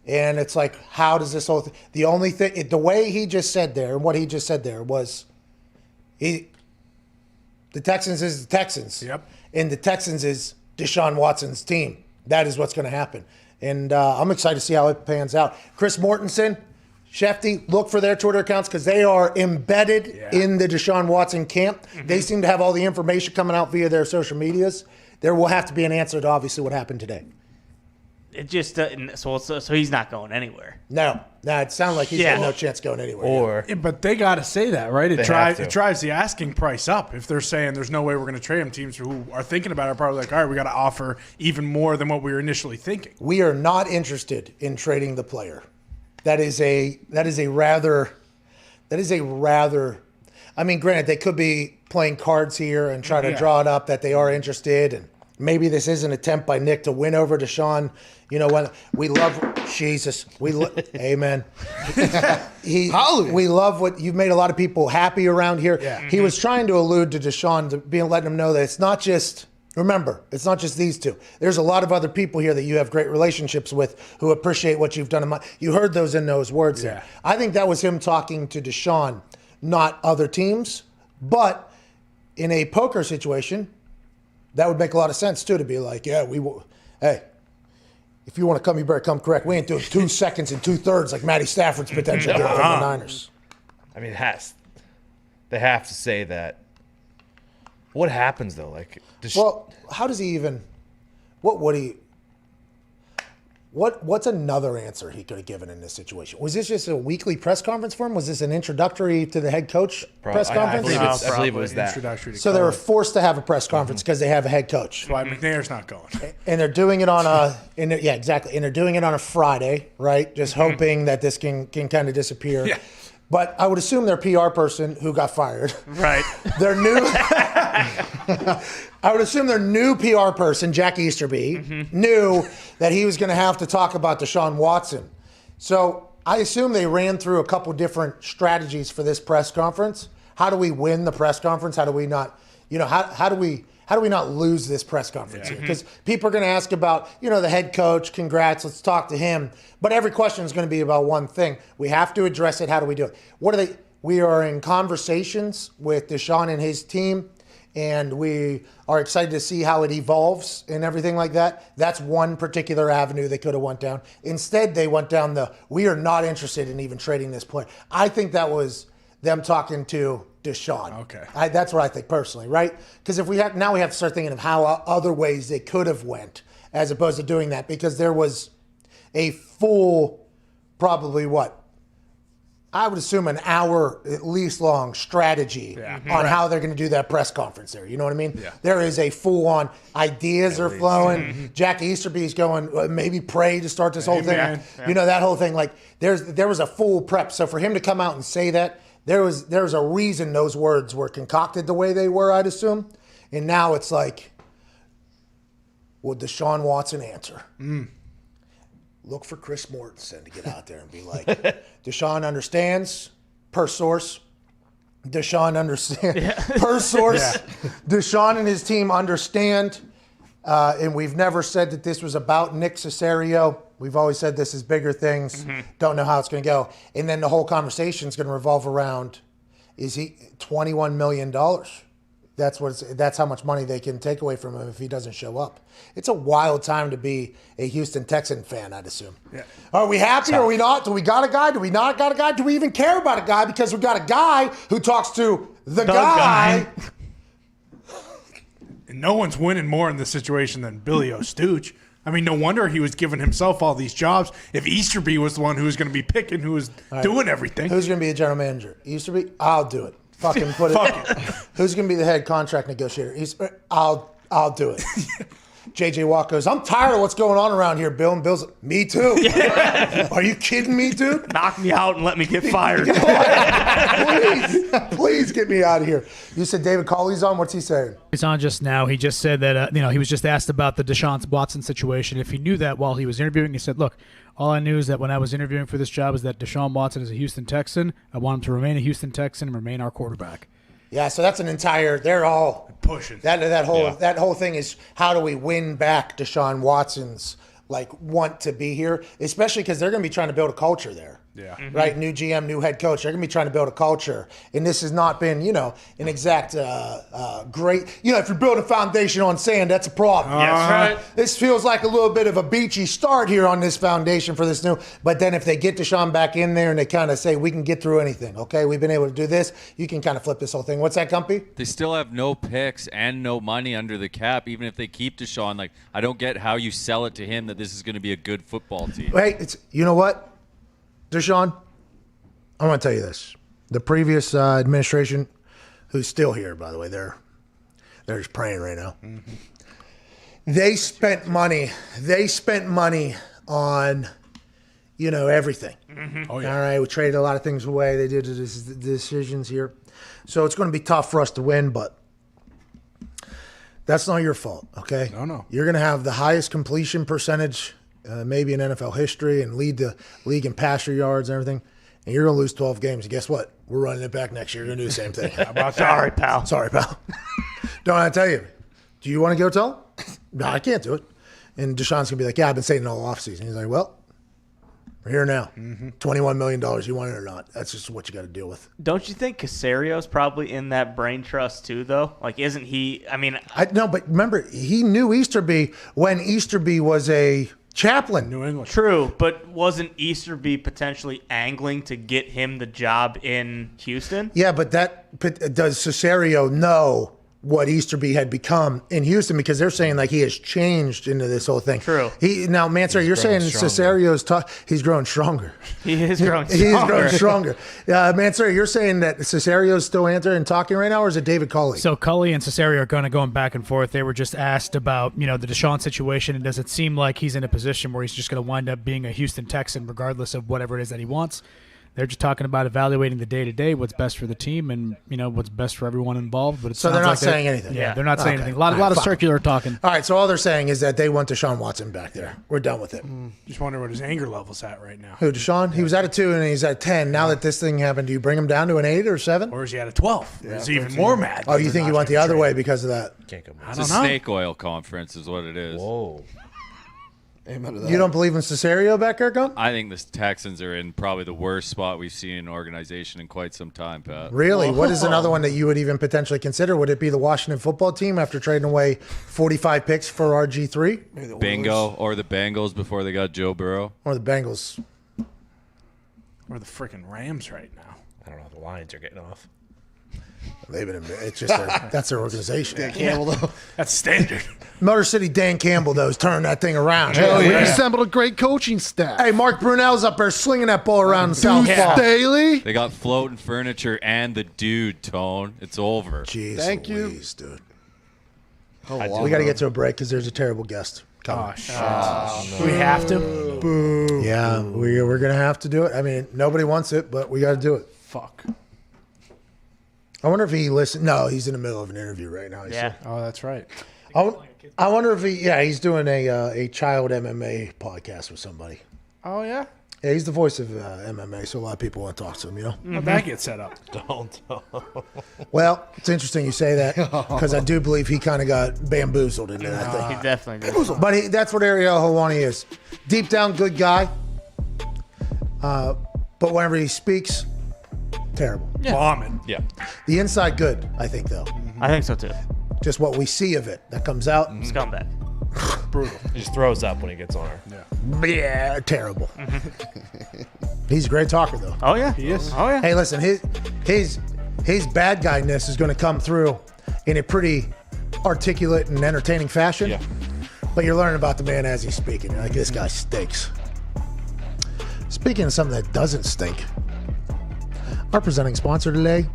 And it's like, how does this whole thing? The only thing, the way he just said there, and what he just said there was, the Texans is the Texans. Yep. And the Texans is Deshaun Watson's team. That is what's going to happen. And I'm excited to see how it pans out. Chris Mortensen, Shefty, look for their Twitter accounts because they are embedded in the Deshaun Watson camp. They seem to have all the information coming out via their social medias. There will have to be an answer to obviously what happened today. It just so he's not going anywhere. No, it sounds like he's got no chance going anywhere. But they got to say that, right? It drives the asking price up if they're saying there's no way we're going to trade him. Teams who are thinking about it are probably like, all right, we got to offer even more than what we were initially thinking. We are not interested in trading the player. That is a rather. I mean, granted, they could be playing cards here and try to draw it up that they are interested, and maybe this is an attempt by Nick to win over Deshaun. When we love Jesus, amen. We love what you've made a lot of people happy around here. Yeah. He was trying to allude to Deshaun to letting him know that it's not just. Remember, it's not just these two. There's a lot of other people here that you have great relationships with who appreciate what you've done. You heard those in those words there. I think that was him talking to Deshaun, not other teams. But in a poker situation, that would make a lot of sense, too, to be like, hey, if you want to come, you better come correct. We ain't doing 2 seconds and 2/3 like Matty Stafford's potential from the Niners. I mean, they have to say that. What happens, though? How does he even – what would he – what's another answer he could have given in this situation? Was this just a weekly press conference for him? Was this an introductory to the head coach press conference? I believe it was that. So they were forced to have a press conference because they have a head coach. That's why McNair's not going. And they're doing it on exactly. And they're doing it on a Friday, right? Just hoping that this can kind of disappear. Yeah. But I would assume their PR person who got fired. Right. Their new I would assume their new PR person, Jack Easterby, knew that he was going to have to talk about Deshaun Watson. So I assume they ran through a couple different strategies for this press conference. How do we win the press conference? How do we not, how how do we not lose this press conference here? Because people are going to ask about, the head coach, congrats, let's talk to him. But every question is going to be about one thing. We have to address it. How do we do it? We are in conversations with Deshaun and his team, and we are excited to see how it evolves and everything like that. That's one particular avenue they could have went down. Instead, they went down we are not interested in even trading this player. I think that was them talking to Deshaun. Okay. That's what I think personally, right? Because we have to start thinking of how other ways they could have went as opposed to doing that, because there was a full, probably I would assume an hour at least long strategy on how they're going to do that press conference there. You know what I mean? Yeah. There is a full-on ideas are flowing. Jack Easterby's going, maybe pray to start this whole thing. Yeah. That whole thing. Like there was a full prep. So for him to come out and say that, there was a reason those words were concocted the way they were, I'd assume. And now it's like, will Deshaun Watson answer? Look for Chris Mortensen to get out there and be like, Deshaun understands, per source. Deshaun understands, per source. Yeah. Deshaun and his team understand, and we've never said that this was about Nick Cesario. We've always said this is bigger things. Don't know how it's going to go. And then the whole conversation is going to revolve around, is he $21 million? That's how much money they can take away from him if he doesn't show up. It's a wild time to be a Houston Texan fan, I'd assume. Yeah. Are we happy or are we not? Do we got a guy? Do we not got a guy? Do we even care about a guy because we got a guy who talks to the guy? And no one's winning more in this situation than Billy O'Stooge. I mean, no wonder he was giving himself all these jobs. If Easterby was the one who was going to be picking, who was doing everything. Who's going to be the general manager? Easterby? I'll do it. Fucking put it. Who's going to be the head contract negotiator? I'll do it. JJ Watt goes, I'm tired of what's going on around here, Bill. And Bill's like, me too. Yeah. Are you kidding me, dude? Knock me out and let me get fired. Please get me out of here. You said David Cawley's on. What's he saying? He's on just now. He just said that he was just asked about the Deshaun Watson situation. If he knew that while he was interviewing, he said, look, all I knew is that when I was interviewing for this job is that Deshaun Watson is a Houston Texan. I want him to remain a Houston Texan and remain our quarterback. Yeah, so that's they're all pushing. That whole thing is, how do we win back Deshaun Watson's want to be here, especially because they're going to be trying to build a culture there. Yeah. Right? New GM, new head coach. They're going to be trying to build a culture. And this has not been, an exact great, if you're building a foundation on sand, that's a problem. Yes, right. This feels like a little bit of a beachy start here on this foundation for this new. But then if they get Deshaun back in there and they kind of say, we can get through anything, okay? We've been able to do this. You can kind of flip this whole thing. What's that, Gumpy? They still have no picks and no money under the cap, even if they keep Deshaun. I don't get how you sell it to him that this is going to be a good football team. Hey, you know what? Deshaun, I want to tell you this. The previous administration, who's still here, by the way, they're just praying right now. Mm-hmm. They spent money on, everything. Mm-hmm. Oh, yeah. All right, we traded a lot of things away. They did the decisions here. So it's going to be tough for us to win, but that's not your fault, okay? No. You're going to have the highest completion percentage maybe in NFL history and lead the league in passer yards and everything. And you're going to lose 12 games. And guess what? We're running it back next year. You're going to do the same thing. How about Sorry, pal. Don't I tell you? Do you want to go tell him? No, I can't do it. And Deshaun's going to be like, yeah, I've been saying it all offseason. He's like, well, we're here now. Mm-hmm. $21 million. You want it or not? That's just what you got to deal with. Don't you think Casario's probably in that brain trust too, though? Isn't he? I mean, no, but remember, he knew Easterby when Easterby was a chaplain. New England. True, but wasn't Easterby potentially angling to get him the job in Houston? Yeah, but does Cesario know what Easterby had become in Houston, because they're saying he has changed into this whole thing. True. Now, Mansour, you're saying Cesario's he's grown stronger. He is grown stronger. He is grown stronger. Mansour, you're saying that Cesario's still answering and talking right now, or is it David Culley? So Culley and Cesario are going back and forth. They were just asked about, the Deshaun situation, and does it seem like he's in a position where he's just going to wind up being a Houston Texan regardless of whatever it is that he wants? They're just talking about evaluating the day-to-day, what's best for the team, and what's best for everyone involved. But So they're not saying anything. Yeah, they're not saying Okay. anything. A lot of circular talking. All right, so all they're saying is that they want Deshaun Watson back there. We're done with it. Just wonder what his anger level's at right now. Who, Deshaun? He was at a 2 and he's at 10. Now that this thing happened, do you bring him down to an 8 or 7? Or is he at a 12? Is he even more mad? Oh, you think you went the other way because of that? Can't go. It's a snake oil conference is what it is. Whoa. Amen to that. You don't believe in Cesario back there, Gump? I think the Texans are in probably the worst spot we've seen in an organization in quite some time, Pat. Really? What is another one that you would even potentially consider? Would it be the Washington football team after trading away 45 picks for RG3? Bingo. Or the Bengals before they got Joe Burrow. Or the Bengals? Or the freaking Rams right now. I don't know. The Lions are getting off. They've been. It's just that's their organization. Dan Campbell, though. That's standard. Motor City Dan Campbell, though, is turning that thing around. Hell Yeah. yeah. We assembled a great coaching staff. Hey, Mark Brunell's up there slinging that ball around the South Ball. Staley. They got floating furniture and the dude, Tone. It's over. Jeez Thank you. Louise, dude. Oh, We got to get to a break because there's a terrible guest coming. Oh, shit. We have to? Boo. Yeah, we're going to have to do it. I mean, nobody wants it, but we got to do it. Fuck. I wonder if he listened. No, he's in the middle of an interview right now. Yeah. Oh, that's right. I wonder if he's doing a child MMA podcast with somebody. Oh, yeah? Yeah, he's the voice of MMA, so a lot of people want to talk to him, How'd that get set up? Don't. Well, it's interesting you say that because I do believe he kind of got bamboozled into that thing. He definitely did. But that's what Ariel Helwani is. Deep down, good guy. But whenever he speaks, terrible. Bombing. Yeah. The inside, good, I think, though. I think so too. Just what we see of it that comes out. Scumbag. Brutal. He just throws up when he gets on her. Yeah, terrible. He's a great talker, though. Oh yeah, He is. Oh yeah. Hey, listen, his bad guyness is going to come through in a pretty articulate and entertaining fashion. Yeah. But you're learning about the man as he's speaking. You're like, this guy stinks. Speaking of something that doesn't stink, our presenting sponsor today,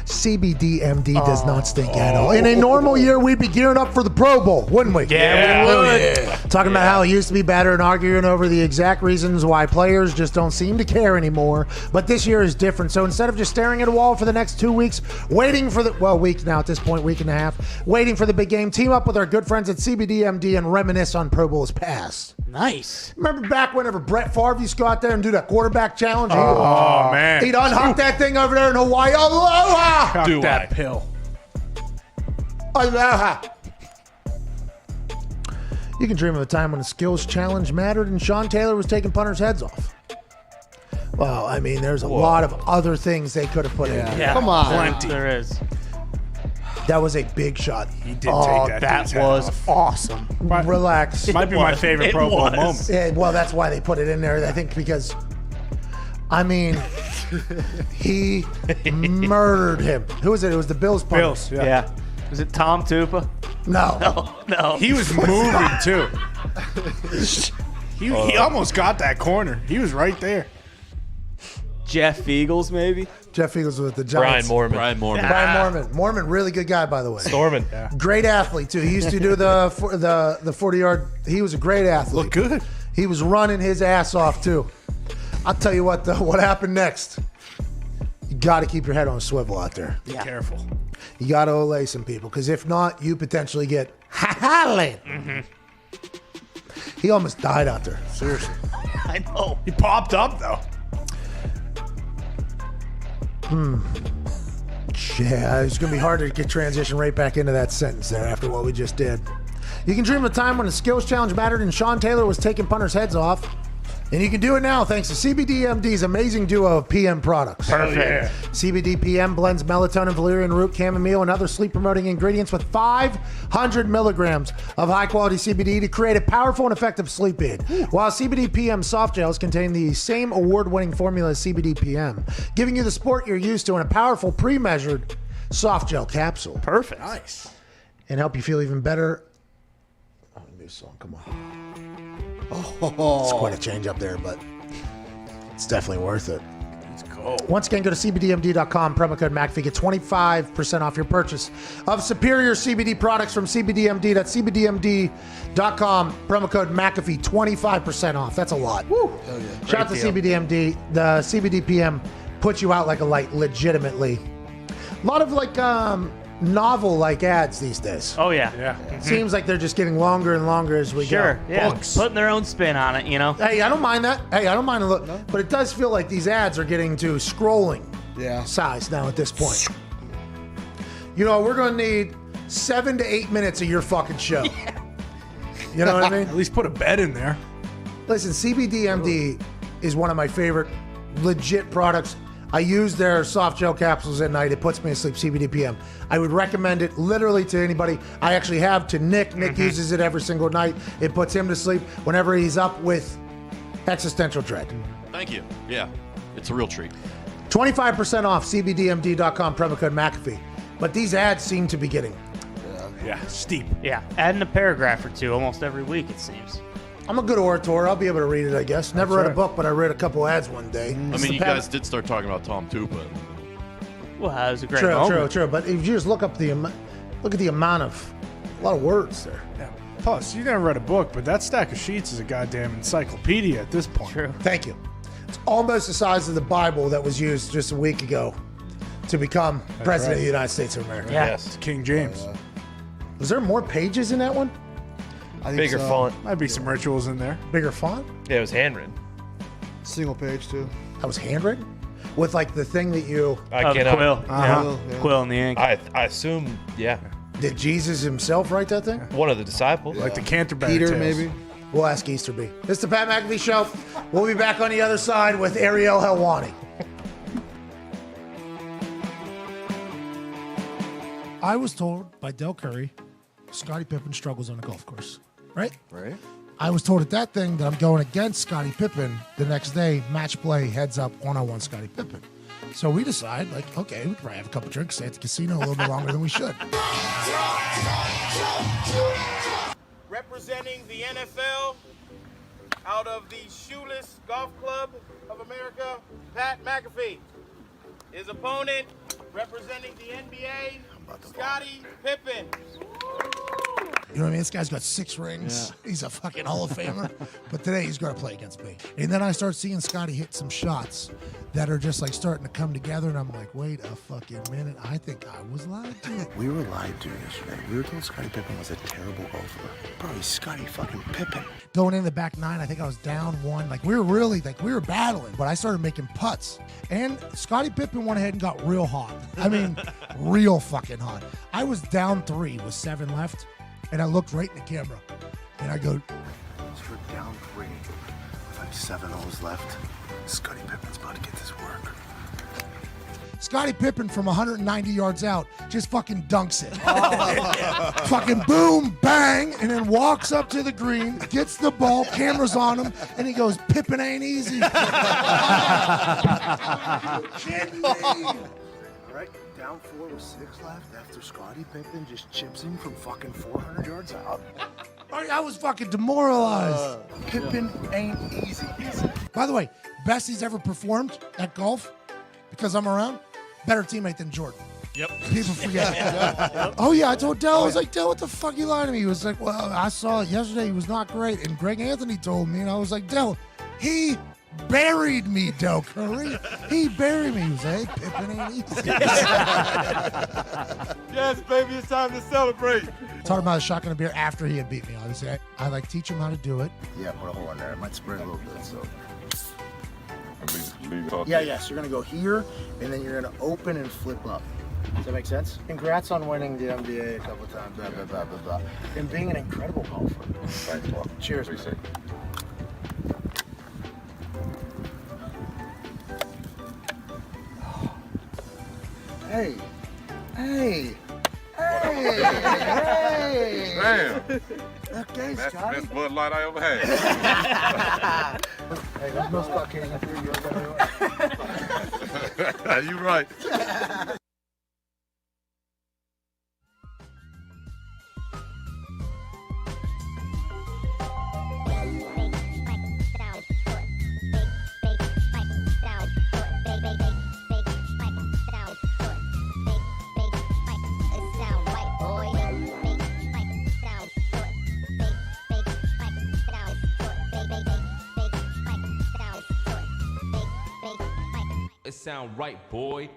CBDMD does not stink at all. In a normal year, we'd be gearing up for the Pro Bowl, wouldn't we? Yeah, we would. Yeah. Talking about how it used to be better and arguing over the exact reasons why players just don't seem to care anymore. But this year is different. So instead of just staring at a wall for the next 2 weeks, waiting for week now at this point, week and a half, waiting for the big game, team up with our good friends at CBDMD and reminisce on Pro Bowls past. Nice. Remember back whenever Brett Favre used to go out there and do that quarterback challenge? Oh, man. He'd unhook that thing over there in Hawaii. Aloha! Cock that pill. Aloha! You can dream of a time when a skills challenge mattered and Sean Taylor was taking punters' heads off. Well, I mean, there's a lot of other things they could have put in. Yeah. Come on. Plenty. There is. That was a big shot. He did take that That dude's head was off. awesome. Relax. Might be my favorite It Pro Bowl was. moment. Yeah, well, that's why they put it in there, I think, because, I mean, he murdered him. Who was it? It was the Bills punter. Bills. Yeah. Yeah. Was it Tom Tupa? No. No. He was moving, too. He almost got that corner. He was right there. Jeff Eagles, maybe. Jeff Eagles with the Brian Giants. Mormon. Brian Mormon. Brian Mormon. Mormon, really good guy, by the way. Stormin. Great athlete, too. He used to do the 40-yard. He was a great athlete. Look good. He was running his ass off, too. I'll tell you what, though. What happened next? You got to keep your head on a swivel out there. Be careful. You got to olay some people, because if not, you potentially get ha-ha-land. He almost died out there. Seriously. I know. He popped up, though. Yeah, it's going to be hard to get transition right back into that sentence there after what we just did. You can dream of a time when a skills challenge mattered and Sean Taylor was taking punters' heads off. And you can do it now thanks to CBDMD's amazing duo of PM products. Perfect. Yeah. CBD PM blends melatonin, valerian root, chamomile, and other sleep-promoting ingredients with 500 milligrams of high-quality CBD to create a powerful and effective sleep aid. While CBD PM soft gels contain the same award-winning formula as CBD PM, giving you the support you're used to in a powerful pre-measured soft gel capsule. Perfect. Nice. And help you feel even better. Oh, new song, come on. It's quite a change up there, but it's definitely worth it. It's Once again, go to cbdmd.com, promo code McAfee. Get 25% off your purchase of superior CBD products from CBDMD. That's cbdmd.com, promo code McAfee, 25% off. That's a lot. Woo! Hell yeah. Shout out to CBDMD. The CBD PM puts you out like a light, legitimately. A lot of novel-like ads these days. Oh, yeah. It seems like they're just getting longer and longer as we go. Sure, yeah. Books. Putting their own spin on it, you know? Hey, I don't mind that. Hey, I don't mind a look. No. But it does feel like these ads are getting to scrolling size now at this point. You know, we're going to need 7 to 8 minutes of your fucking show. You know what I mean? At least put a bed in there. Listen, CBDMD is one of my favorite legit products. I use their soft gel capsules at night. It puts me to sleep, CBD PM. I would recommend it literally to anybody. I actually have to Nick. Nick uses it every single night. It puts him to sleep whenever he's up with existential dread. Thank you. Yeah, it's a real treat. 25% off, cbdmd.com, promo code McAfee. But these ads seem to be getting... Yeah, steep. Yeah, adding a paragraph or two almost every week, it seems. I'm a good orator. I'll be able to read it, I guess. Never read a book, but I read a couple ads one day. I mean, you guys did start talking about Tom too, but well, that was a great moment. True. But if you just look at the amount of a lot of words there. Yeah. Plus, you never read a book, but that stack of sheets is a goddamn encyclopedia at this point. True. Thank you. It's almost the size of the Bible that was used just a week ago to become president of the United States of America. Yeah. It's King James. Was there more pages in that one? I think Bigger font. Might be some rituals in there. Bigger font? Yeah, it was handwritten. Single page, too. That was handwritten? With like the thing that you... I cannot. Quill. Yeah. Quill in the ink. I assume, yeah. Did Jesus himself write that thing? One of the disciples. Like the Canterbury Peter, Tales. maybe. We'll ask Easterby. This is the Pat McAfee Show. We'll be back on the other side with Ariel Helwani. I was told by Del Curry, Scottie Pippen struggles on a golf course. Right? I was told at that thing that I'm going against Scottie Pippen the next day, match play, heads up, one-on-one Scottie Pippen. So we decide, like, okay, we could probably have a couple drinks, stay at the casino a little bit longer than we should. Representing the NFL out of the Shoeless Golf Club of America, Pat McAfee. His opponent, representing the NBA, Scottie Pippen. You know what I mean? This guy's got 6 rings. Yeah. He's a fucking Hall of Famer. But today he's going to play against me. And then I start seeing Scottie hit some shots that are just like starting to come together. And I'm like, wait a fucking minute. I think I was lied to. We were lied to yesterday. We were told Scottie Pippen was a terrible golfer. Bro, he's Scottie fucking Pippen. Going in the back 9, I think I was down 1. Like we were battling. But I started making putts. And Scottie Pippen went ahead and got real hot. I mean, real fucking hot. I was down 3 with 7 left. And I looked right in the camera, and I go, "We're down 3 with like 7 holes left. Scottie Pippen's about to get this work." Scottie Pippen from 190 yards out just fucking dunks it. Fucking boom, bang, and then walks up to the green, gets the ball, cameras on him, and he goes, "Pippen ain't easy." Kidding me? All right, down 4 with 6 left after Scottie Pippen just chips in from fucking 400 yards out. I was fucking demoralized. Pippen ain't easy. By the way, best he's ever performed at golf, because I'm around, better teammate than Jordan. Yep. People forget. Oh, yeah, I told Del, I was like, Del, what the fuck you lying to me? He was like, well, I saw it yesterday. He was not great. And Greg Anthony told me, and I was like, Del, he buried me, Del Curry. He buried me. He was like, hey, Pippen ain't easy. Yes, baby, it's time to celebrate. Talking about a shotgun of beer after he had beat me, obviously. I like teach him how to do it. Yeah, put a hole in there. It might spread a little bit, so. Yeah, so you're going to go here, and then you're going to open and flip up. Does that make sense? Congrats on winning the NBA a couple times, blah, blah, blah, blah, blah. And being an incredible golfer. Thanks, Paul. Cheers, man. Hey. Damn. Okay, That's the Scotty. best Bud Light I ever had. Hey, there's no Scott King up here. You're right. It sound right, boy.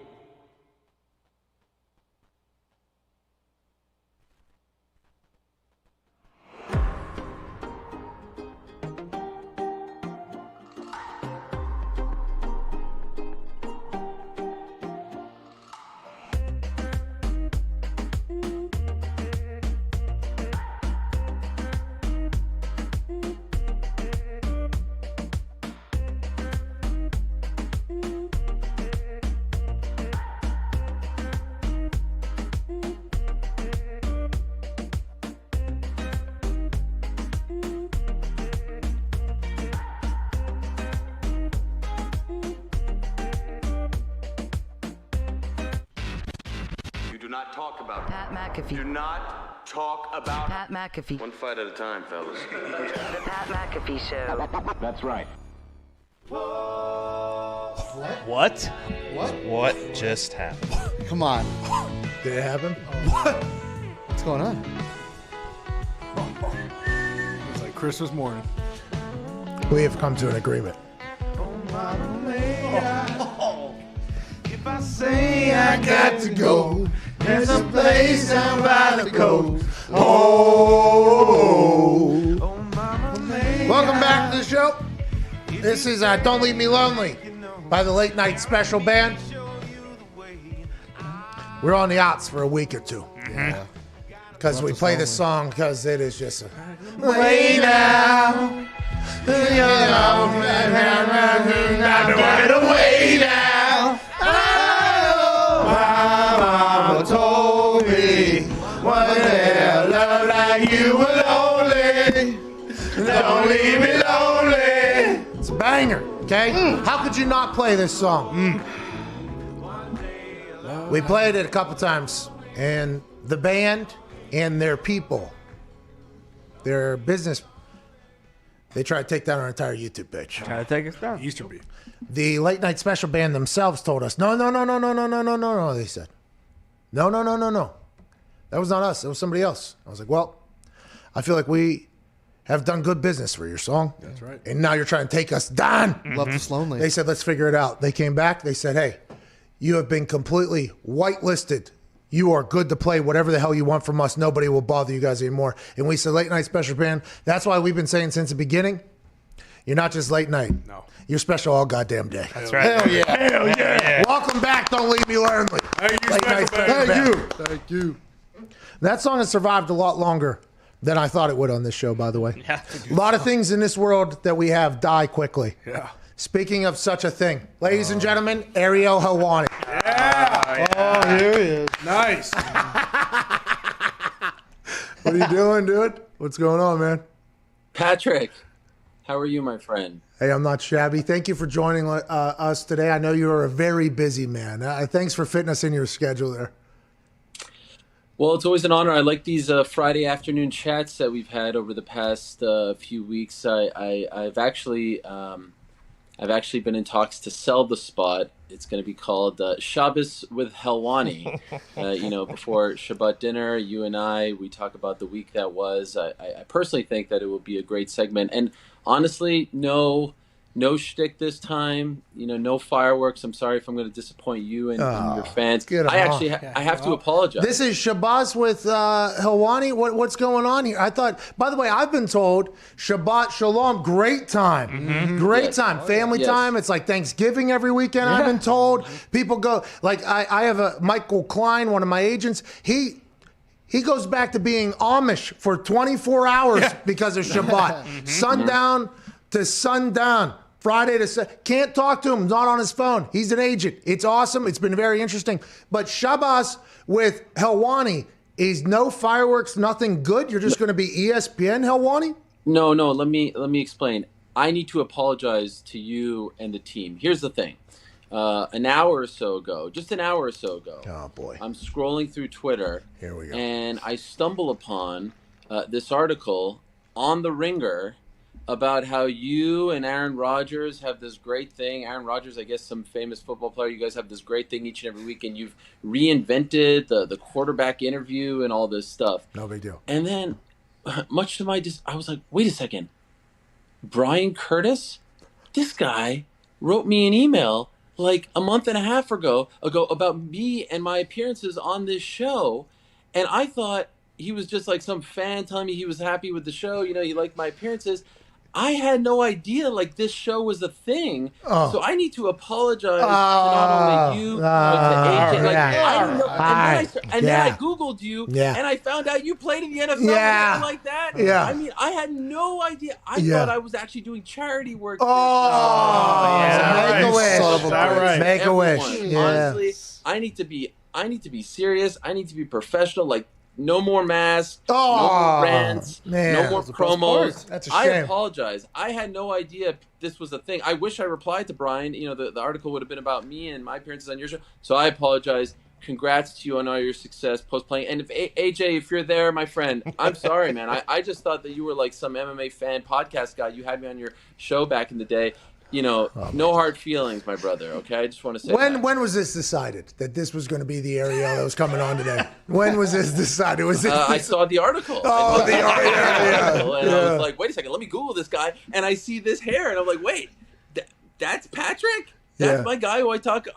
Do not talk about Pat McAfee. Do not talk about Pat McAfee. One fight at a time, fellas. The Pat McAfee Show. That's right. What? What? What just happened? Come on. Did it happen? What's going on? It's like Christmas morning. We have come to an agreement. If I say I got to go, there's a place down by the coast. Oh, Welcome back to the show. This is Don't Leave Me Lonely by the Late Night Special Band. We're on the outs for a week or two. Yeah. Because we play this song because it is just a way down. Way down. Mama told me one day love like you were lonely. Don't leave me lonely. It's a banger, okay? How could you not play this song? We played it a couple times, and the band and their people, their business, they try to take down our entire YouTube page. Try to take us down. Easter Bee. The Late Night Special Band themselves told us, no, they said. No. That was not us. It was somebody else. I was like, well, I feel like we have done good business for your song. That's right. And now you're trying to take us down. Left us lonely. They said, let's figure it out. They came back. They said, hey, you have been completely whitelisted. You are good to play whatever the hell you want from us. Nobody will bother you guys anymore. And we said, Late Night Special Band. That's why we've been saying since the beginning, you're not just late night. No. You're special all goddamn day. That's right. Hell yeah. Hell yeah. Welcome back. Don't leave me lonely. Thank you, Late Night Special Special Band. Band. Thank you. That song has survived a lot longer than I thought it would on this show, by the way. Yeah. A lot of things in this world that we have die quickly. Yeah. Speaking of such a thing, ladies and gentlemen, Ariel Helwani. Oh, here he is. Nice. What are you doing, dude? What's going on, man? Patrick, how are you, my friend? Hey, I'm not shabby. Thank you for joining us today. I know you're a very busy man. Thanks for fitting us in your schedule there. Well, it's always an honor. I like these Friday afternoon chats that we've had over the past few weeks. I've actually been in talks to sell the spot. It's going to be called Shabbos with Helwani. Before Shabbat dinner, you and we talk about the week that was. I personally think that it will be a great segment. And honestly, no shtick this time. No fireworks. I'm sorry if I'm going to disappoint you and your fans. I have to apologize. This is Shabbat with Helwani. What's going on here? I thought, by the way, I've been told Shabbat Shalom, great time. Mm-hmm. Great time. Family time. It's like Thanksgiving every weekend, I've been told. People go, like I have a Michael Klein, one of my agents. He goes back to being Amish for 24 hours because of Shabbat. Sundown to sundown. Friday to can't talk to him, not on his phone. He's an agent. It's awesome. It's been very interesting. But Shabbos with Helwani is no fireworks, nothing good. You're just going to be ESPN Helwani? No. Let me explain. I need to apologize to you and the team. Here's the thing. An hour or so ago, oh boy, I'm scrolling through Twitter. Here we go. And I stumble upon this article on The Ringer about how you and Aaron Rodgers have this great thing. Aaron Rodgers, I guess some famous football player, you guys have this great thing each and every week, and you've reinvented the quarterback interview and all this stuff. No big deal. And then, much to my I was like, wait a second. Brian Curtis? This guy wrote me an email like a month and a half ago about me and my appearances on this show, and I thought he was just like some fan telling me he was happy with the show. He liked my appearances. I had no idea like this show was a thing. Oh. So I need to apologize to not only you, but to AJ. Like, I didn't know. And then I Googled you, and I found out you played in the NFL or something like that. Yeah. I mean, I had no idea. I thought I was actually doing charity work. Make a wish. Make a wish. Yeah. Honestly, I need to be serious. I need to be professional. Like, no more masks, no more rants, no more promos. That's a I shame. apologize. I had no idea this was a thing. I wish I replied to Brian. The article would have been about me and my appearances on your show. So I apologize. Congrats to you on all your success post-playing. And if AJ, if you're there, my friend, I'm sorry, man. I just thought that you were like some MMA fan podcast guy. You had me on your show back in the day. No hard feelings, my brother. Okay, I just want to say. When was this decided that this was going to be the Ariel that was coming on today? When was this decided? Was it? I saw the article. Oh, the article. And I was like, wait a second, let me Google this guy, and I see this hair, and I'm like, wait, that's Patrick. That's my guy who I talk,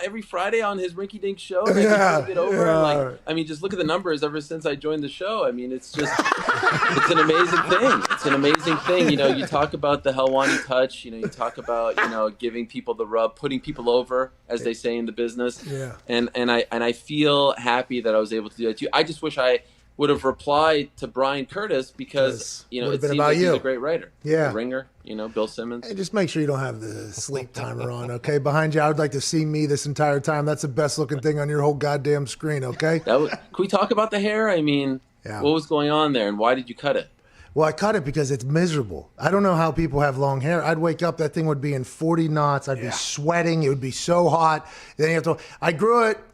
every Friday on his Rinky Dink show. And I get over. Like, I mean, just look at the numbers ever since I joined the show. I mean, it's just, it's an amazing thing. It's an amazing thing. You talk about the Helwani touch. You talk about, giving people the rub, putting people over, as they say in the business. Yeah. And I feel happy that I was able to do that too. I just wish I would have replied to Brian Curtis because, it seems like he's a great writer. Yeah. The Ringer, Bill Simmons. Hey, just make sure you don't have the sleep timer on, okay? Behind you, I would like to see me this entire time. That's the best looking thing on your whole goddamn screen, okay? Can we talk about the hair? I mean, what was going on there and why did you cut it? Well, I cut it because it's miserable. I don't know how people have long hair. I'd wake up, that thing would be in 40 knots. I'd be sweating. It would be so hot. Then you have to.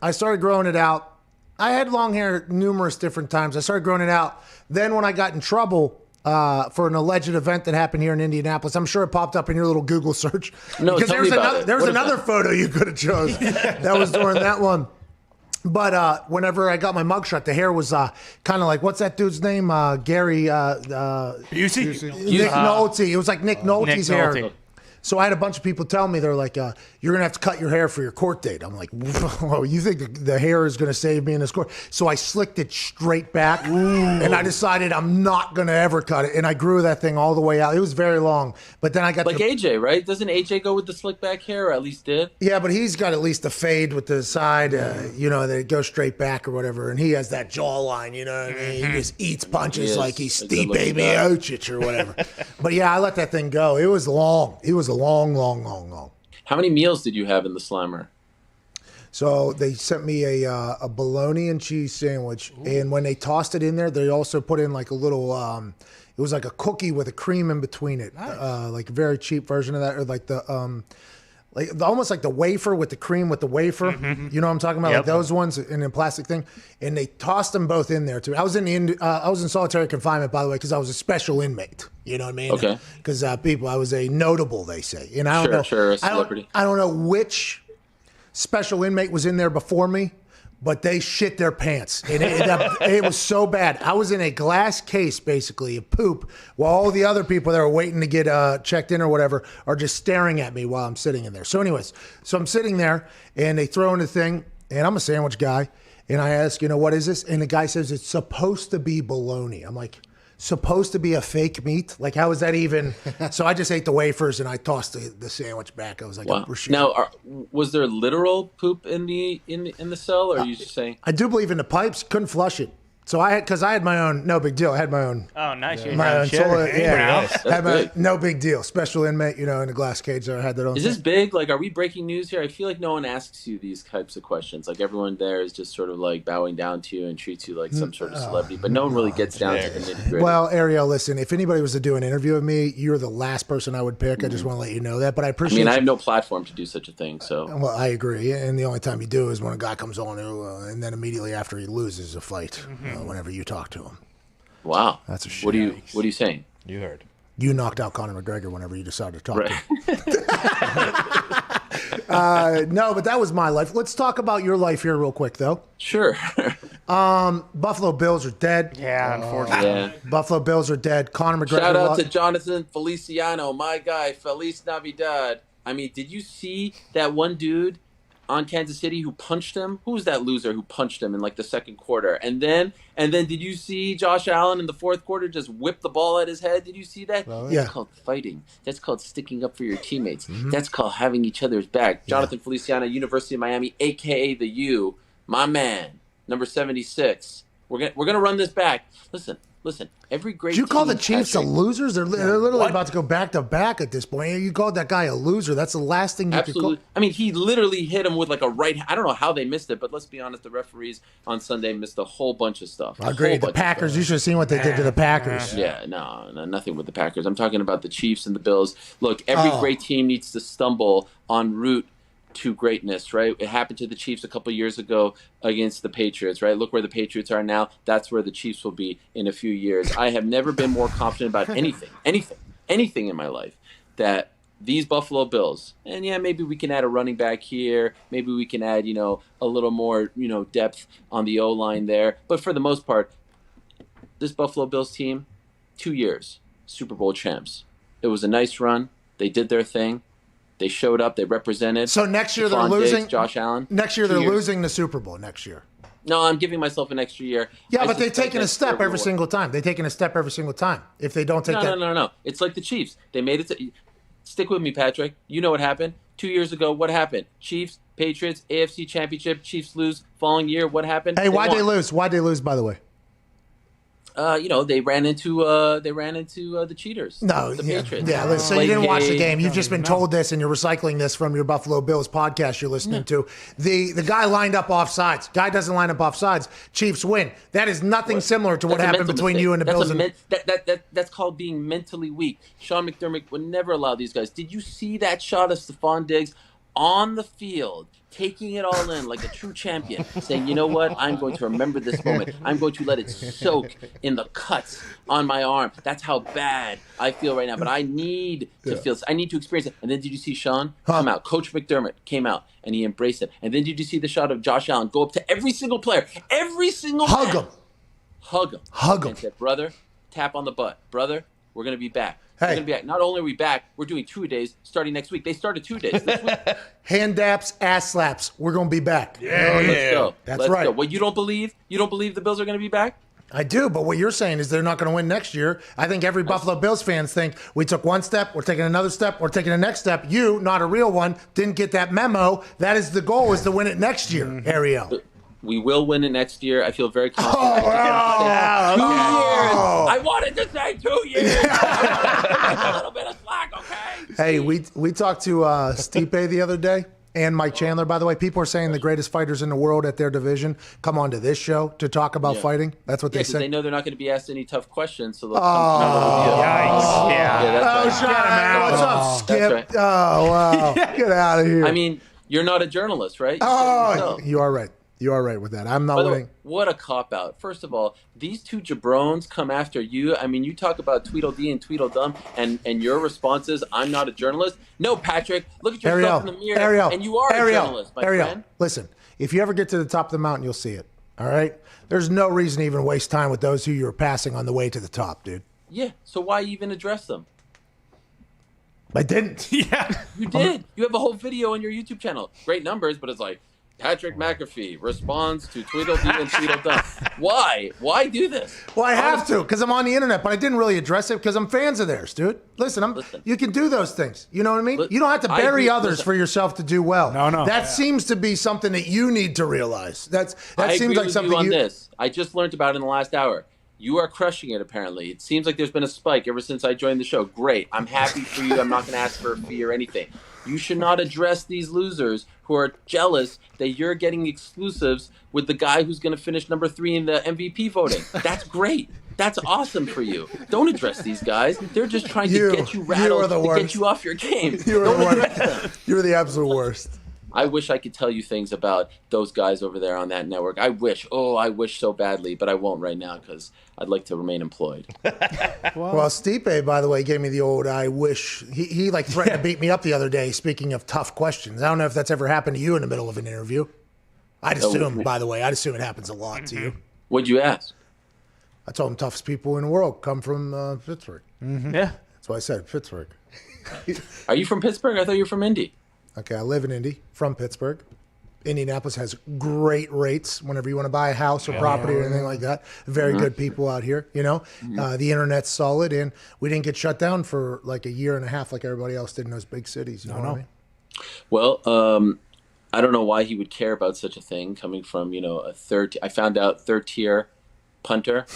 I started growing it out. I had long hair numerous different times. I started growing it out. Then when I got in trouble for an alleged event that happened here in Indianapolis, I'm sure it popped up in your little Google search. No, because tell me about it. There was What is another that? photo you could have chose. That was during that one. But whenever I got my mugshot, the hair was kind of like, what's that dude's name? Gary Busey? Nick Nolte. It was like Nick Nolte's hair. Nolte. So I had a bunch of people tell me, they're like, you're going to have to cut your hair for your court date. I'm like, whoa, you think the hair is going to save me in this court? So I slicked it straight back, and I decided I'm not going to ever cut it. And I grew that thing all the way out. It was very long. But then I got Like AJ, right? Doesn't AJ go with the slick back hair, or at least did? Yeah, but he's got at least a fade with the side, that it goes straight back or whatever. And he has that jawline, you know what I mean? He just eats punches like he's Steve Baby Oachich or whatever. But yeah, I let that thing go. It was long. It was a long. How many meals did you have in the Slammer? So they sent me a bologna and cheese sandwich. Ooh. And when they tossed it in there, they also put in like a little, it was like a cookie with a cream in between it. Nice. Like a very cheap version of that, or like the, almost like the wafer with the cream with the wafer. Mm-hmm. You know what I'm talking about? Yep. Like those ones in a plastic thing. And they tossed them both in there too. I was in solitary confinement, by the way, because I was a special inmate. You know what I mean? Okay. Because I was a notable, they say. And I don't know. Sure, a celebrity. I don't know which special inmate was in there before me, but they shit their pants. And it was so bad. I was in a glass case, basically, of poop, while all the other people that were waiting to get checked in or whatever are just staring at me while I'm sitting in there. So anyways, I'm sitting there, and they throw in the thing, and I'm a sandwich guy, and I ask, what is this? And the guy says, it's supposed to be bologna. I'm like, supposed to be a fake meat? Like, how is that even? So I just ate the wafers and I tossed the sandwich back. I was like, wow. Oh, shit. Now, was there literal poop in the cell, or are you just saying? I do believe in the pipes. Couldn't flush it. So I had my own, no big deal. I had my own. Oh, nice. My own toilet. Yeah. That's big. No big deal. Special inmate, in a glass cage there. I had that on. Is this big? Like, are we breaking news here? I feel like no one asks you these types of questions. Like, everyone there is just sort of like bowing down to you and treats you like some sort of celebrity, but no one really gets down to the nitty-gritty. Well, Ariel, listen, if anybody was to do an interview with me, you're the last person I would pick. I just want to let you know that, but I appreciate I have no platform to do such a thing, so. Well, I agree, and the only time you do is when a guy comes on and then immediately after he loses a fight, whenever you talk to him. Wow. That's a shit. What are you saying? You heard. You knocked out Conor McGregor whenever you decided to talk to him. No, but that was my life. Let's talk about your life here real quick, though. Sure. Buffalo Bills are dead. Yeah, unfortunately. Yeah. Buffalo Bills are dead. Conor McGregor. Shout out to Jonathan Feliciano, my guy. Feliz Navidad. I mean, did you see that one dude on Kansas City who punched him? Who was that loser who punched him in like the second quarter? And then did you see Josh Allen in the fourth quarter just whip the ball at his head? Did you see that? Yeah. That's called fighting. That's called sticking up for your teammates. That's called having each other's back. Jonathan Feliciano, University of Miami, a.k.a. the U, my man, number 76. We're gonna run this back. Listen. Every great. Did you call team, the Chiefs Patrick, losers? They're literally about to go back to back at this point. You called that guy a loser. That's the last thing you Absolutely. could call. I mean, he literally hit him with like a right. I don't know how they missed it, but let's be honest. The referees on Sunday missed a whole bunch of stuff. I agree. The Packers. You should have seen what they did to the Packers. Yeah, no, nothing with the Packers. I'm talking about the Chiefs and the Bills. Look, every great team needs to stumble en route to greatness, right? It happened to the Chiefs a couple years ago against the Patriots, right? Look where the Patriots are now. That's where the Chiefs will be in a few years. I have never been more confident about anything in my life that these Buffalo Bills, and yeah, maybe we can add a running back here. Maybe we can add, a little more, depth on the O-line there. But for the most part, this Buffalo Bills team, 2 years, Super Bowl champs. It was a nice run. They did their thing. They showed up. They represented. So next year they're Stephon losing. Diggs, Josh Allen. Next year they're losing the Super Bowl. Next year. No, I'm giving myself an extra year. Yeah, but they've taken a step every single time. They've taken a step every single time. If they don't take that. No. It's like the Chiefs. They made it. Stick with me, Patrick. You know what happened 2 years ago. What happened? Chiefs, Patriots, AFC Championship. Chiefs lose. Following year, what happened? Hey, why'd they lose? Why'd they lose? By the way. They ran into the cheaters. No, the yeah, Patriots. yeah. So you didn't watch the game. You've just been told this, and you're recycling this from your Buffalo Bills podcast you're listening to. The guy lined up offsides. Guy doesn't line up offsides. Chiefs win. That is nothing similar to what happened between you and the Bills. That's called being mentally weak. Sean McDermott would never allow these guys. Did you see that shot of Stephon Diggs on the field, taking it all in like a true champion, saying, you know what, I'm going to remember this moment. I'm going to let it soak in the cuts on my arm. That's how bad I feel right now. But I need to feel this. I need to experience it. And then did you see Sean come out? Coach McDermott came out and he embraced it. And then did you see the shot of Josh Allen go up to every single player, every single hug man, him, hug him, and said, brother, tap on the butt. Brother, we're going to be back. We're going to be back. Not only are we back, we're doing 2 days starting next week. They started 2 days this week. Hand daps, ass slaps. We're going to be back. Let's go. That's right. Go. What, you don't believe the Bills are going to be back? I do, but what you're saying is they're not going to win next year. I think every Buffalo Bills fans think we took one step, we're taking another step, we're taking the next step. You, not a real one, didn't get that memo. That is the goal, is to win it next year, Ariel. We will win it next year. I feel very confident. 2 years. I wanted to say 2 years. A little bit of slack, okay? Hey, we talked to Stipe the other day and Mike Chandler, by the way. People are saying the greatest fighters in the world at their division come onto this show to talk about fighting. That's what they say. They know they're not going to be asked any tough questions. So they'll yikes. That's What's up, Skip? Right. Oh, wow. Get out of here. I mean, you're not a journalist, right? You are right. You are right with that. I'm not winning. What a cop-out. First of all, these two jabrones come after you. I mean, you talk about Tweedledee and Tweedledum, and your response is, I'm not a journalist. No, Patrick, look at yourself in the mirror, and you are a journalist, my friend. Listen, if you ever get to the top of the mountain, you'll see it, all right? There's no reason to even waste time with those who you're passing on the way to the top, dude. Yeah, so why even address them? I didn't. Yeah. You did. You have a whole video on your YouTube channel. Great numbers, but it's like, Patrick McAfee responds to Tweedledee and Tweedledum. Why? Why do this? Well, I have to, because I'm on the internet, but I didn't really address it because I'm fans of theirs, dude. Listen, you can do those things. You know what I mean? You don't have to bury others for yourself to do well. No. That seems to be something that you need to realize. That I seems agree like with something you on this. I just learned about it in the last hour. You are crushing it, apparently. It seems like there's been a spike ever since I joined the show. Great. I'm happy for you. I'm not going to ask for a fee or anything. You should not address these losers who are jealous that you're getting exclusives with the guy who's going to finish number 3 in the MVP voting. That's great. That's awesome for you. Don't address these guys. They're just trying to get you rattled, to get you off your game. Don't address them. You're the absolute worst. I wish I could tell you things about those guys over there on that network. I wish so badly, but I won't right now because I'd like to remain employed. Well, Stipe, by the way, gave me the old I wish. He like threatened to beat me up the other day, speaking of tough questions. I don't know if that's ever happened to you in the middle of an interview. I'd assume, by the way, it happens a lot to you. What'd you ask? I told him toughest people in the world come from Pittsburgh. Yeah. That's why I said Pittsburgh. Are you from Pittsburgh? I thought you were from Indy. Okay, I live in Indy, from Pittsburgh. Indianapolis has great rates whenever you want to buy a house or property or anything like that. Very good people out here, you know. The internet's solid, and we didn't get shut down for like a year and a half like everybody else did in those big cities. You know what I mean? Well, I don't know why he would care about such a thing coming from, a I found out third tier punter.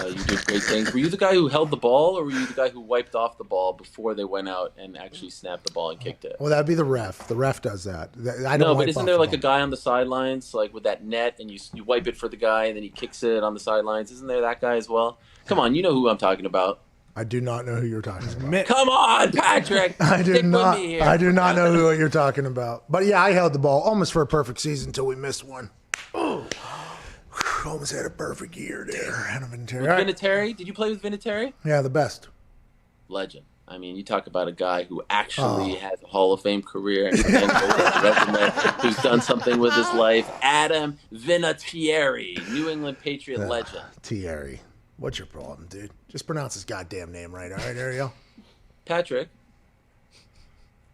You did great things. Were you the guy who held the ball, or were you the guy who wiped off the ball before they went out and actually snapped the ball and kicked it? Well, that'd be the ref. The ref does that. I don't No, wipe but isn't off there the like ball. a guy on the sidelines, like with that net, and you wipe it for the guy, and then he kicks it on the sidelines? Isn't there that guy as well? Come on, you know who I'm talking about. I do not know who you're talking about. Come on, Patrick. I do Stick not. with me here. I do not know who you're talking about. But yeah, I held the ball almost for a perfect season until we missed one. Oh, almost had a perfect year there. With Vinatieri? Did you play with Vinatieri? Yeah, the best. Legend. I mean, you talk about a guy who actually has a Hall of Fame career and resume, who's done something with his life. Adam Vinatieri, New England Patriot legend. Thierry. What's your problem, dude? Just pronounce his goddamn name right. All right, Ariel? Patrick,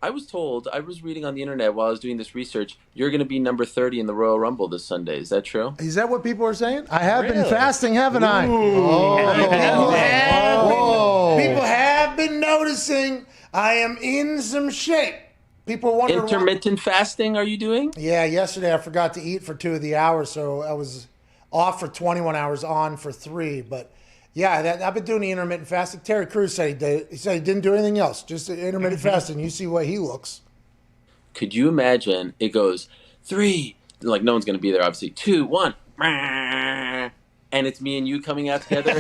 I was reading on the internet while I was doing this research, you're going to be number 30 in the Royal Rumble this Sunday. Is that true? Is that what people are saying? I have been fasting, haven't I? People have been noticing I am in some shape. People wonder Intermittent fasting are you doing? Yeah, yesterday I forgot to eat for 2 of the hours, so I was off for 21 hours, on for 3. But yeah, I've been doing the intermittent fasting. Terry Crews said he did. He said he didn't do anything else, just the intermittent fasting. You see the way he looks. Could you imagine it goes 3, like no one's going to be there, obviously, 2, 1, and it's me and you coming out together,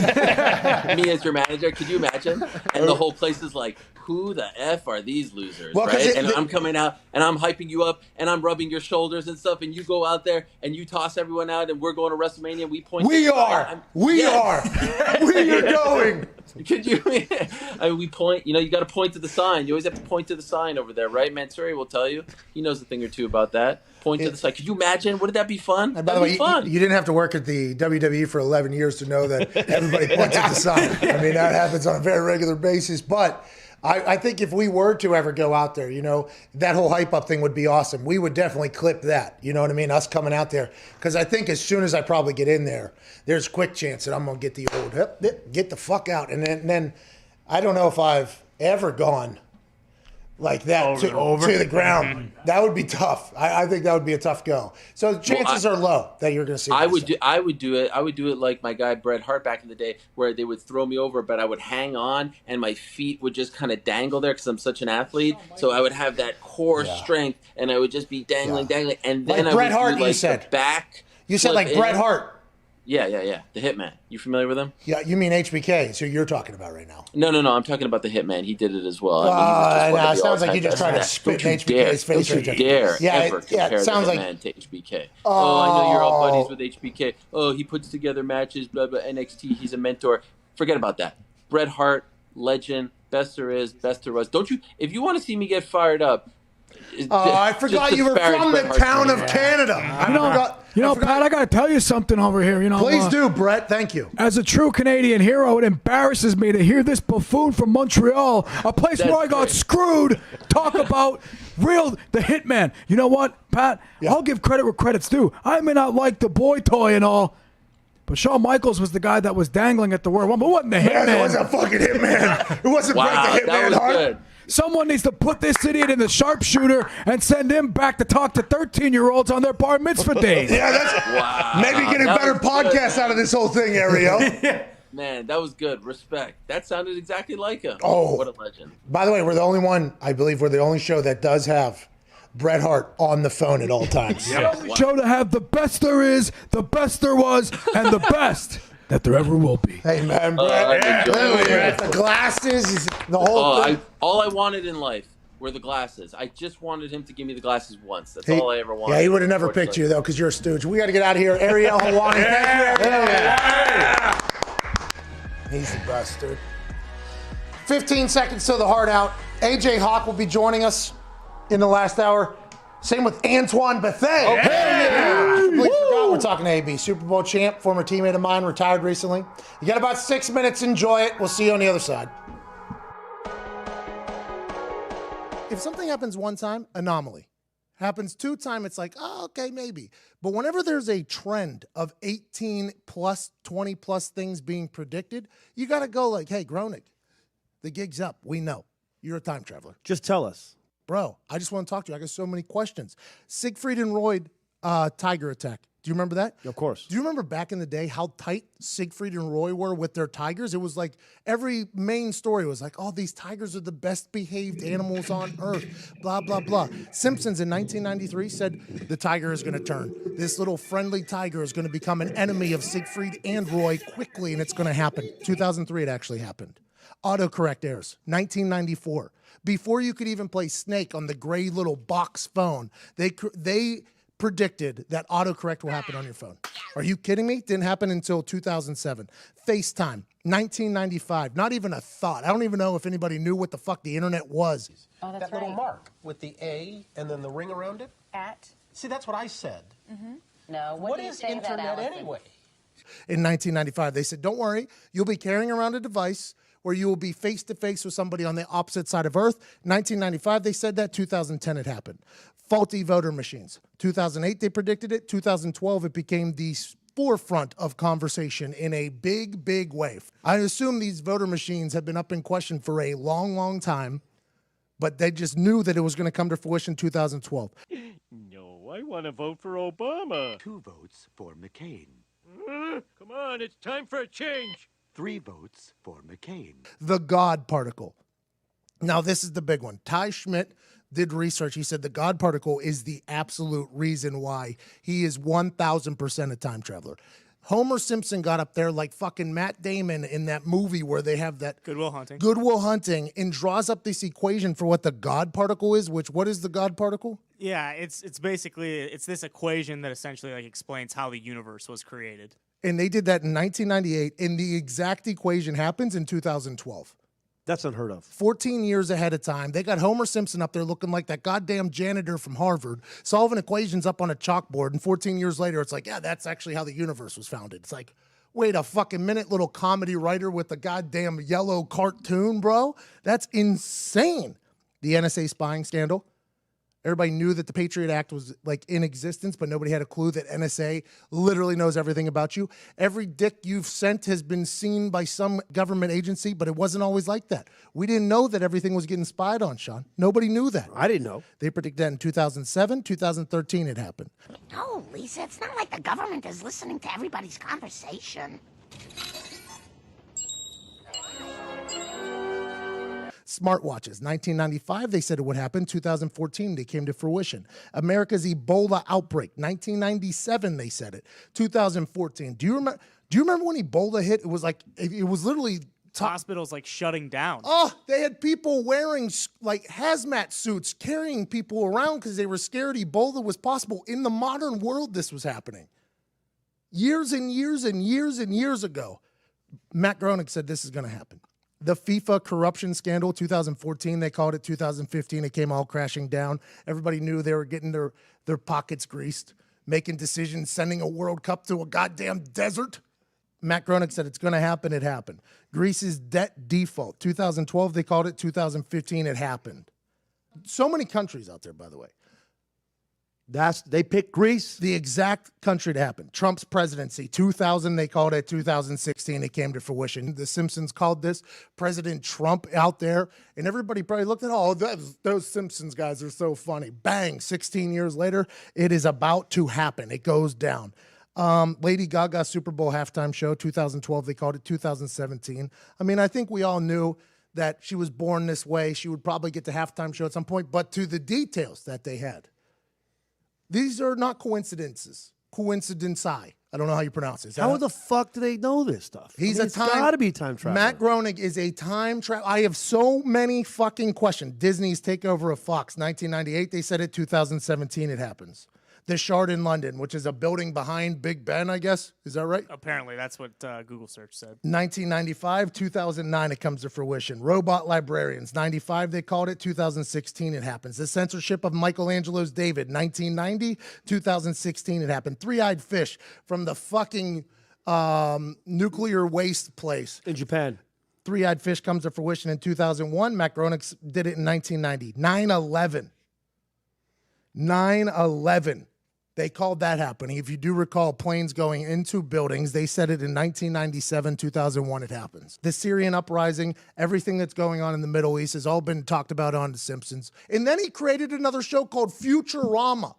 me as your manager. Could you imagine? And the whole place is like, who the F are these losers, right? And I'm coming out, and I'm hyping you up, and I'm rubbing your shoulders and stuff, and you go out there, and you toss everyone out, and we're going to WrestleMania, and we point. We are going. Could you? I mean, we point. You got to point to the sign. You always have to point to the sign over there, right? Mansuri will tell you. He knows a thing or two about that. Point to the sign. Could you imagine? Wouldn't that be fun? And by the way, you didn't have to work at the WWE for 11 years to know that everybody points at the sign. I mean, that happens on a very regular basis. But I think if we were to ever go out there, that whole hype up thing would be awesome. We would definitely clip that. You know what I mean? Us coming out there. Because I think as soon as I probably get in there, there's a quick chance that I'm going to get the old, get the fuck out. And then I don't know if I've ever gone like that to the ground. That would be tough. I think that would be a tough go. So the chances are low that you're going to see. I would do it like my guy Bret Hart back in the day, where they would throw me over, but I would hang on and my feet would just kind of dangle there because I'm such an athlete. So I would have that core strength, and I would just be dangling, and then like I Bret would Hart. do like You said the back. You said like Bret Hart. Yeah. The Hitman. You familiar with him? Yeah, you mean HBK? So you're talking about right now? No. I'm talking about the Hitman. He did it as well. It sounds like you just trying to spit in HBK's face. Don't you dare ever compare the Hitman to HBK. Oh, I know you're all buddies with HBK. Oh, he puts together matches, blah, blah, NXT. He's a mentor. Forget about that. Bret Hart, legend, best there is, best there was. Don't you? If you want to see me get fired up, I forgot you were from the town of Canada. Pat, I got to tell you something over here. Please do, Brett. Thank you. As a true Canadian hero, it embarrasses me to hear this buffoon from Montreal, a place where I got screwed, talk about the Hitman. You know what, Pat? I'll give credit where credit's due. I may not like the boy toy and all, but Shawn Michaels was the guy that was dangling at the Royal Rumble. It wasn't the Hitman. It wasn't a fucking Hitman. It wasn't Bret the Hitman. That was good. Someone needs to put this idiot in the sharpshooter and send him back to talk to 13-year-olds on their bar mitzvah days. Maybe get a better podcast out of this whole thing, Ariel. Man, that was good. Respect. That sounded exactly like him. Oh, what a legend. By the way, we're the only one, I believe we're the only show that does have Bret Hart on the phone at all times. Show to have the best there is, the best there was, and the best that there ever will be. Hey, man, Brett. The glasses, the whole thing. All I wanted in life were the glasses. I just wanted him to give me the glasses once. That's all I ever wanted. Yeah, he would have never picked you, though, because you're a stooge. We got to get out of here. Ariel Helwani, thank you. He's the best, dude. 15 seconds till the hard out. AJ Hawk will be joining us in the last hour. Same with Antoine Bethea. Completely forgot we're talking to AB. Super Bowl champ, former teammate of mine, retired recently. You got about 6 minutes. Enjoy it. We'll see you on the other side. If something happens one time, anomaly. Happens 2 times, it's like, oh, okay, maybe. But whenever there's a trend of 18 plus, 20 plus things being predicted, you got to go like, hey, Groening, the gig's up. We know. You're a time traveler. Just tell us. Bro, I just want to talk to you. I got so many questions. Siegfried and Roy tiger attack. Do you remember that? Of course. Do you remember back in the day how tight Siegfried and Roy were with their tigers? It was like every main story was like, oh, these tigers are the best behaved animals on earth, blah, blah, blah. Simpsons in 1993 said the tiger is going to turn. This little friendly tiger is going to become an enemy of Siegfried and Roy quickly, and it's going to happen. 2003, it actually happened. Autocorrect errors, 1994. Before you could even play Snake on the gray little box phone, they predicted that autocorrect will happen on your phone. Are you kidding me? Didn't happen until 2007. FaceTime, 1995. Not even a thought. I don't even know if anybody knew what the fuck the internet was. Oh, that's that little mark with the A and then the ring around it. At? See, that's what I said. No, What is internet anyway? In 1995, they said, don't worry, you'll be carrying around a device where you will be face-to-face with somebody on the opposite side of Earth. 1995, they said that. 2010, it happened. Faulty voter machines. 2008, they predicted it. 2012, it became the forefront of conversation in a big, big way. I assume these voter machines have been up in question for a long, long time, but they just knew that it was going to come to fruition in 2012. No, I want to vote for Obama. 2 votes for McCain. Come on, it's time for a change. 3 votes for McCain. The God particle. Now, this is the big one. Ty Schmidt did research. He said the God particle is the absolute reason why he is 1,000% a time traveler. Homer Simpson got up there like fucking Matt Damon in that movie where they have that Good Will Hunting. Good Will Hunting, and draws up this equation for what the God particle is, which, what is the God particle? Yeah, it's basically, it's this equation that essentially like explains how the universe was created. And they did that in 1998, and the exact equation happens in 2012. That's unheard of. 14 years ahead of time. They got Homer Simpson up there looking like that goddamn janitor from Harvard, solving equations up on a chalkboard. And 14 years later, it's like, yeah, that's actually how the universe was founded. It's like, wait a fucking minute, little comedy writer with a goddamn yellow cartoon, bro. That's insane. The NSA spying scandal. Everybody knew that the Patriot Act was like in existence, but nobody had a clue that NSA literally knows everything about you. Every dick you've sent has been seen by some government agency, but it wasn't always like that. We didn't know that everything was getting spied on, Sean. Nobody knew that. I didn't know. They predicted that in 2007, 2013 it happened. No, Lisa, it's not like the government is listening to everybody's conversation. Smartwatches, 1995, they said it would happen. 2014, they came to fruition. America's Ebola outbreak, 1997, they said it. 2014, do you remember when Ebola hit? It was like, it was literally... Hospitals like shutting down. Oh, they had people wearing like hazmat suits, carrying people around because they were scared Ebola was possible. In the modern world, this was happening. Years and years and years and years ago, Matt Groening said this is going to happen. The FIFA corruption scandal, 2014, they called it. 2015, it came all crashing down. Everybody knew they were getting their pockets greased, making decisions, sending a World Cup to a goddamn desert. Matt Groening said it's going to happen. It happened. Greece's debt default, 2012, they called it. 2015, it happened. So many countries out there, by the way. They picked Greece. The exact country to happen. Trump's presidency, 2000, they called it. 2016, it came to fruition. The Simpsons called this. President Trump out there, and everybody probably looked at, those Simpsons guys are so funny. Bang, 16 years later, it is about to happen. It goes down. Lady Gaga Super Bowl halftime show, 2012, they called it. 2017. I mean, I think we all knew that she was born this way. She would probably get the halftime show at some point, but to the details that they had. These are not coincidences. Coincidenci. I don't know how you pronounce it. How the fuck do they know this stuff? It's got to be time travel. Matt Groening is a time travel. I have so many fucking questions. Disney's takeover of Fox, 1998. They said it. 2017, it happens. The Shard in London, which is a building behind Big Ben, I guess. Is that right? Apparently, that's what Google search said. 1995, 2009, it comes to fruition. Robot librarians, 95, they called it. 2016, it happens. The censorship of Michelangelo's David, 1990, 2016, it happened. Three-eyed fish from the fucking nuclear waste place. In Japan. Three-Eyed Fish comes to fruition in 2001. Matt Groening did it in 1990. 9/11. 9/11. They called that happening. If you do recall planes going into buildings, they said it in 1997, 2001 it happens. The Syrian uprising, everything that's going on in the Middle East has all been talked about on The Simpsons. And then he created another show called Futurama.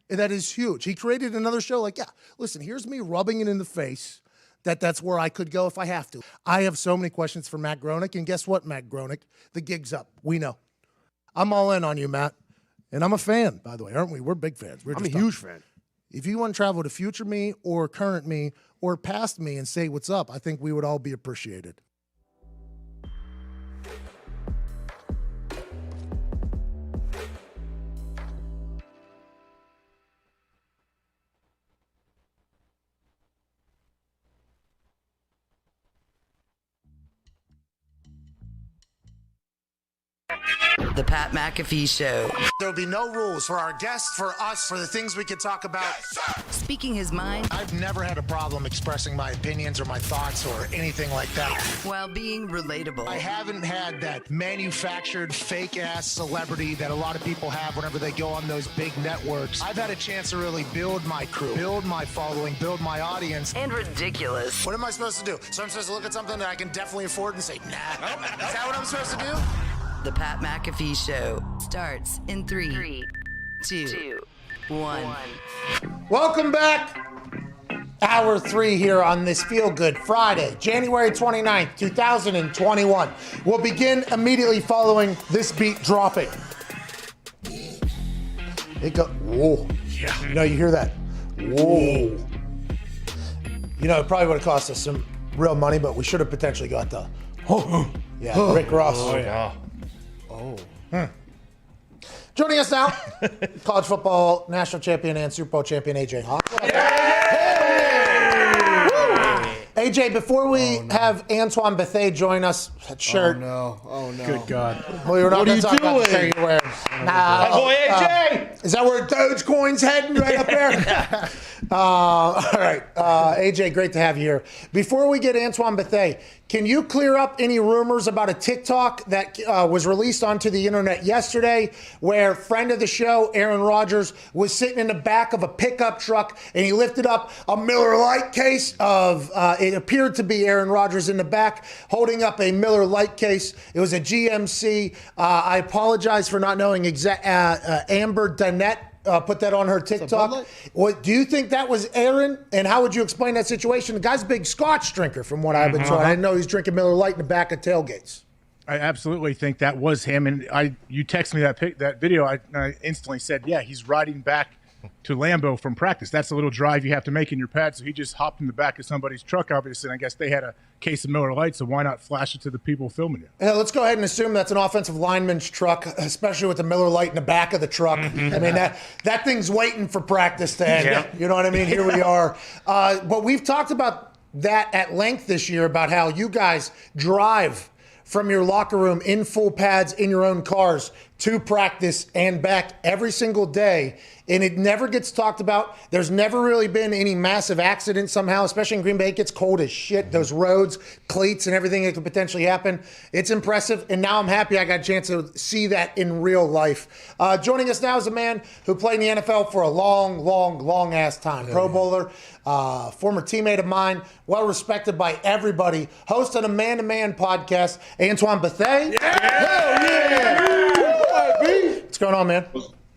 That is huge. He created another show like, yeah, listen, here's me rubbing it in the face that's where I could go if I have to. I have so many questions for Matt Groening, and guess what, Matt Groening? The gig's up. We know. I'm all in on you, Matt. And I'm a fan, by the way, aren't we? We're big fans. I'm a huge fan. If you want to travel to future me or current me or past me and say what's up, I think we would all be appreciated. The Pat McAfee Show. There'll be no rules for our guests, for us, for the things we can talk about. Speaking his mind. I've never had a problem expressing my opinions or my thoughts or anything like that. While being relatable. I haven't had that manufactured fake-ass celebrity that a lot of people have whenever they go on those big networks. I've had a chance to really build my crew, build my following, build my audience. And ridiculous. What am I supposed to do? So I'm supposed to look at something that I can definitely afford and say, nah. Is that what I'm supposed to do? The Pat McAfee Show starts in 3, 2, 1. Welcome back. Hour 3 here on this Feel Good Friday, January 29th, 2021. We'll begin immediately following this beat dropping. It go, whoa. Yeah. You know, you hear that? Whoa. You know, it probably would have cost us some real money, but we should have potentially got the, Rick Ross. Oh, yeah. Joining us now, college football national champion and Super Bowl champion AJ Hawk. AJ, before we have Antoine Bethea join us, that shirt. Oh no. Good God. Well, we're not going to talk about the shirt you're wearing. My boy AJ! Is that where Dogecoin's heading right up there? All right. AJ, great to have you here. Before we get Antoine Bethea, can you clear up any rumors about a TikTok that was released onto the internet yesterday where friend of the show, Aaron Rodgers, was sitting in the back of a pickup truck and he lifted up a Miller Lite case of, it appeared to be Aaron Rodgers in the back holding up a Miller Lite case. It was a GMC. I apologize for not knowing exact. Amber Dannett put that on her TikTok. What do you think that was Aaron? And how would you explain that situation? The guy's a big Scotch drinker, from what I've been told. I didn't know he's drinking Miller Lite in the back of tailgates. I absolutely think that was him. And you text me that video. I instantly said, yeah, he's riding back to Lambeau from practice. That's a little drive you have to make in your pad. So he just hopped in the back of somebody's truck, obviously. And I guguess they had a case of Miller Lite, so why not flash it to the people filming it? Yeah, let's go ahead and assume that's an offensive lineman's truck, especially with the Miller Lite in the back of the truck. I mean, that thing's waiting for practice to end. Yeah. You know what I mean? Here we are. But we've talked about that at length this year, about how you guys drive from your locker room in full pads in your own cars to practice and back every single day. And it never gets talked about. There's never really been any massive accident somehow, especially in Green Bay. It gets cold as shit. Those roads, cleats, and everything that could potentially happen. It's impressive. And now I'm happy I got a chance to see that in real life. Joining us now is a man who played in the NFL for a long ass time. Pro Bowler, former teammate of mine, well respected by everybody. Host on a man-to-man podcast, Antoine Bethea. Hell yeah! What's going on, man?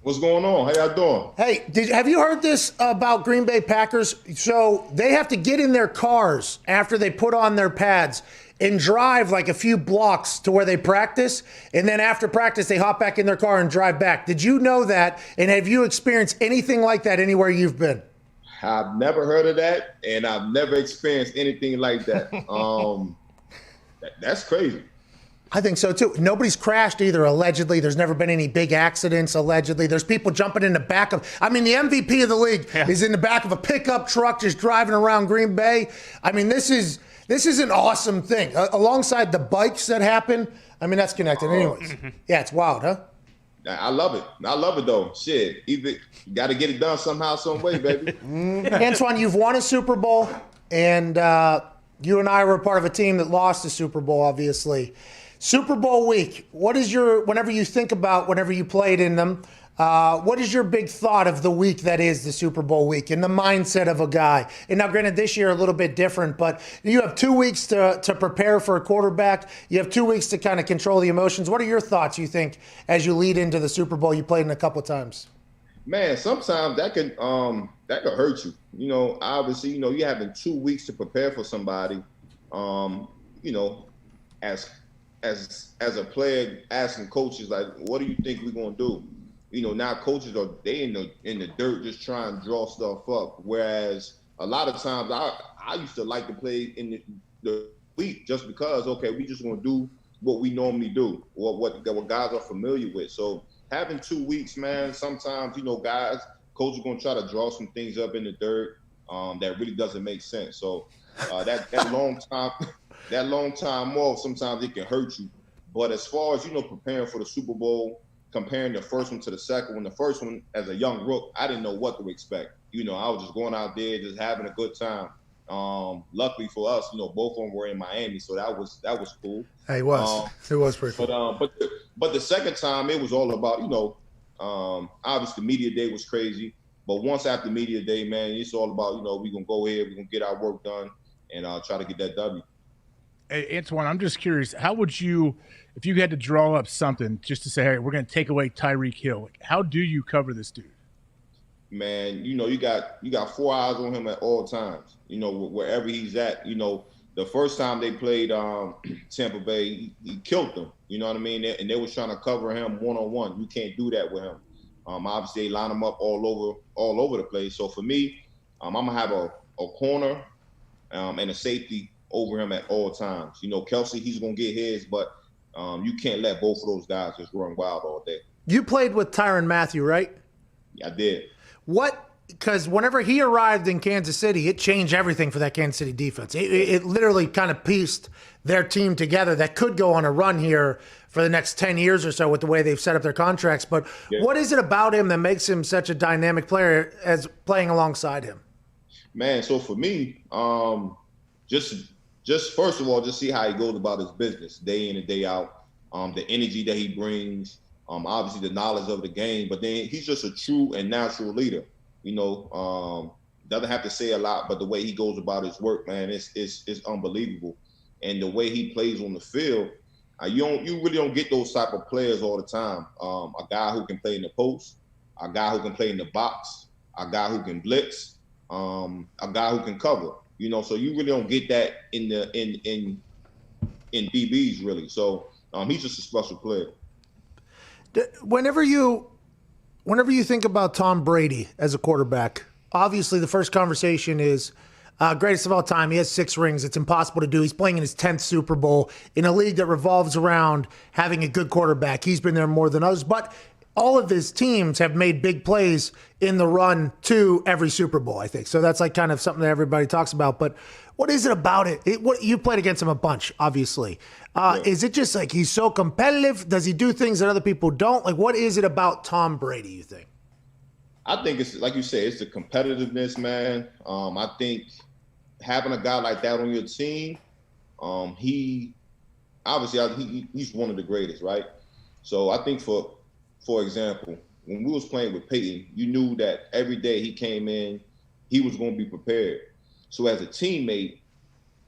What's going on? How y'all doing? Hey, have you heard this about Green Bay Packers? So they have to get in their cars after they put on their pads and drive like a few blocks to where they practice. And then after practice, they hop back in their car and drive back. Did you know that? And have you experienced anything like that anywhere you've been? I've never heard of that, and I've never experienced anything like that. That's crazy. I think so, too. Nobody's crashed either, allegedly. There's never been any big accidents, allegedly. There's people jumping in the back of – I mean, the MVP of the league is in the back of a pickup truck just driving around Green Bay. I mean, this is an awesome thing. Alongside the bikes that happen, I mean, that's connected anyways. Yeah, it's wild, huh? I love it. I love it, though. Shit. Either you got to get it done somehow, some way, baby. Antoine, you've won a Super Bowl, and You and I were part of a team that lost the Super Bowl, obviously. Super Bowl week, whenever you think about whenever you played in them, what is your big thought of the week that is the Super Bowl week and the mindset of a guy? And now, granted, this year a little bit different, but you have 2 weeks to prepare for a quarterback. You have 2 weeks to kind of control the emotions. What are your thoughts, you think, as you lead into the Super Bowl? You played in a couple of times. Man, sometimes that could hurt you. You know, obviously, you're having 2 weeks to prepare for somebody. As a player, asking coaches like, what do you think we're gonna do? Now coaches they in the dirt just trying to draw stuff up. Whereas a lot of times I used to like to play in the week just because, okay, we just gonna do what we normally do, or what guys are familiar with. So having 2 weeks, man, sometimes, coaches are gonna try to draw some things up in the dirt that really doesn't make sense. So that long time off, sometimes it can hurt you. But as far as, preparing for the Super Bowl, comparing the first one to the second one, the first one as a young rook, I didn't know what to expect. I was just going out there, just having a good time. Luckily for us, both of them were in Miami, so that was cool. Hey, it was. It was pretty cool. But the second time, it was all about, obviously media day was crazy. But once after media day, man, it's all about, we're going to go ahead, we're going to get our work done and try to get that W. Hey, Antoine, I'm just curious, how would you, if you had to draw up something just to say, hey, we're going to take away Tyreek Hill, how do you cover this dude? Man, you got 4 eyes on him at all times, wherever he's at. The first time they played Tampa Bay, he killed them, you know what I mean? And they was trying to cover him one-on-one. You can't do that with him. Obviously, they line him up all over the place. So for me, I'm going to have a corner and a safety over him at all times. Kelsey, he's going to get his, but you can't let both of those guys just run wild all day. You played with Tyrann Mathieu, right? Yeah, I did. Because whenever he arrived in Kansas City, it changed everything for that Kansas City defense. It literally kind of pieced their team together that could go on a run here for the next 10 years or so with the way they've set up their contracts. But What is it about him that makes him such a dynamic player as playing alongside him? Man, so for me, just first of all, just see how he goes about his business day in and day out, the energy that he brings, obviously the knowledge of the game, but then he's just a true and natural leader. Doesn't have to say a lot, but the way he goes about his work, man, it's unbelievable. And the way he plays on the field, you really don't get those type of players all the time. A guy who can play in the post, a guy who can play in the box, a guy who can blitz, a guy who can cover. So you really don't get that in DBs really. So he's just a special player. Whenever you think about Tom Brady as a quarterback, obviously the first conversation is greatest of all time. He has 6 rings. It's impossible to do. He's playing in his 10th Super Bowl in a league that revolves around having a good quarterback. He's been there more than others, but all of his teams have made big plays in the run to every Super Bowl, I think. So that's like kind of something that everybody talks about. But what is it about it? You played against him a bunch, obviously. Is it just like he's so competitive? Does he do things that other people don't? Like, what is it about Tom Brady, you think? I think it's, like you said, it's the competitiveness, man. I think having a guy like that on your team, he's one of the greatest, right? So I think for example, when we was playing with Peyton, you knew that every day he came in, he was going to be prepared. So as a teammate,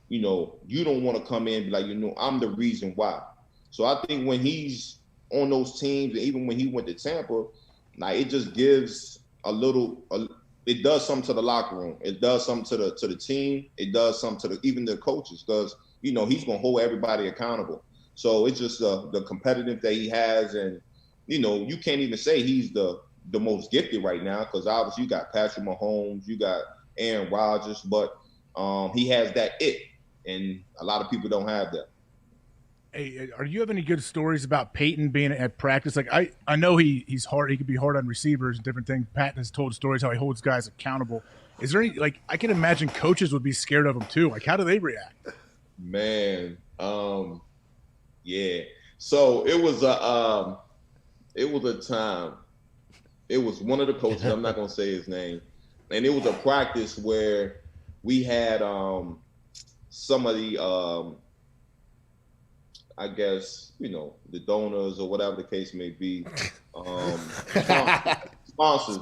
you don't want to come in and be like, I'm the reason why. So I think when he's on those teams, and even when he went to Tampa, like it just gives it does something to the locker room. It does something to the team. It does something to even the coaches because, he's going to hold everybody accountable. So it's just the competitive that he has. And, you can't even say he's the most gifted right now because obviously you got Patrick Mahomes, you got Aaron Rodgers, but he has that it, and a lot of people don't have that. Hey, are you have any good stories about Peyton being at practice? Like I know he's hard. He could be hard on receivers and different things. Patton has told stories how he holds guys accountable. Is there any I can imagine coaches would be scared of him too. Like how do they react? Man, yeah. So it was a time. It was one of the coaches. I'm not gonna say his name, and it was a practice where we had some of the, I guess, the donors or whatever the case may be, sponsors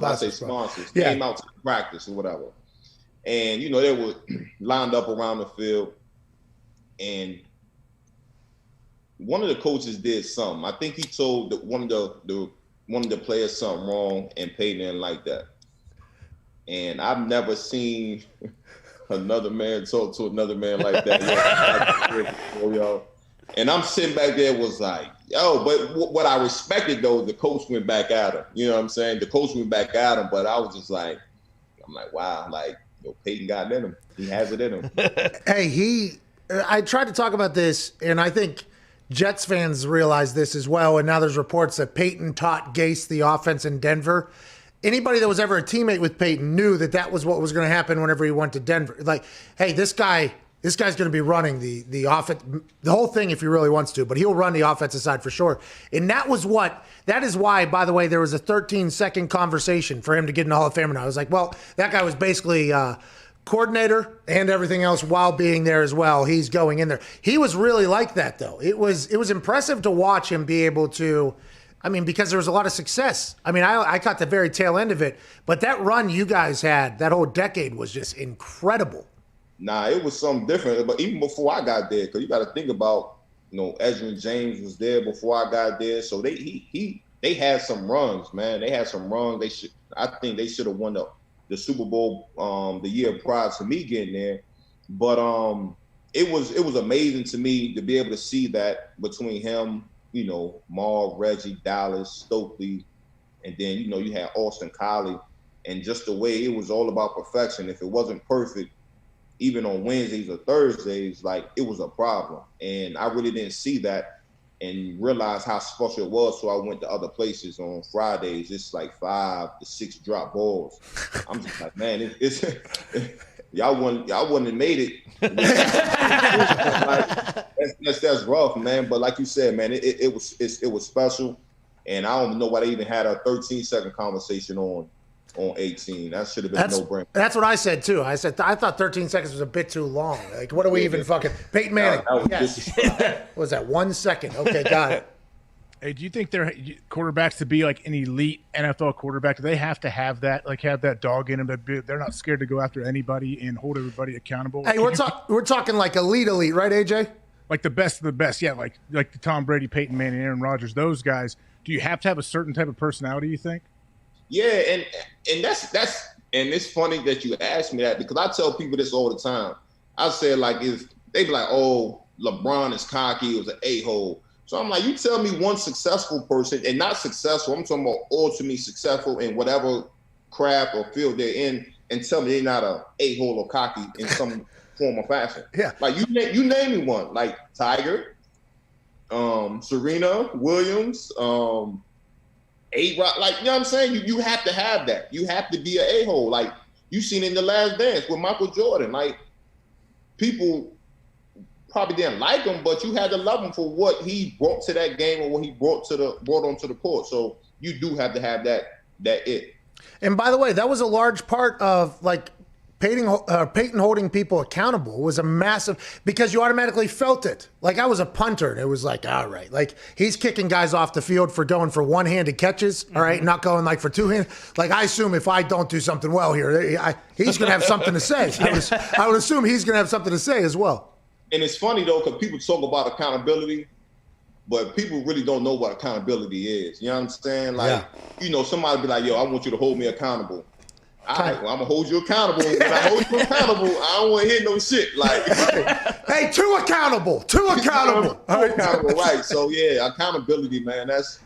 came out to practice or whatever. And, they were lined up around the field. And one of the coaches did something. I think he told one of the players something wrong, and Peyton didn't like that. And I've never seen another man talk to another man like that. And I'm sitting back there was like, yo, but what I respected though, the coach went back at him. You know what I'm saying? The coach went back at him, but I was just like, wow, Peyton got it in him. He has it in him. Hey, I tried to talk about this, and I think Jets fans realize this as well. And now there's reports that Peyton taught Gase the offense in Denver. Anybody that was ever a teammate with Peyton knew that was what was going to happen whenever he went to Denver. Like, hey, this guy's going to be running the offense, the whole thing if he really wants to, but he'll run the offensive side for sure. And that is why, by the way, there was a 13-second conversation for him to get in the Hall of Fame. And I was like, well, that guy was basically coordinator and everything else while being there as well. He's going in there. He was really like that, though. It was impressive to watch him be able to, because there was a lot of success. I caught the very tail end of it, but that run you guys had, that whole decade was just incredible. Nah, it was something different. But even before I got there, because you got to think about, Ezra James was there before I got there, so they had some runs, man. They had some runs. I think they should have won the Super Bowl the year prior to me getting there. But it was amazing to me to be able to see that between him, Marv, Reggie, Dallas, Stokely, and then you had Austin Collie, and just the way it was all about perfection. If it wasn't perfect, even on Wednesdays or Thursdays, it was a problem. And I really didn't see that and realize how special it was. So I went to other places on Fridays. It's 5 to 6 drop balls. I'm just like, man, y'all wouldn't have made it. That's rough, man. But like you said, man, it was special. And I don't know why they even had a 13-second conversation on 18. That should have been no brainer. That's what I said too. I thought 13 seconds was a bit too long. What are we even fucking Peyton Manning? Yes. What was that 1 second? Okay, got it. Hey, do you think they're quarterbacks to be an elite NFL quarterback? Do they have to have that, have that dog in them? They're not scared to go after anybody and hold everybody accountable. Hey, we're talking elite, right, AJ? Like the best of the best, yeah. Like the Tom Brady, Peyton Manning, Aaron Rodgers, those guys. Do you have to have a certain type of personality? You think? Yeah, and that's and it's funny that you asked me that, because I tell people this all the time. I say if they be like, oh, LeBron is cocky, it was an a-hole. So I'm like, you tell me one successful person, and not successful, I'm talking about ultimately successful in whatever craft or field they're in, and tell me they're not a a-hole or cocky in some form or fashion. Yeah. You name me one, like Tiger, Serena Williams, A-Rod, you know what I'm saying? You have to have that. You have to be an a-hole. You seen in The Last Dance with Michael Jordan. People probably didn't like him, but you had to love him for what he brought to that game or what he brought onto the court. So you do have to have that it. And by the way, that was a large part of Peyton holding people accountable was a massive, because you automatically felt it. I was a punter, and it was all right. He's kicking guys off the field for going for one-handed catches, all right, not going for two-handed. I assume if I don't do something well here, he's going to have something to say. I would assume he's going to have something to say as well. And it's funny, though, because people talk about accountability, but people really don't know what accountability is. You know what I'm saying? Somebody be like, yo, I want you to hold me accountable. All right, well, I'm going to hold you accountable. When I hold you accountable, I don't want to hear no shit. Hey, too accountable. Right. So, yeah, accountability, man, that's,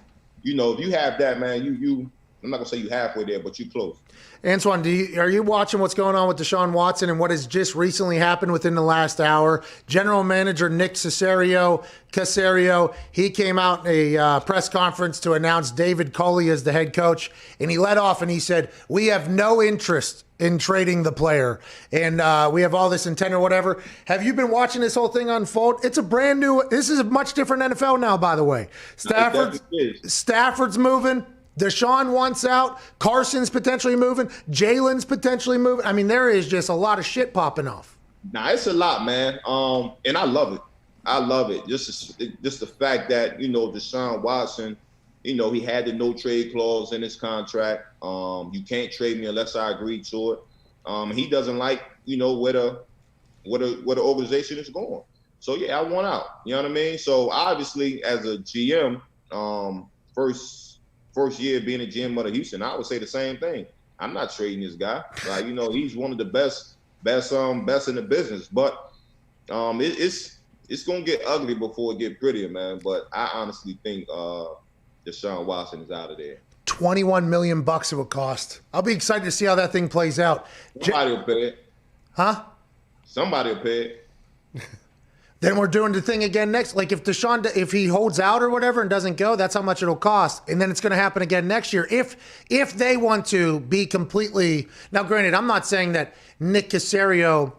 if you have that, man, you I'm not going to say you halfway there, but you close. Antoine, are you watching what's going on with Deshaun Watson and what has just recently happened within the last hour? General Manager Nick Caserio, he came out in a press conference to announce David Culley as the head coach, and he led off and he said, we have no interest in trading the player, and we have all this intent or whatever. Have you been watching this whole thing unfold? It's a brand new, this is a much different NFL now, by the way. Stafford's moving. Deshaun wants out. Carson's potentially moving. Jalen's potentially moving. There is just a lot of shit popping off. Nah, it's a lot, man. And I love it. I love it. Just the fact that, Deshaun Watson, he had the no trade clause in his contract. You can't trade me unless I agree to it. He doesn't like, where the organization is going. So yeah, I want out. You know what I mean? So obviously, as a GM, first year being a GM of the Houston, I would say the same thing. I'm not trading this guy. Like, he's one of the best in the business. But it's gonna get ugly before it get prettier, man. But I honestly think Deshaun Watson is out of there. $21 million it would cost. I'll be excited to see how that thing plays out. Somebody will pay it. Huh? Somebody will pay it. Then we're doing the thing again next. Like if he holds out or whatever and doesn't go, that's how much it'll cost. And then it's going to happen again next year. If they want to be completely, now granted, I'm not saying that Nick Caserio,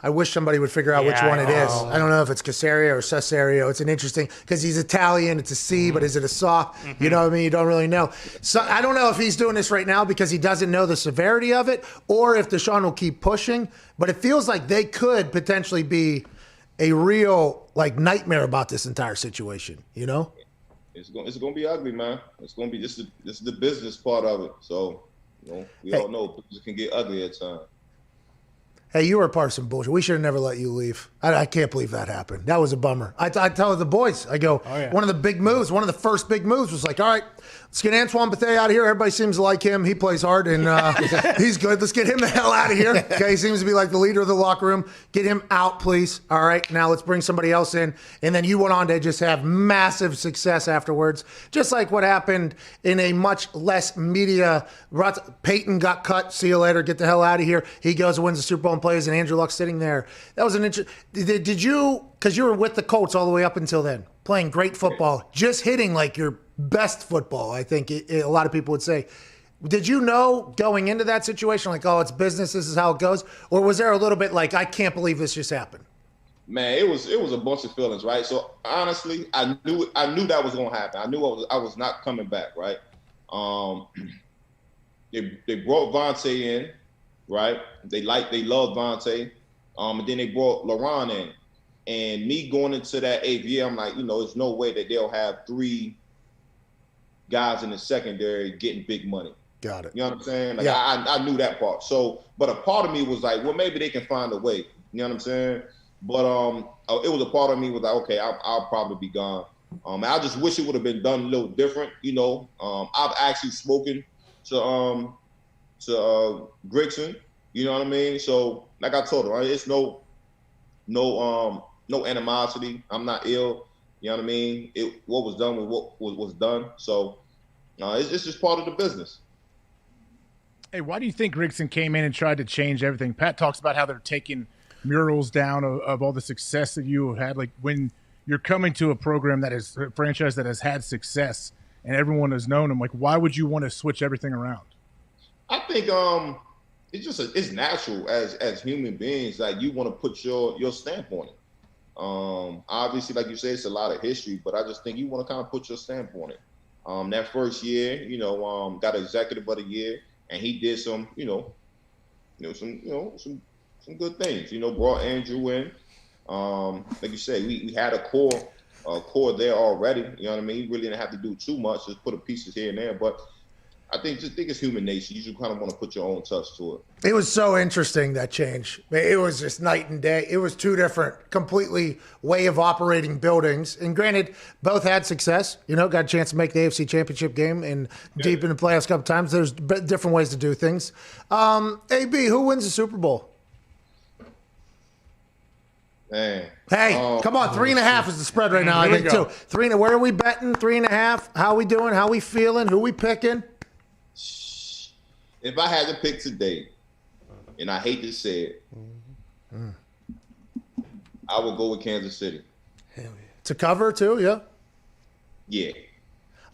I wish somebody would figure out which one it is. I don't know if it's Caserio or Cesario. It's an interesting, because he's Italian. It's a C, but is it a saw? You know what I mean? You don't really know. So I don't know if he's doing this right now because he doesn't know the severity of it, or if Deshaun will keep pushing. But it feels like they could potentially be a real nightmare about this entire situation. It's going to be ugly, man. It's going to be this is the business part of it. So we all know it can get ugly at times. Hey, you were a part of some bullshit. We should have never let you leave. I can't believe that happened. That was a bummer. I tell the boys, I go, one of the big moves, one of the first big moves was like, all right, let's get Antoine Bethea out of here. Everybody seems to like him. He plays hard, and he's good. Let's get him the hell out of here. Okay, he seems to be like the leader of the locker room. Get him out, please. All right, now let's bring somebody else in. And then you went on to just have massive success afterwards, just like what happened in a much less media. Peyton got cut. See you later. Get the hell out of here. He goes and wins the Super Bowl and plays, and Andrew Luck's sitting there. That was an interesting. Did you, because you were with the Colts all the way up until then, playing great football, just hitting like your best football, I think a lot of people would say. Did you know going into that situation, like, oh, it's business, this is how it goes? Or was there a little bit like, I can't believe this just happened? Man, it was a bunch of feelings, right? So honestly, I knew that was going to happen. I knew I was not coming back, right? They brought Vontae in, right? They loved Vontae. And then they brought LaRon in. And me going into that 8th year, I'm like, there's no way that they'll have 3 guys in the secondary getting big money. Got it. You know what I'm saying? Like, yeah. I knew that part. So, but a part of me was like, well, maybe they can find a way. You know what I'm saying? But it was a part of me was like, okay, I'll probably be gone. I just wish it would have been done a little different. I've actually spoken to Grigson. You know what I mean? So, like I told him, right, it's no animosity. I'm not ill. You know what I mean? What was done was what was done. So it's just part of the business. Hey, why do you think Grigson came in and tried to change everything? Pat talks about how they're taking murals down of all the success that you have had. Like, when you're coming to a program that is a franchise that has had success and everyone has known them, like, why would you want to switch everything around? I think it's natural as human beings, like, you want to put your stamp on it. Obviously, like you said, it's a lot of history, but I just think you want to kind of put your stamp on it. That first year, got Executive of the Year, and he did some good things. Brought Andrew in. Like you said, we had a core there already. You know what I mean? He really didn't have to do too much, just put the pieces here and there. But I think it's human nature. You just kind of want to put your own touch to it. It was so interesting, that change. It was just night and day. It was 2 different, completely way of operating buildings. And granted, both had success. Got a chance to make the AFC Championship game and deep in the playoffs a couple times. There's different ways to do things. AB, who wins the Super Bowl? Man. Hey, come on, 3.5 is the spread right now. I think too. 3. Where are we betting? 3.5. How we doing? How we feeling? Who we picking? If I had to pick today, and I hate to say it, I would go with Kansas City. Hell yeah. To cover too, yeah? Yeah.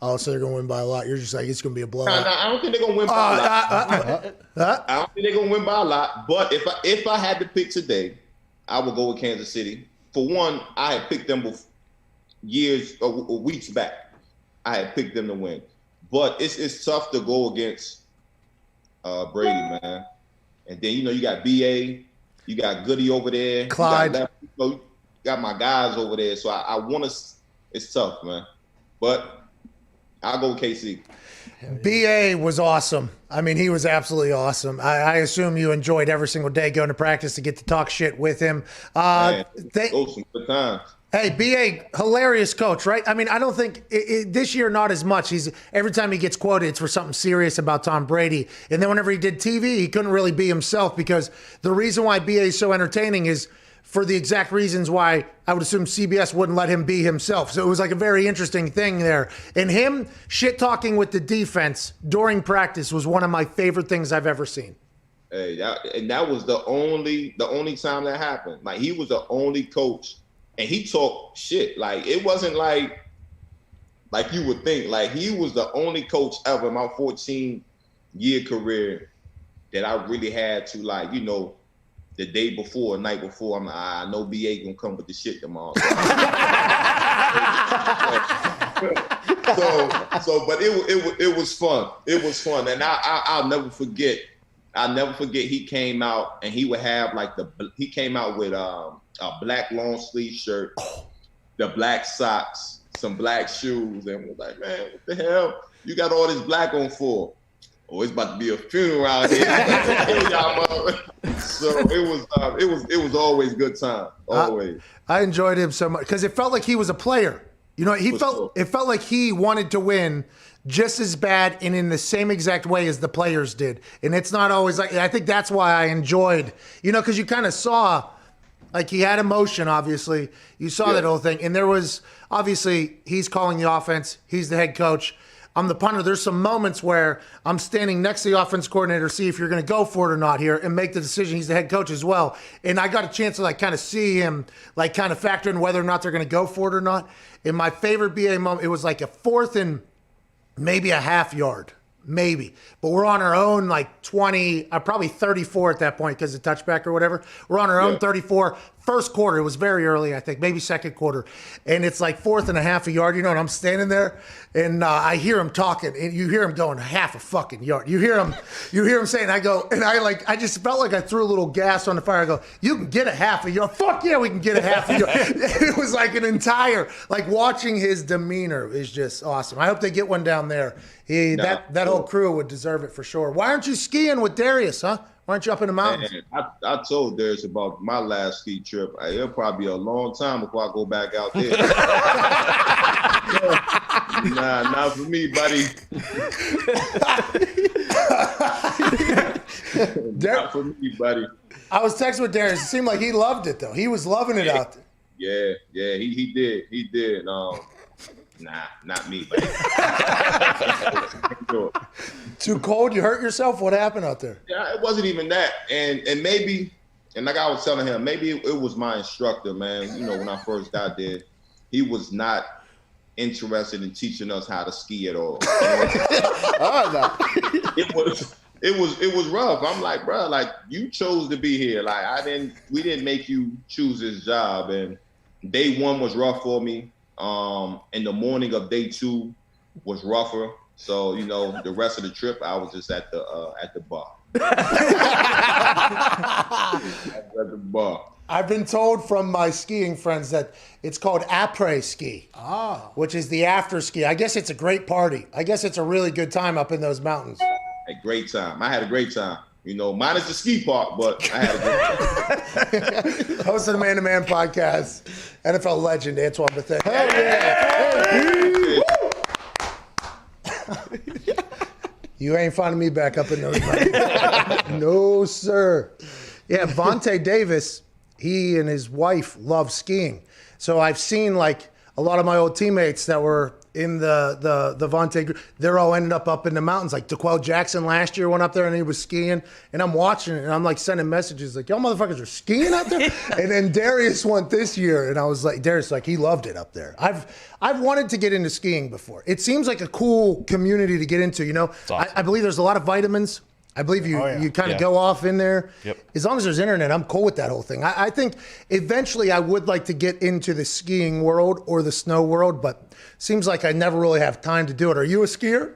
Oh, so they're going to win by a lot. You're just like, it's going to be a blowout. No, I don't think they're going to win by a lot. I don't think they're going to win by a lot. But if I had to pick today, I would go with Kansas City. For one, I had picked them years or weeks back. I had picked them to win. But it's tough to go against Brady, man. And then, you got BA, You got Goody over there. Clyde. You got my guys over there. So I want to. It's tough, man. But I'll go with KC. BA was awesome. I mean, he was absolutely awesome. I assume you enjoyed every single day going to practice to get to talk shit with him. Those some good times. Hey, BA, hilarious coach, right? I mean, I don't think this year, not as much. Every time he gets quoted, it's for something serious about Tom Brady. And then whenever he did TV, he couldn't really be himself, because the reason why BA is so entertaining is for the exact reasons why I would assume CBS wouldn't let him be himself. So it was like a very interesting thing there. And him shit-talking with the defense during practice was one of my favorite things I've ever seen. Hey, that was the only time that happened. Like, he was the only coach, and he talked shit. Like, it wasn't like you would think. Like, he was the only coach ever in my 14-year career that I really had to, like, you know, the day before, night before, I'm like, I know BA gonna come with the shit tomorrow. But it was fun. It was fun, and I'll never forget. He came out and he would have like he came out with a black long sleeve shirt, the black socks, some black shoes, and was like, man, what the hell you got all this black on for? Oh, it's about to be a funeral out here. So it was always good time. Always. I enjoyed him so much because it felt like he was a player. You know, it felt like he wanted to win just as bad and in the same exact way as the players did. And it's not always like, I think that's why I enjoyed, you know, because you kind of saw, like, he had emotion, obviously. You saw that whole thing. And there was, obviously, he's calling the offense. He's the head coach. I'm the punter. There's some moments where I'm standing next to the offense coordinator, see if you're going to go for it or not here, and make the decision. He's the head coach as well. And I got a chance to, like, kind of see him, like, kind of factor in whether or not they're going to go for it or not. And my favorite BA moment, it was like a 4th and maybe a half yard. Maybe. But we're on our own, like 20, probably 34 at that point because of touchback or whatever. We're on our own 34. First quarter, it was very early, I think, maybe second quarter. And it's like 4th and a half a yard, you know, and I'm standing there and I hear him talking and you hear him going half a fucking yard. You hear him saying, I just felt like I threw a little gas on the fire. I go, you can get a half a yard. Fuck yeah, we can get a half a yard. It was like an entire, like, watching his demeanor is just awesome. I hope they get one down there. That whole crew would deserve it for sure. Why aren't you skiing with Darius, huh? Why aren't you up in the mountains? Man, I told Darius about my last ski trip. It'll probably be a long time before I go back out there. Nah, not for me, buddy. Not for me, buddy. I was texting with Darius. It seemed like he loved it, though. He was loving it out there. Yeah, he did. He did. Nah, not me, buddy. Too cold? You hurt yourself? What happened out there? Yeah, it wasn't even that. And maybe, and like I was telling him, maybe it was my instructor, man. You know, when I first got there, he was not interested in teaching us how to ski at all. It was rough. I'm like, bro, like, you chose to be here. Like, we didn't make you choose this job. And day 1 was rough for me. And the morning of day 2 was rougher. So, you know, the rest of the trip, I was just at the bar. At the bar. I've been told from my skiing friends that it's called après ski, which is the after ski. I guess it's a great party. I guess it's a really good time up in those mountains. A great time. I had a great time. You know, minus the ski park, but I had a great time. Host of the Man to Man podcast, NFL legend Antoine Bethea. Hell yeah! You ain't finding me back up in those mountains. No, sir. Yeah, Vontae Davis, he and his wife love skiing. So I've seen, like, a lot of my old teammates that were in the Vontae group, they're all ended up in the mountains. Like DeQuell Jackson last year went up there and he was skiing, and I'm watching it and I'm like sending messages like, y'all motherfuckers are skiing out there? And then Darius went this year and I was like, Darius, like, he loved it up there. I've wanted to get into skiing before. It seems like a cool community to get into, you know. Awesome. I believe there's a lot of vitamins. I believe you kind of go off in there. Yep. As long as there's internet, I'm cool with that whole thing. I think eventually I would like to get into the skiing world or the snow world, but seems like I never really have time to do it. Are you a skier?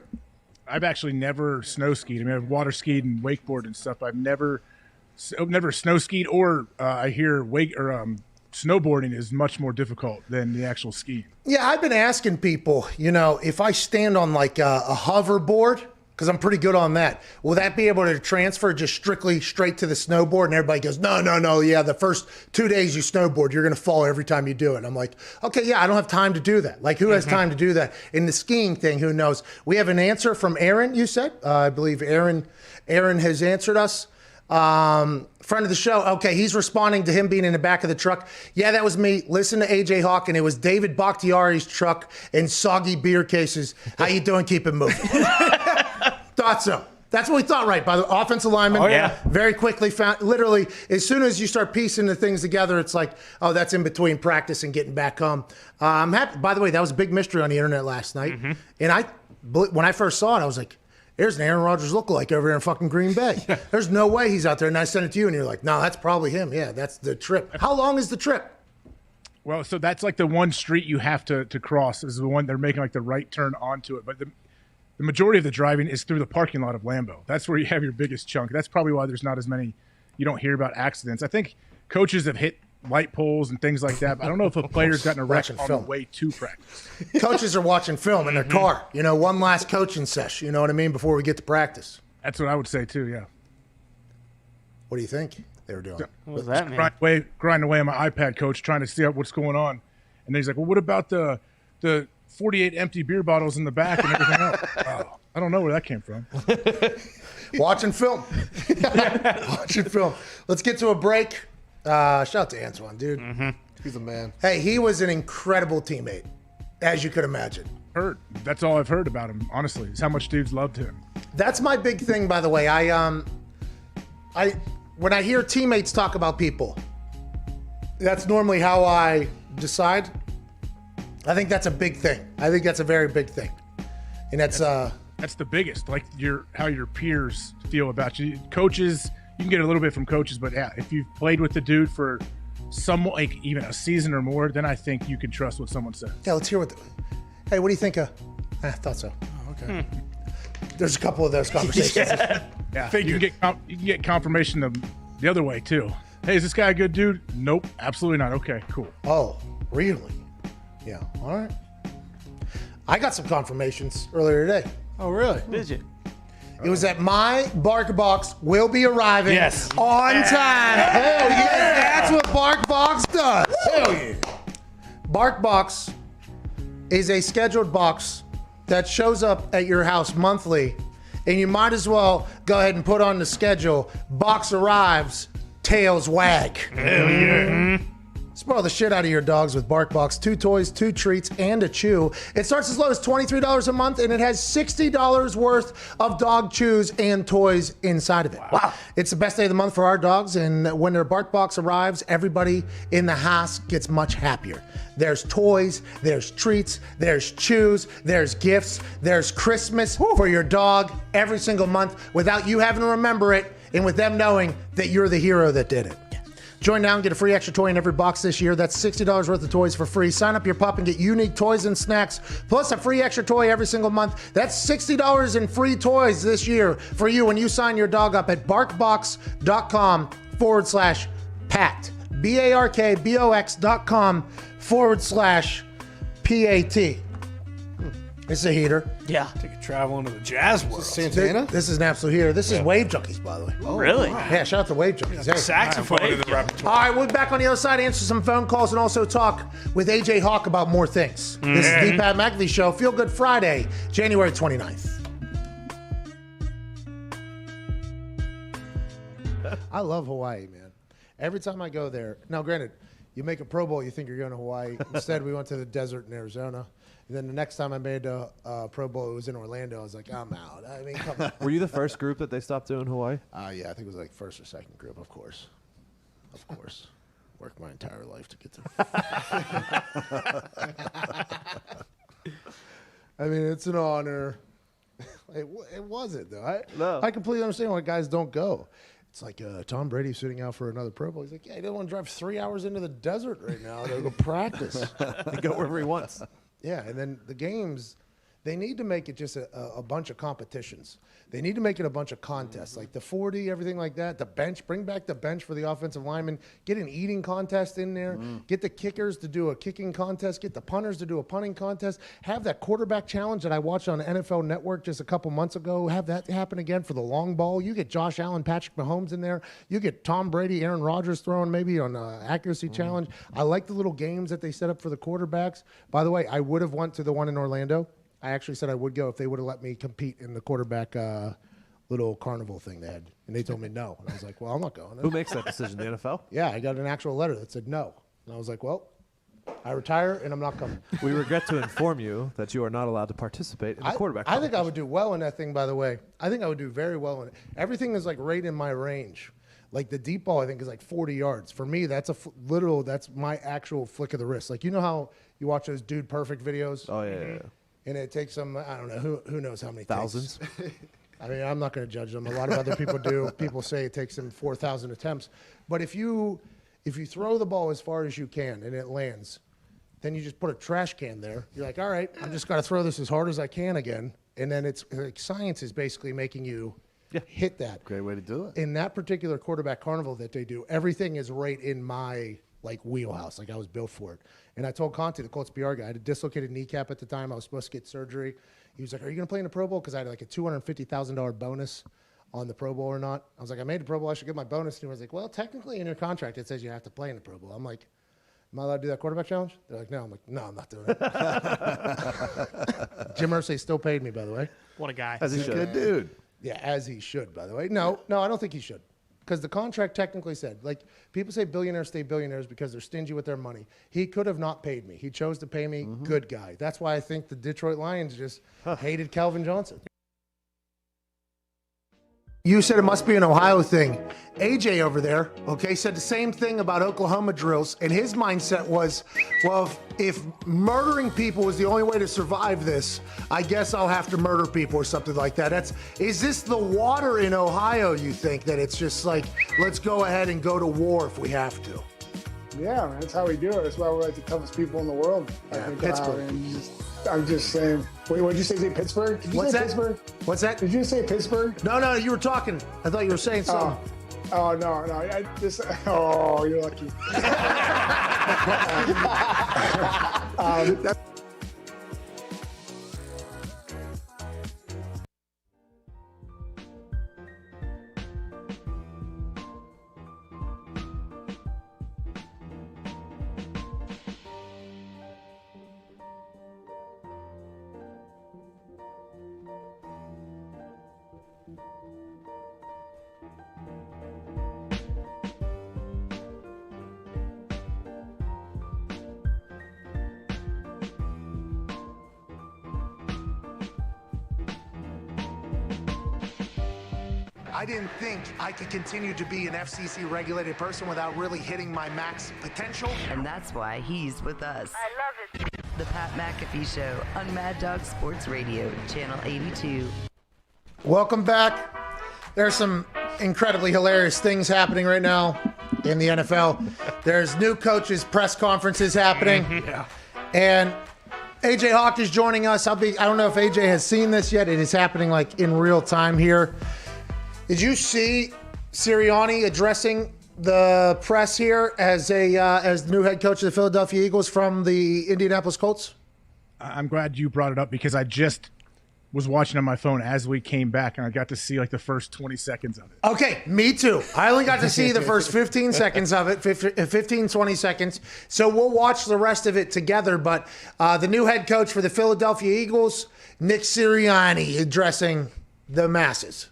I've actually never snow skied. I mean, I've water skied and wakeboard and stuff. I've never never snow skied, or I hear snowboarding is much more difficult than the actual skiing. Yeah, I've been asking people, if I stand on like a hoverboard, because I'm pretty good on that, will that be able to transfer just strictly straight to the snowboard? And everybody goes, no. Yeah, the first 2 days you snowboard, you're going to fall every time you do it. And I'm like, okay, yeah, I don't have time to do that. Like, who has time to do that? In the skiing thing, who knows? We have an answer from Aaron, you said. I believe Aaron has answered us. Friend of the show. Okay, he's responding to him being in the back of the truck. Yeah, that was me. Listen to AJ Hawk, and it was David Bakhtiari's truck and soggy beer cases. How you doing? Keep it moving. Thought so. That's what we thought, right? By the offensive lineman. Oh, yeah. Very quickly found, literally, as soon as you start piecing the things together, it's like, oh, that's in between practice and getting back home. I'm happy. By the way, that was a big mystery on the internet last night. And when I first saw it, I was like, there's an Aaron Rodgers lookalike over here in fucking Green Bay. There's no way he's out there. And I sent it to you, and you're like, no, that's probably him. Yeah, that's the trip. How long is the trip? Well, so that's like the one street you have to cross is the one they're making like the right turn onto it. But the majority of the driving is through the parking lot of Lambeau. That's where you have your biggest chunk. That's probably why there's not as many, you don't hear about accidents. I think coaches have hit light poles and things like that. But I don't know if a player's gotten a wreck on the way to practice. Coaches are watching film in their car. One last coaching sesh, you know what I mean, before we get to practice. That's what I would say too, yeah. What do you think they were doing? What was that, man? Grinding away on my iPad, coach, trying to see out what's going on. And then he's like, well, what about the 48 empty beer bottles in the back and everything else? Oh, I don't know where that came from. Watching film. Watching film. Let's get to a break. Shout out to Antoine, dude. He's a man. Hey, he was an incredible teammate, as you could imagine. That's all I've heard about him, honestly, is how much dudes loved him. That's my big thing, by the way. When I hear teammates talk about people, that's normally how I decide. I think that's a big thing. I think that's a very big thing. And that's the biggest, like how your peers feel about you. Coaches, you can get a little bit from coaches, but yeah, if you've played with the dude for like even a season or more, then I think you can trust what someone says. Yeah, let's hear hey, what do you think I thought so. Oh, okay. There's a couple of those conversations. Yeah. You can get confirmation the other way too. Hey, is this guy a good dude? Nope, absolutely not. Okay, cool. Oh, really? Yeah, all right. I got some confirmations earlier today. Oh, really? Did you? It was that my Bark Box will be arriving on time. Hell yeah, that's what Bark Box does. Hell yeah. Bark Box is a scheduled box that shows up at your house monthly, and you might as well go ahead and put on the schedule. Box arrives, tails wag. Hell yeah. Spoil the shit out of your dogs with BarkBox. 2 toys, 2 treats, and a chew. It starts as low as $23 a month, and it has $60 worth of dog chews and toys inside of it. Wow. It's the best day of the month for our dogs, and when their BarkBox arrives, everybody in the house gets much happier. There's toys, there's treats, there's chews, there's gifts, there's Christmas for your dog every single month without you having to remember it, and with them knowing that you're the hero that did it. Join now and get a free extra toy in every box this year. That's $60 worth of toys for free. Sign up your pup and get unique toys and snacks, plus a free extra toy every single month. That's $60 in free toys this year for you when you sign your dog up at barkbox.com/Pat. BARKBOX.com/PAT. It's a heater. Yeah. Take a travel into the jazz world. Santana? This is an absolute heater. This is Wave Junkies, by the way. Oh, really? Yeah, shout out to Wave Junkies. Hey. Saxophone in the repertoire. All right, we'll be back on the other side, answer some phone calls, and also talk with AJ Hawk about more things. This is the Pat McAfee Show. Feel Good Friday, January 29th. I love Hawaii, man. Every time I go there, now granted, you make a Pro Bowl, you think you're going to Hawaii. Instead, we went to the desert in Arizona. And then the next time I made a Pro Bowl, it was in Orlando. I was like, I'm out. I mean, come on. Were you the first group that they stopped doing Hawaii? Yeah, I think it was like first or second group, of course. Of course. Worked my entire life to get to. I mean, it's an honor. It wasn't, though. I completely understand why guys don't go. It's like Tom Brady sitting out for another Pro Bowl. He's like, yeah, he doesn't want to drive 3 hours into the desert right now to go practice. He go wherever he wants. Yeah, and then the games, They need to make it just a bunch of competitions. They need to make it a bunch of contests, like the 40, everything like that. The bench, bring back the bench for the offensive linemen. Get an eating contest in there. Get the kickers to do a kicking contest. Get the punters to do a punting contest. Have that quarterback challenge that I watched on NFL Network just a couple months ago. Have that happen again for the long ball. You get Josh Allen, Patrick Mahomes in there. You get Tom Brady, Aaron Rodgers throwing maybe on an accuracy challenge. I like the little games that they set up for the quarterbacks. By the way, I would have went to the one in Orlando. I actually said I would go if they would have let me compete in the quarterback little carnival thing they had. And they told me no. And I was like, well, I'm not going. Who makes that decision, the NFL? Yeah, I got an actual letter that said no. And I was like, well, I retire and I'm not coming. We regret to inform you that you are not allowed to participate in the quarterback I think I would do well in that thing, by the way. I think I would do very well in it. Everything is like right in my range. Like the deep ball, I think, is like 40 yards. For me, that's that's my actual flick of the wrist. Like, you know how you watch those Dude Perfect videos? Oh, yeah. And it takes them, I don't know, who knows how many thousands. I mean, I'm not going to judge them. A lot of other people do. People say it takes them 4,000 attempts. But if you throw the ball as far as you can and it lands, then you just put a trash can there. You're like, all right, I'm just going to throw this as hard as I can again. And then it's like science is basically making you hit that. Great way to do it. In that particular quarterback carnival that they do, everything is right in my wheelhouse. Like I was built for it. And I told Conte, the Colts PR guy, I had a dislocated kneecap at the time. I was supposed to get surgery. He was like, are you going to play in the Pro Bowl? Because I had like a $250,000 bonus on the Pro Bowl or not. I was like, I made the Pro Bowl. I should get my bonus. And he was like, well, technically in your contract, it says you have to play in the Pro Bowl. I'm like, am I allowed to do that quarterback challenge? They're like, no. I'm like, no, I'm not doing it. Jim Irsay still paid me, by the way. What a guy. As he should. Good dude. Yeah, as he should, by the way. No, I don't think he should. Because the contract technically said, like, people say billionaires stay billionaires because they're stingy with their money. He could have not paid me. He chose to pay me. Good guy. That's why I think the Detroit Lions just hated Calvin Johnson. You said it must be an Ohio thing. AJ over there, said the same thing about Oklahoma drills, and his mindset was, well, if murdering people is the only way to survive this, I guess I'll have to murder people or something like that. Is this the water in Ohio, you think, that it's just like, let's go ahead and go to war if we have to? Yeah, man, that's how we do it. That's why we're like the toughest people in the world. I think Pittsburgh. I'm just saying. Wait, what did you say Pittsburgh? Did you say Pittsburgh? What's that? Did you say Pittsburgh? No, you were talking. I thought you were saying something. Oh no. You're lucky. I didn't think I could continue to be an FCC-regulated person without really hitting my max potential. And that's why he's with us. I love it. The Pat McAfee Show on Mad Dog Sports Radio, Channel 82. Welcome back. There's some incredibly hilarious things happening right now in the NFL. There's new coaches' press conferences happening. And AJ Hawk is joining us. I don't know if AJ has seen this yet. It is happening like in real time here. Did you see Sirianni addressing the press here as the new head coach of the Philadelphia Eagles from the Indianapolis Colts? I'm glad you brought it up because I just was watching on my phone as we came back, and I got to see like the first 20 seconds of it. Okay, me too. I only got to see the first 15 seconds of it, 15, 20 seconds. So we'll watch the rest of it together. But the new head coach for the Philadelphia Eagles, Nick Sirianni, addressing the masses.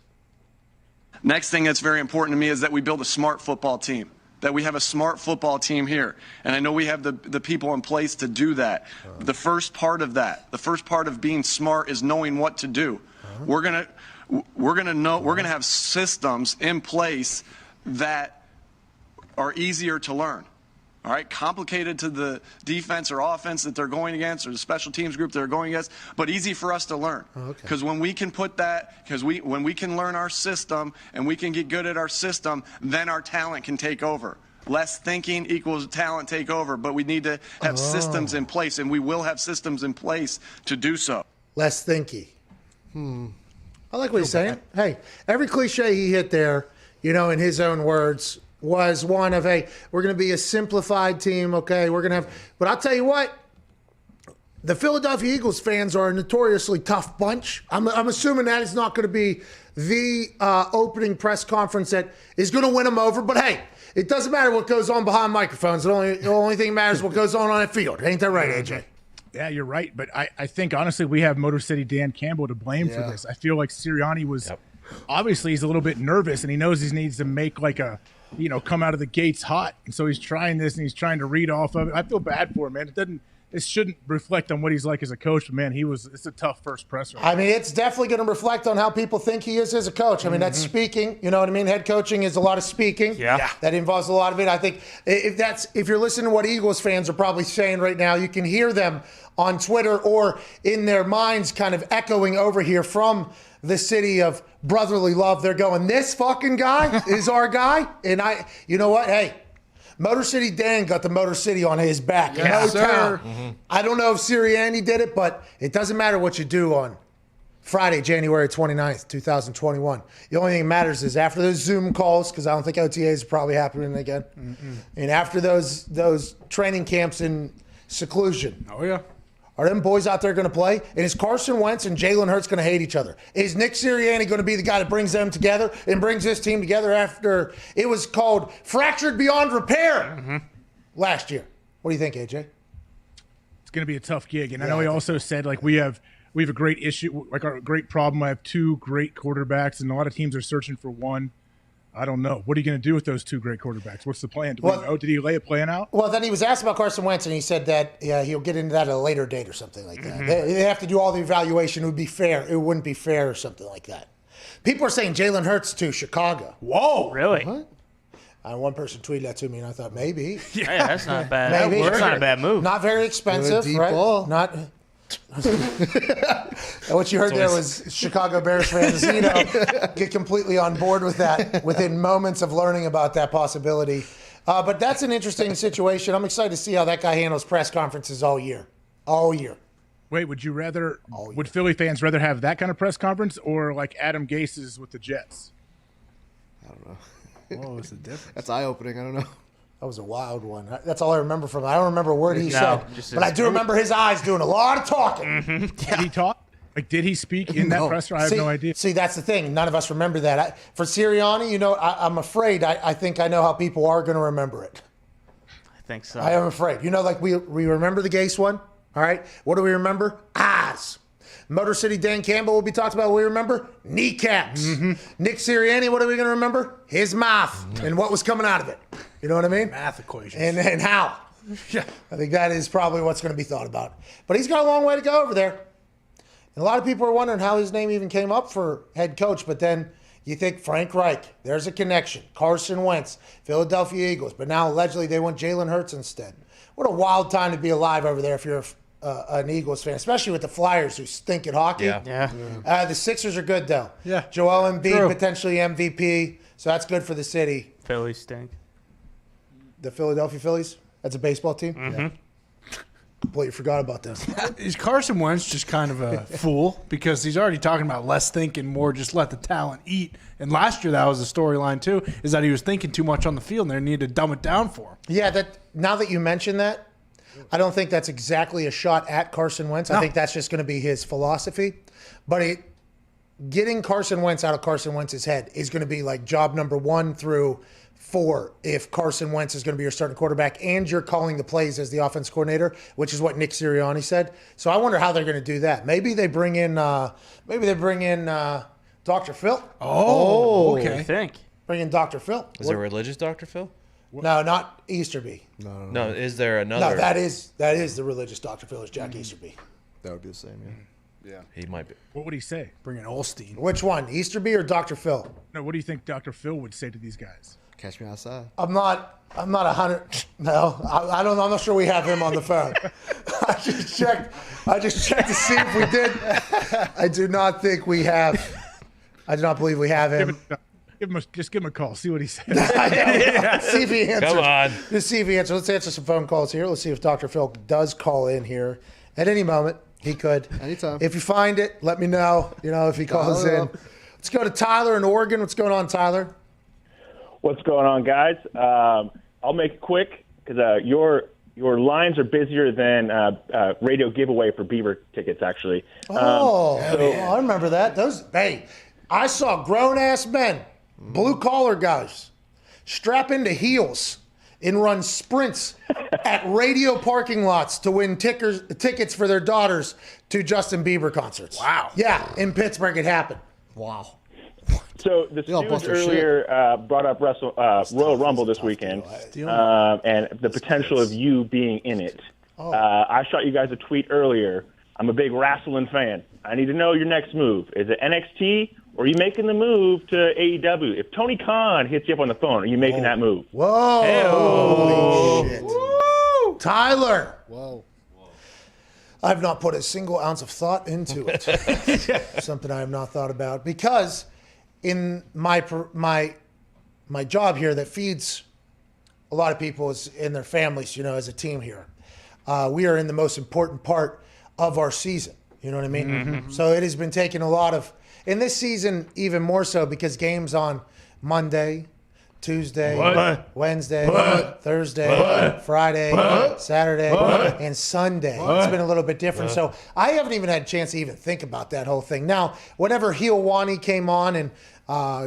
Next thing that's very important to me is that we build a smart football team, that we have a smart football team here. And I know we have the people in place to do that. The first part of that, the first part of being smart is knowing what to do. We're going to have systems in place that are easier to learn. All right, complicated to the defense or offense that they're going against, or the special teams group they're going against, but easy for us to learn. Because when we can put that, when we can learn our system and we can get good at our system, then our talent can take over. Less thinking equals talent take over, but we need to have systems in place, and we will have systems in place to do so. less thinky. I like what he's saying. Hey, every cliche he hit there, in his own words, was one of, hey, we're going to be a simplified team, okay? We're going to have, but I'll tell you what, the Philadelphia Eagles fans are a notoriously tough bunch. I'm assuming that is not going to be the opening press conference that is going to win them over. But hey, it doesn't matter what goes on behind microphones. The only thing that matters is what goes on the field. Ain't that right, AJ? Yeah, you're right. But I think, honestly, we have Motor City Dan Campbell to blame for this. I feel like Sirianni was obviously he's a little bit nervous, and he knows he needs to make like a, come out of the gates hot. And so he's trying this, and he's trying to read off of it. I feel bad for him, man. It shouldn't reflect on what he's like as a coach, but man, it's a tough first presser. I mean, it's definitely going to reflect on how people think he is as a coach. I mean, that's speaking, you know what I mean? Head coaching is a lot of speaking. Yeah. That involves a lot of it. I think if you're listening to what Eagles fans are probably saying right now, you can hear them on Twitter or in their minds kind of echoing over here from the city of brotherly love. They're going, this fucking guy is our guy. And you know what? Hey, Motor City Dan got the Motor City on his back. Yes, sir. I don't know if Sirianni did it, but it doesn't matter what you do on Friday, January 29th, 2021. The only thing that matters is after those Zoom calls, because I don't think OTAs are probably happening again, and after those training camps in seclusion. Oh, yeah. Are them boys out there going to play? And is Carson Wentz and Jalen Hurts going to hate each other? Is Nick Sirianni going to be the guy that brings them together and brings this team together after it was called fractured beyond repair last year? What do you think, AJ? It's going to be a tough gig. And I know he also said, like, we have a great issue, like a great problem. I have two great quarterbacks, and a lot of teams are searching for one. I don't know. What are you going to do with those two great quarterbacks? What's the plan? Do we know? Did he lay a plan out? Well, then he was asked about Carson Wentz, and he said that he'll get into that at a later date or something like that. They have to do all the evaluation. It would be fair. It wouldn't be fair or something like that. People are saying Jalen Hurts to Chicago. Whoa, really? What? One person tweeted that to me, and I thought maybe. Yeah, that's not bad. Maybe. That's not a bad move. Not very expensive, right? ball. Not. What you heard there was Chicago Bears fans, get completely on board with that within moments of learning about that possibility. But that's an interesting situation. I'm excited to see how that guy handles press conferences all year. All year. Wait, would Philly fans rather have that kind of press conference or like Adam Gase's with the Jets? I don't know. What was the difference? That's eye-opening. I don't know. That was a wild one. That's all I remember from it. I don't remember a word he said, just but I do remember his eyes doing a lot of talking. Did he talk? Like, did he speak in that presser? I have no idea. See, that's the thing. None of us remember that. For Sirianni, I'm afraid. I think I know how people are going to remember it. I think so. I am afraid. Like we remember the Gase one. All right. What do we remember? Eyes. Motor City Dan Campbell will be talked about. What we remember? Kneecaps. Nick Sirianni, what are we going to remember? His mouth and what was coming out of it. You know what I mean? Math equations. And how. Yeah. I think that is probably what's going to be thought about. But he's got a long way to go over there. And a lot of people are wondering how his name even came up for head coach. But then you think Frank Reich, there's a connection. Carson Wentz, Philadelphia Eagles. But now allegedly they want Jalen Hurts instead. What a wild time to be alive over there if you're an Eagles fan, especially with the Flyers who stink at hockey. Yeah. The Sixers are good, though. Yeah. Joel Embiid, potentially MVP. So that's good for the city. Phillies stink. The Philadelphia Phillies? That's a baseball team? Completely forgot about them. Is Carson Wentz just kind of a fool? Because he's already talking about less thinking, more just let the talent eat. And last year that was the storyline too, is that he was thinking too much on the field and they needed to dumb it down for him. Yeah, now that you mention that, I don't think that's exactly a shot at Carson Wentz. I think that's just going to be his philosophy. But getting Carson Wentz out of Carson Wentz's head is going to be like job number 1 through 4 if Carson Wentz is going to be your starting quarterback and you're calling the plays as the offense coordinator, which is what Nick Sirianni said. So I wonder how they're going to do that. Maybe they bring in Dr. Phil. Oh, okay. What do you think? Bring in Dr. Phil. Is it religious Dr. Phil? No, not Easterby. No, is there another? No, that is the religious Dr. Phil is Jack Easterby. That would be the same, Yeah, he might be. What would he say? Bring in Olstein. Which one, Easterby or Dr. Phil? No, what do you think Dr. Phil would say to these guys? Catch me outside. I'm not 100. No, I don't. I'm not sure we have him on the phone. I just checked to see if we did. I do not think we have. I do not believe we have him. Just give him a call. See what he says. See if he answers. Come on. Just see if he answers. Let's answer some phone calls here. Let's see if Dr. Phil does call in here at any moment. He could. Anytime. If you find it, let me know. If he calls in. Let's go to Tyler in Oregon. What's going on, Tyler? What's going on, guys? I'll make it quick because your lines are busier than radio giveaway for Beaver tickets, actually. I remember that. I saw grown-ass men, blue-collar guys, strap into heels and run sprints at radio parking lots to win tickets for their daughters to Justin Bieber concerts. Wow. Yeah, in Pittsburgh it happened. Wow. So the students earlier brought up Royal Rumble this weekend and the potential of you being in it. I shot you guys a tweet earlier. I'm a big wrestling fan. I need to know your next move. Is it NXT or are you making the move to AEW? If Tony Khan hits you up on the phone, are you making that move? Whoa. Holy shit. Woo. Tyler. Whoa. I've not put a single ounce of thought into it. Something I have not thought about because in my job here that feeds a lot of people and their families, as a team here, we are in the most important part of our season. You know what I mean? Mm-hmm. So it has been taking a lot of, in this season even more so because games on Monday, Tuesday, Wednesday, Thursday, Friday, Saturday, and Sunday. It's been a little bit different. So I haven't even had a chance to even think about that whole thing. Now, whenever Helwani came on and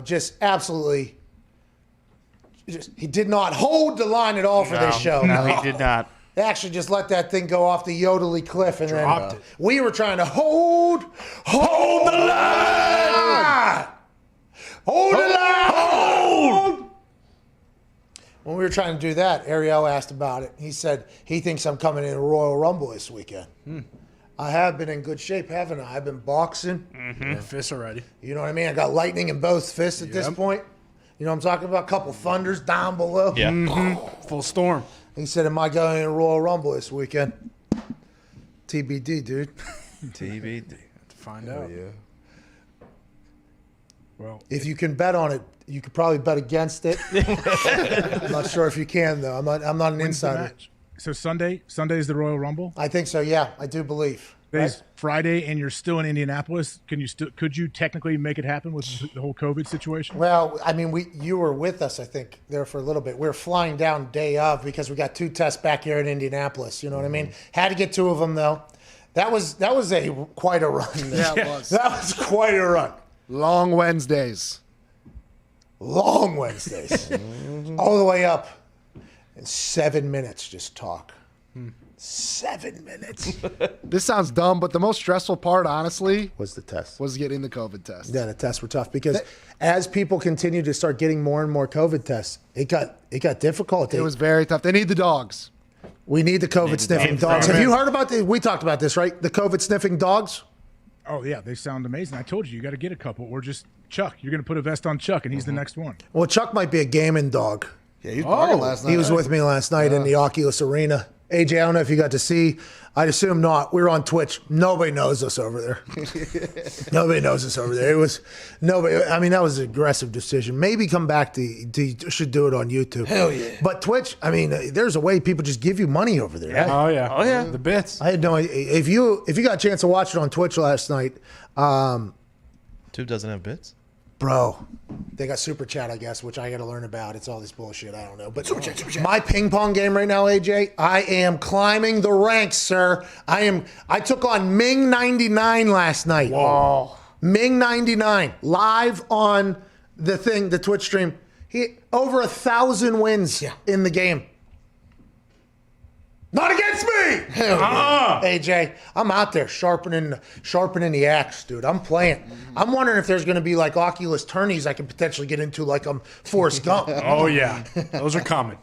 just absolutely, he did not hold the line at all for this show. No, he did not. They actually just let that thing go off the yodely cliff and dropped it. We were trying to hold the line. Hold the line. When we were trying to do that, Ariel asked about it. He said he thinks I'm coming in a Royal Rumble this weekend. I have been in good shape, haven't I? I've been boxing. Fists already. You know what I mean? I got lightning in both fists at this point. You know what I'm talking about? A couple thunders down below. Yeah. Full storm. He said, am I going in a Royal Rumble this weekend? TBD, dude. TBD. To find out. Yeah. Well, if you can bet on it, you could probably bet against it. I'm not sure if you can, though. I'm not an insider. So Sunday is the Royal Rumble? I think so, yeah. I do believe. Today's Friday, and you're still in Indianapolis. Could you technically make it happen with the whole COVID situation? Well, I mean, you were with us, I think, there for a little bit. We were flying down day of because we got 2 tests back here in Indianapolis. You know what I mean? Had to get 2 of them though. That was quite a run. Yeah, it was. That was quite a run. Long Wednesdays. All the way up. In 7 minutes, just talk. 7 minutes. This sounds dumb, but the most stressful part, honestly, was the test. Was getting the COVID test. Yeah, the tests were tough because as people continue to start getting more and more COVID tests, it got difficult. It was very tough. They need the dogs. We need the COVID sniffing dogs. Have you heard about we talked about this, right? The COVID sniffing dogs? Oh, yeah, they sound amazing. I told you got to get a couple. Or just Chuck. You're going to put a vest on Chuck, and he's the next one. Well, Chuck might be a gaming dog. Yeah, he was barking last night. He was with me last night in the Oculus Arena. AJ, I don't know if you got to see. I'd assume not. We were on Twitch. Nobody knows us over there. Nobody knows us over there. It was nobody. I mean, that was an aggressive decision. Maybe come back to should do it on YouTube. Hell yeah. But Twitch, I mean, there's a way people just give you money over there. Yeah. Oh yeah. The bits. I had no idea. If you got a chance to watch it on Twitch last night, Tube doesn't have bits? Bro, they got Super Chat, I guess, which I got to learn about. It's all this bullshit. I don't know. But Super Chat. My ping pong game right now, AJ, I am climbing the ranks, sir. I took on Ming 99 last night. Whoa. Ming 99 live on the Twitch stream. He over 1,000 wins in the game. Not against me! AJ, I'm out there sharpening the axe, dude. I'm playing. I'm wondering if there's going to be like Oculus tourneys I can potentially get into like I'm Forrest Gump. Oh, yeah. Those are common.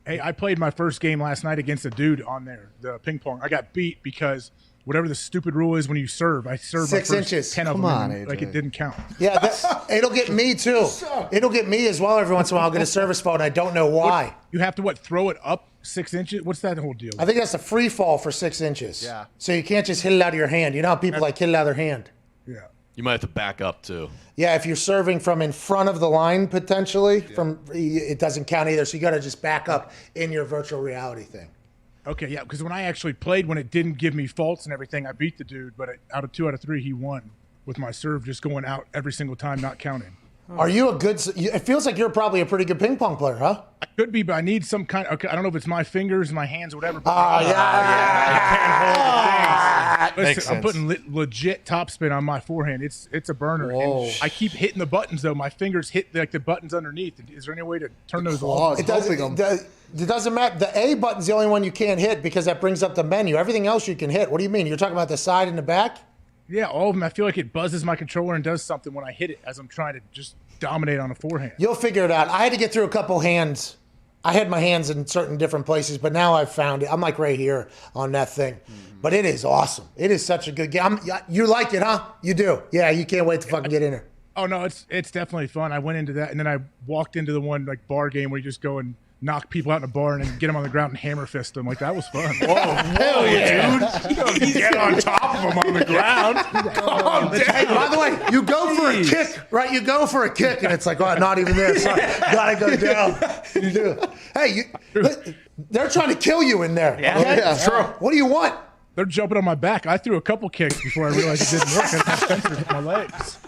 Hey, I played my first game last night against a dude on there, the ping pong. I got beat because whatever the stupid rule is when you serve, I served 6 my first inches. 10 of Come them, on, and, AJ. like it didn't count. Yeah, it'll get me too. It'll get me as well every once in a while. I'll get a service phone. I don't know why. You have to throw it up 6 inches? What's that whole deal? I think that's a free fall for 6 inches. Yeah. So you can't just hit it out of your hand. You know how people like hit it out of their hand? Yeah. You might have to back up too. Yeah, if you're serving from in front of the line potentially, it doesn't count either. So you got to just back up in your virtual reality thing. Okay, yeah, because when I actually played, when it didn't give me faults and everything, I beat the dude. But out of 2 out of 3, he won with my serve just going out every single time, not counting. Are you a good? It feels like you're probably a pretty good ping pong player, huh? I could be, but I need some kind. Okay, I don't know if it's my fingers, my hands, whatever. But I can't hold the things. Listen, I'm putting legit topspin on my forehand. It's a burner. And I keep hitting the buttons though. My fingers hit like the buttons underneath. Is there any way to turn those off? It doesn't matter. The A button's the only one you can't hit because that brings up the menu. Everything else you can hit. What do you mean? You're talking about the side and the back? Yeah, all of them. I feel like it buzzes my controller and does something when I hit it as I'm trying to just dominate on a forehand. You'll figure it out. I had to get through a couple hands. I had my hands in certain different places, but now I've found it. I'm like right here on that thing. But it is awesome. It is such a good game. You like it, huh? You do. Yeah, you can't wait to fucking get in there. Oh, no, it's definitely fun. I went into that, and then I walked into the one like bar game where you just go and knock people out in a bar and then get them on the ground and hammer fist them. Like, that was fun. Whoa, hell yeah, dude. You get on top of them on the ground. Hey, by the way, you go for a kick, right? You go for a kick, and it's like, oh, not even there. Sorry, gotta go down. You do. Hey, they're trying to kill you in there. Yeah, okay? yeah, true. What do you want? They're jumping on my back. I threw a couple kicks before I realized it didn't work. I had sensors in my legs.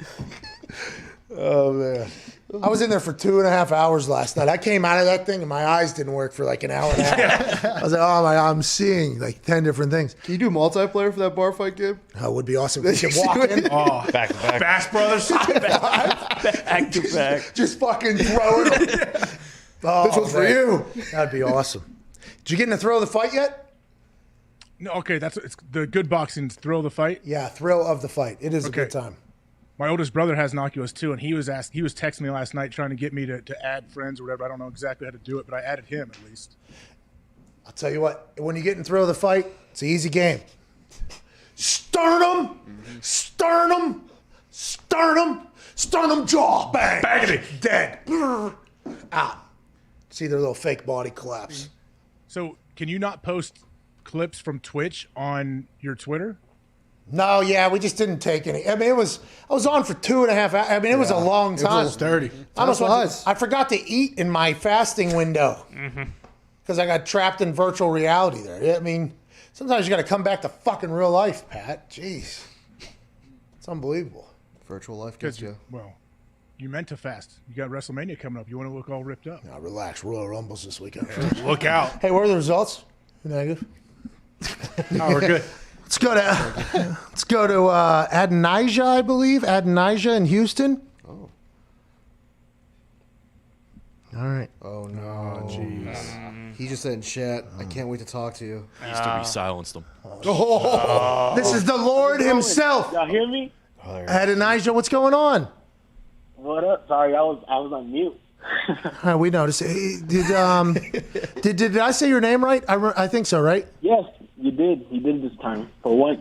Oh, man. I was in there for 2.5 hours last night. I came out of that thing and my eyes didn't work for like an hour and a half. I was like, oh my God, I'm seeing like 10 different things. Can you do multiplayer for that bar fight game? That would be awesome. We could walk in. Oh, back to back. Bass Brothers. Back to back. Just fucking throw it. Oh, this was for you. That'd be awesome. Did you get in the thrill of the fight yet? No, okay, it's the good boxing's thrill of the fight. Yeah, thrill of the fight. It is a good time. My oldest brother has an Oculus too, and he was texting me last night trying to get me to add friends or whatever. I don't know exactly how to do it, but I added him at least. I'll tell you what, when you get in thrill of the fight, it's an easy game. Sternum, sternum, sternum, sternum jaw, bang, Baggity. dead. Out. See their little fake body collapse. So can you not post clips from Twitch on your Twitter? No, yeah, we just didn't take any. I mean, I was on for 2.5 hours. I mean, it was a long time. It was a little sturdy. I forgot to eat in my fasting window because I got trapped in virtual reality there. I mean, sometimes you got to come back to fucking real life, Pat. Jeez. It's unbelievable. Virtual life gets you. Well, you meant to fast. You got WrestleMania coming up. You want to look all ripped up. Now, relax. Royal Rumbles this weekend. Look out. Hey, what are the results? Negative. Oh, we're good. Let's go to Adonijah, I believe. Adonijah in Houston. Oh. All right. Oh, no. Jeez. He just said in chat, I can't wait to talk to you. I used to be silenced him. This is the Lord himself. Y'all hear me? Adonijah, what's going on? What up? Sorry, I was on mute. We noticed. Did I say your name right? I think so, right? Yes, you did. You did this time for once.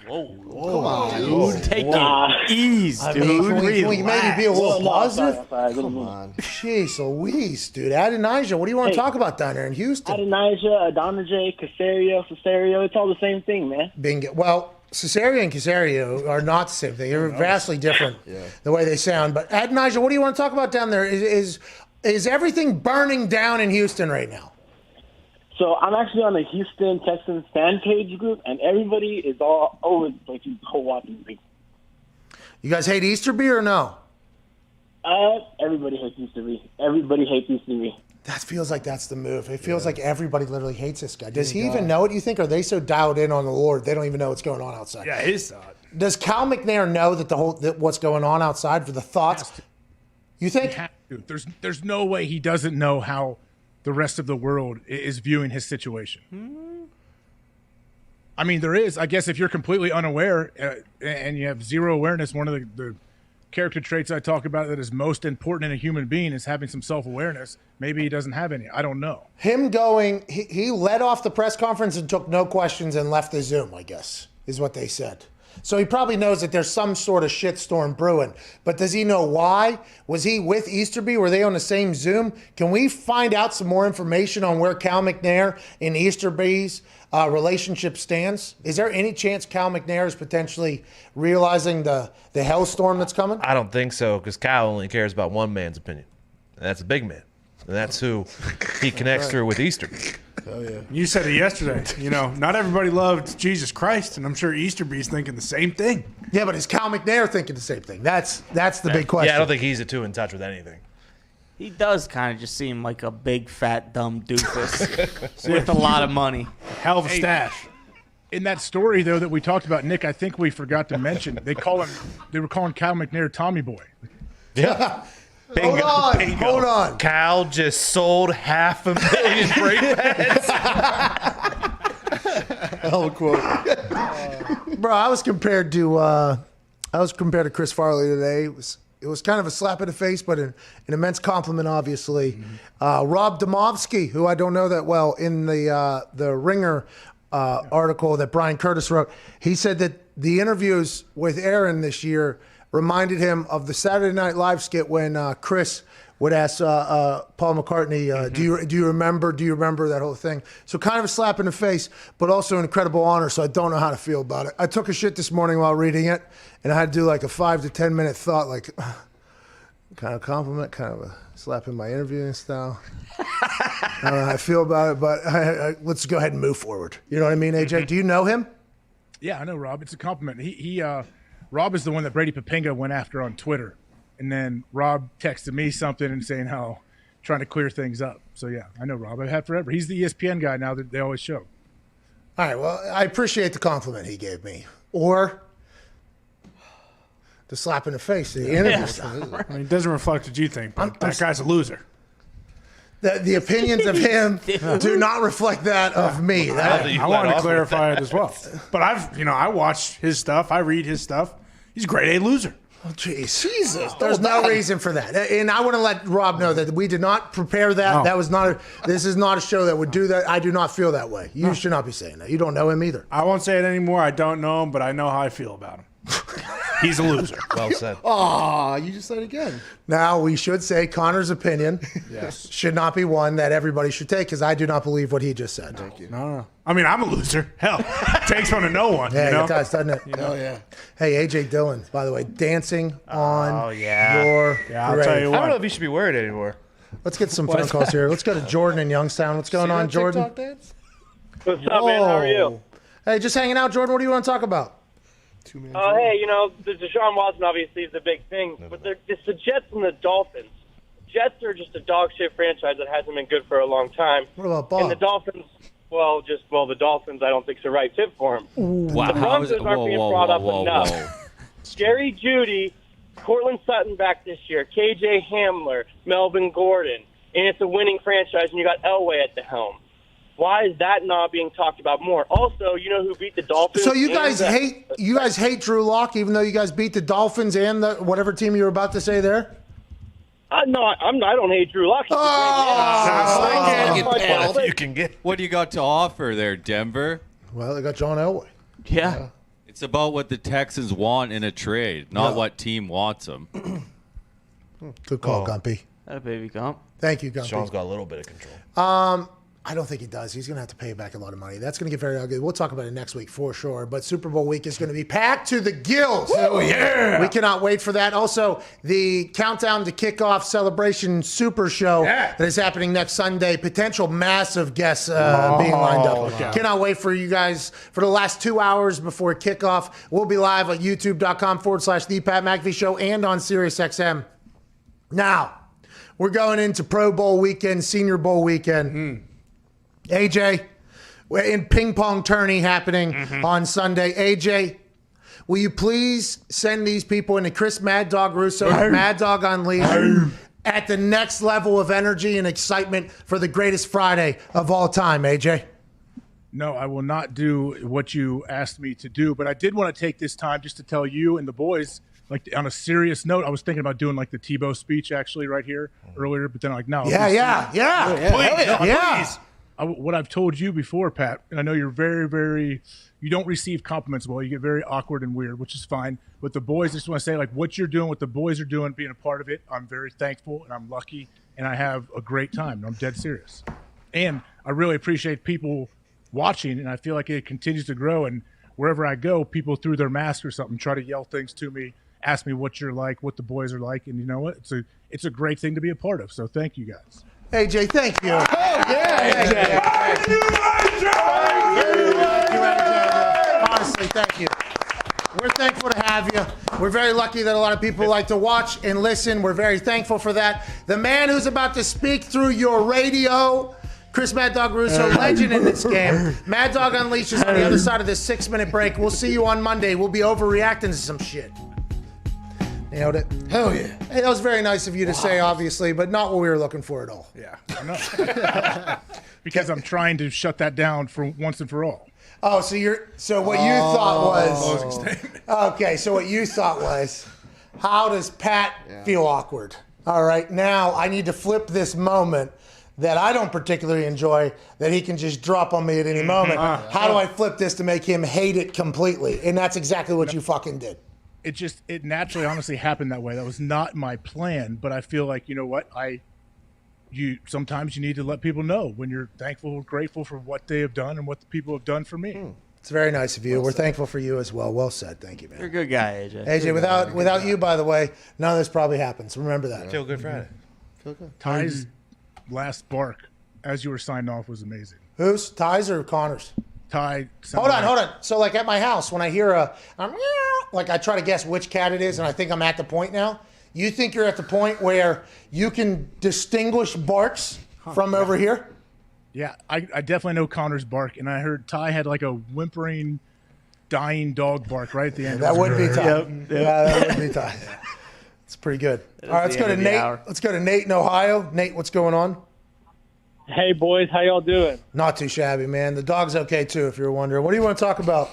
Whoa, come on, dude. Take it ease, dude. Can we maybe be a little positive? Sorry, Come on. Jeez Louise, dude. Adonijah, what do you want to talk about down there in Houston? Adonijah, Casario, it's all the same thing, man. Bingo. Well, Cesario and Casario are not the same thing. They're vastly different the way they sound. But Adonijah, what do you want to talk about down there? Is everything burning down in Houston right now? So I'm actually on the Houston Texans fan page group, and everybody is all over the place who's watching me. You guys hate Easterby or no? Everybody hates Easterby. Everybody hates Easterby. That feels like that's the move. It feels like everybody literally hates this guy. Does he even know it, you think? Or are they so dialed in on the Lord, they don't even know what's going on outside? Yeah, it is odd. Does Cal McNair know that what's going on outside for the thoughts? You think? There's no way he doesn't know how the rest of the world is viewing his situation. I mean, there is. I guess if you're completely unaware and you have zero awareness, one of the character traits I talk about that is most important in a human being is having some self-awareness. Maybe he doesn't have any. I don't know. Him going, he led off the press conference and took no questions and left the Zoom, I guess, is what they said. So he probably knows that there's some sort of shitstorm brewing. But does he know why? Was he with Easterby? Were they on the same Zoom? Can we find out some more information on where Cal McNair and Easterby's relationship stands? Is there any chance Cal McNair is potentially realizing the hellstorm that's coming? I don't think so, because Cal only cares about one man's opinion, and that's a big man. And that's who he connects through with Easterby. Oh, yeah. You said it yesterday. Not everybody loved Jesus Christ, and I'm sure Easterby's thinking the same thing. Yeah, but is Cal McNair thinking the same thing? That's the big question. Yeah, I don't think he's too in touch with anything. He does kind of just seem like a big, fat, dumb doofus with a lot of money. Hell of a stash. In that story, though, that we talked about, Nick, I think we forgot to mention they were calling Cal McNair Tommy Boy. Yeah. Hold on. Cal just sold 500,000 brake pads. Hell of a quote. Bro, I was compared to Chris Farley today. It was kind of a slap in the face, but an immense compliment, obviously. Rob Domovsky, who I don't know that well, in the Ringer article that Brian Curtis wrote, he said that the interviews with Aaron this year reminded him of the Saturday Night Live skit when Chris would ask Paul McCartney, do you remember that whole thing? So kind of a slap in the face, but also an incredible honor, so I don't know how to feel about it. I took a shit this morning while reading it, and I had to do like a 5 to 10 minute thought, like kind of compliment, kind of a slap in my interviewing style. I don't know how I feel about it, but let's go ahead and move forward. You know what I mean, AJ? Do you know him? Yeah, I know Rob. It's a compliment. Rob is the one that Brady Papinga went after on Twitter. And then Rob texted me something and saying how trying to clear things up. So, yeah, I know Rob. I've had forever. He's the ESPN guy now that they always show. All right, well, I appreciate the compliment he gave me. Or the slap in the face, the interview style. I mean, it doesn't reflect what you think, but that guy's a loser. The opinions of him do not reflect that of me. I want to clarify it as well. But I watch his stuff. I read his stuff. He's a grade A loser. Oh, jeez. Jesus. There's no reason for that. And I want to let Rob know that we did not prepare that. No. That was not this is not a show that would do that. I do not feel that way. You should not be saying that. You don't know him either. I won't say it anymore. I don't know him, but I know how I feel about him. He's a loser. Well said. Aw, you just said it again. Now, we should say Connor's opinion should not be one that everybody should take, because I do not believe what he just said. Thank you. No. I mean, I'm a loser. Hell, it takes one to know one. Yeah, it does, doesn't it? Oh, yeah. Hey, AJ Dillon, by the way, dancing on your I'll grave. tell you I what. don't know if you should be worried anymore. Let's get some phone calls here. Let's go to Jordan in Youngstown. What's going on, Jordan? What's up, man? How are you? Hey, just hanging out, Jordan. What do you want to talk about? Hey, the Deshaun Watson obviously is the big thing, but it's the Jets and the Dolphins. Jets are just a dog shit franchise that hasn't been good for a long time. What about Bob? And the Dolphins, the Dolphins I don't think is the right fit for him. Wow. The Broncos aren't being brought up enough. Jerry Jeudy, Cortland Sutton back this year, KJ Hamler, Melvin Gordon, and it's a winning franchise, and you got Elway at the helm. Why is that not being talked about more? Also, you know who beat the Dolphins? So you guys hate Drew Lock, even though you guys beat the Dolphins and the whatever team you were about to say there? No, I don't hate Drew Lock. He's a great man. You can get. What do you got to offer there, Denver? Well, they got John Elway. Yeah. It's about what the Texans want in a trade, not what team wants them. Good call, Gumpy. That a baby Gump. Thank you, Gumpy. Sean's got a little bit of control. I don't think he does. He's going to have to pay back a lot of money. That's going to get very ugly. We'll talk about it next week for sure. But Super Bowl week is going to be packed to the gills. Oh, yeah. We cannot wait for that. Also, the Countdown to Kickoff Celebration Super Show that is happening next Sunday. Potential massive guests being lined up. Okay. Cannot wait for you guys for the last 2 hours before kickoff. We'll be live at youtube.com/The Pat McAfee Show and on SiriusXM. Now, we're going into Pro Bowl weekend, Senior Bowl weekend. AJ, we're in ping pong tourney happening on Sunday. AJ, will you please send these people into Chris Mad Dog Russo, Mad Dog Unleashed, at the next level of energy and excitement for the greatest Friday of all time, AJ? No, I will not do what you asked me to do, but I did want to take this time just to tell you and the boys, like on a serious note, I was thinking about doing like the Tebow speech actually right here earlier, but then I'm like, no. Please. What I've told you before, Pat, and I know you're very, very, you don't receive compliments well. You get very awkward and weird, which is fine. But the boys, I just want to say, like, what you're doing, what the boys are doing, being a part of it, I'm very thankful and I'm lucky and I have a great time. And I'm dead serious. And I really appreciate people watching, and I feel like it continues to grow. And wherever I go, people through their mask or something try to yell things to me, ask me what you're like, what the boys are like. And you know what? It's a great thing to be a part of. So thank you guys. AJ, thank you. Oh, yeah, AJ. Honestly, thank you. We're thankful to have you. We're very lucky that a lot of people like to watch and listen. We're very thankful for that. The man who's about to speak through your radio, Chris Mad Dog Russo, legend in this game. Mad Dog Unleashes on the other side of this 6-minute break. We'll see you on Monday. We'll be overreacting to some shit. Nailed it. Hell yeah. Hey, that was very nice of you to say, obviously, but not what we were looking for at all. Yeah. I know. Because I'm trying to shut that down for once and for all. Oh, so what you thought was okay. So what you thought was, how does Pat feel awkward? All right, now I need to flip this moment that I don't particularly enjoy, that he can just drop on me at any moment. How do I flip this to make him hate it completely? And that's exactly what you fucking did. It naturally, honestly happened that way. That was not my plan, but I feel like, you know what, sometimes you need to let people know when you're thankful, grateful for what they have done and what the people have done for me. It's very nice of you. We're thankful for you as well. Well said. Thank you, man. You're a good guy, AJ. AJ, without you, by the way, none of this probably happens. Remember that. Feel good Friday. Feel good. Ty's last bark as you were signing off was amazing. Whose? Ty's or Connor's? Ty. Hold on. So, like at my house, when I hear I try to guess which cat it is, and I think I'm at the point now. You think you're at the point where you can distinguish barks from over here? Yeah, I definitely know Connor's bark, and I heard Ty had like a whimpering, dying dog bark right at the end. That would be Ty. Yep. Yeah, that would be Ty. It's pretty good. All right, let's go to Nate. Let's go to Nate in Ohio. Nate, what's going on? Hey, boys. How y'all doing? Not too shabby, man. The dog's okay, too, if you're wondering. What do you want to talk about?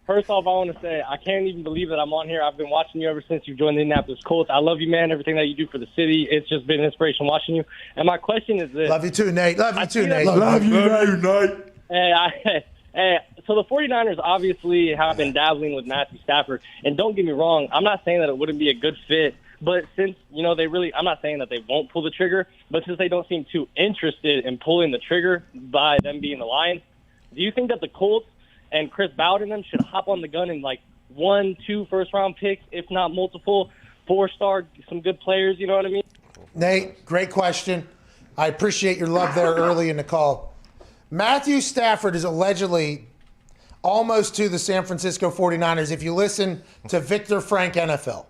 First off, I want to say I can't even believe that I'm on here. I've been watching you ever since you joined the Indianapolis Colts. I love you, man. Everything that you do for the city, it's just been an inspiration watching you. And my question is this. Love you too, Nate. Love you too, Nate. Love you, Nate. Hey, so the 49ers obviously have been dabbling with Matthew Stafford. And don't get me wrong, I'm not saying that it wouldn't be a good fit. But since, I'm not saying that they won't pull the trigger, but since they don't seem too interested in pulling the trigger by them being the Lions, do you think that the Colts and Chris Bowden them should hop on the gun and 1-2 first-round picks, if not multiple, 4-star, some good players, you know what I mean? Nate, great question. I appreciate your love there early in the call. Matthew Stafford is allegedly almost to the San Francisco 49ers if you listen to Victor Frank NFL.